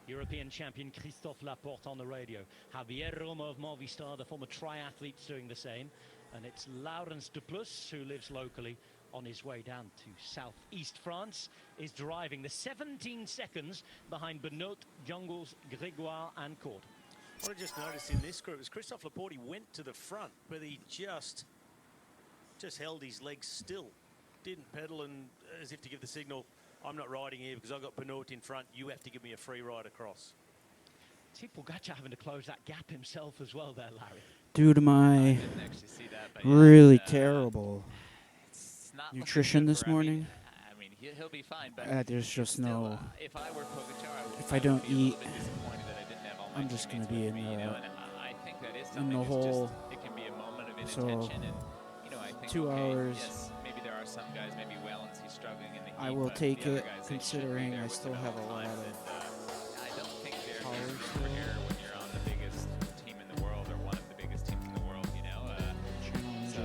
European champion Christophe Laporte on the radio. Javier Romo of Movistar, the former triathletes, doing the same. And it's Laurens de Plus, who lives locally, on his way down to southeast France, is driving the 17 seconds behind Benoit, Jungels, Grégoire and Court. What I just noticed in this group is Christophe Laporte went to the front, but he just held his legs still. Didn't pedal, and as if to give the signal, I'm not riding here because I've got Benoit in front. You have to give me a free ride across. See Pogacar having to close that gap himself as well there, Larry. Due to my really terrible nutrition this morning, I mean, he'll be fine, but there's just no. If I were Pogacar, if I don't eat, I'm just going to be in I think that is in the hole. It can be a moment of So, inattention, and you know, I think 2 hours. Yes, maybe there are some guys, maybe Wellens, he's struggling in the heat. I will but take the other it, guys, considering I still have a lot of. I don't think they're over here when you're on the biggest team in the world or one of the biggest teams in the world, you know. So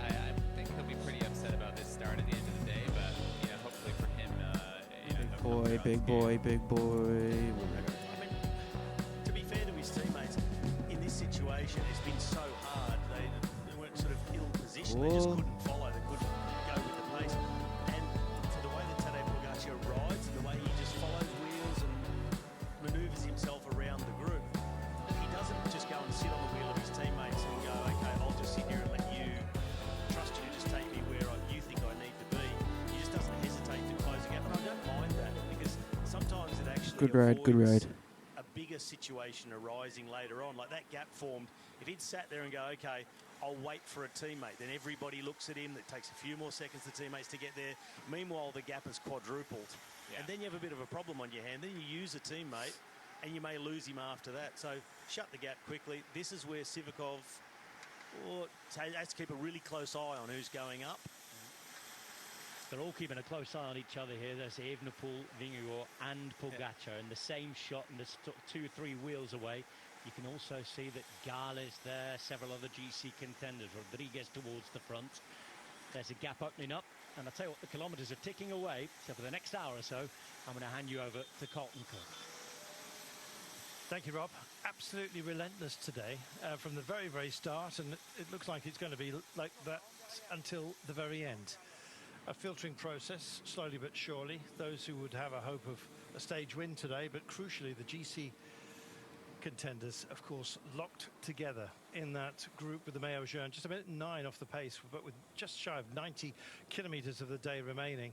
I think he'll be pretty upset about this start at the end of the day, but you know, hopefully for him, Big boy, big boy. To be fair to his teammates, in this situation, it's been so hard. They weren't sort of ill-positioned. They just couldn't follow. They couldn't go with the pace. And for the way that Tadej Pogacar rides, and the way he just follows wheels and manoeuvres himself around the group, he doesn't just go and sit on the wheel of his teammates and go, okay, I'll just sit here and let you trust you to just take me where you think I need to be. He just doesn't hesitate to close a gap. And I don't mind that, because sometimes it actually Good ride. a bigger situation arising later on. Like that gap formed, if he'd sat there and go, okay, I'll wait for a teammate, then everybody looks at him. It takes a few more seconds for teammates to get there. Meanwhile, the gap has quadrupled. Yeah. And then you have a bit of a problem on your hand. Then you use a teammate, and you may lose him after that. So shut the gap quickly. This is where Sivakov has to keep a really close eye on who's going up. They're all keeping a close eye on each other here. There's Evenepoel, Vingegaard and Pogacar in the same shot, and there's 2-3 wheels away. You can also see that Gala is there, several other GC contenders, Rodriguez towards the front. There's a gap opening up, and I'll tell you what, the kilometres are ticking away. So for the next hour or so, I'm going to hand you over to Colton Cook. Thank you, Rob. Absolutely relentless today from the very, very start, and it looks like it's going to be like that until the very end. A filtering process, slowly but surely. Those who would have a hope of a stage win today, but crucially the GC contenders, of course, locked together in that group with the Maillot Jaune, just a minute 9 off the pace, but with just shy of 90 kilometres of the day remaining.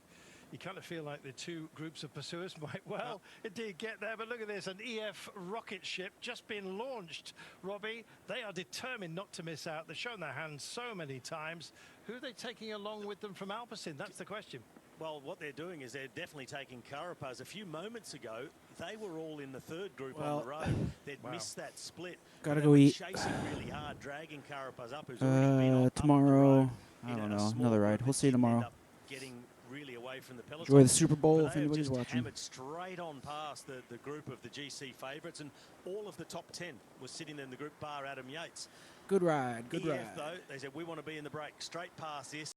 You kind of feel like the two groups of pursuers might well indeed get there, but look at this, an EF rocket ship just been launched, Robbie. They are determined not to miss out. They've shown their hands so many times. Who are they taking along with them from Alpecin? That's the question. Well, what they're doing is they're definitely taking Carapaz. A few moments ago, they were all in the third group on the road. They'd missed that split. Gotta go eat. Chasing really hard, dragging Carapaz up. Who's already been Tomorrow, I don't know, another ride. We'll see you tomorrow. Getting really away from the peloton. Enjoy the Super Bowl But if they have anybody's just watching. hammered straight on past the group of the GC favourites, and all of the top 10 was sitting in the group, bar Adam Yates. Good ride, good EF, ride. though, they said, we want to be in the break. Straight past this.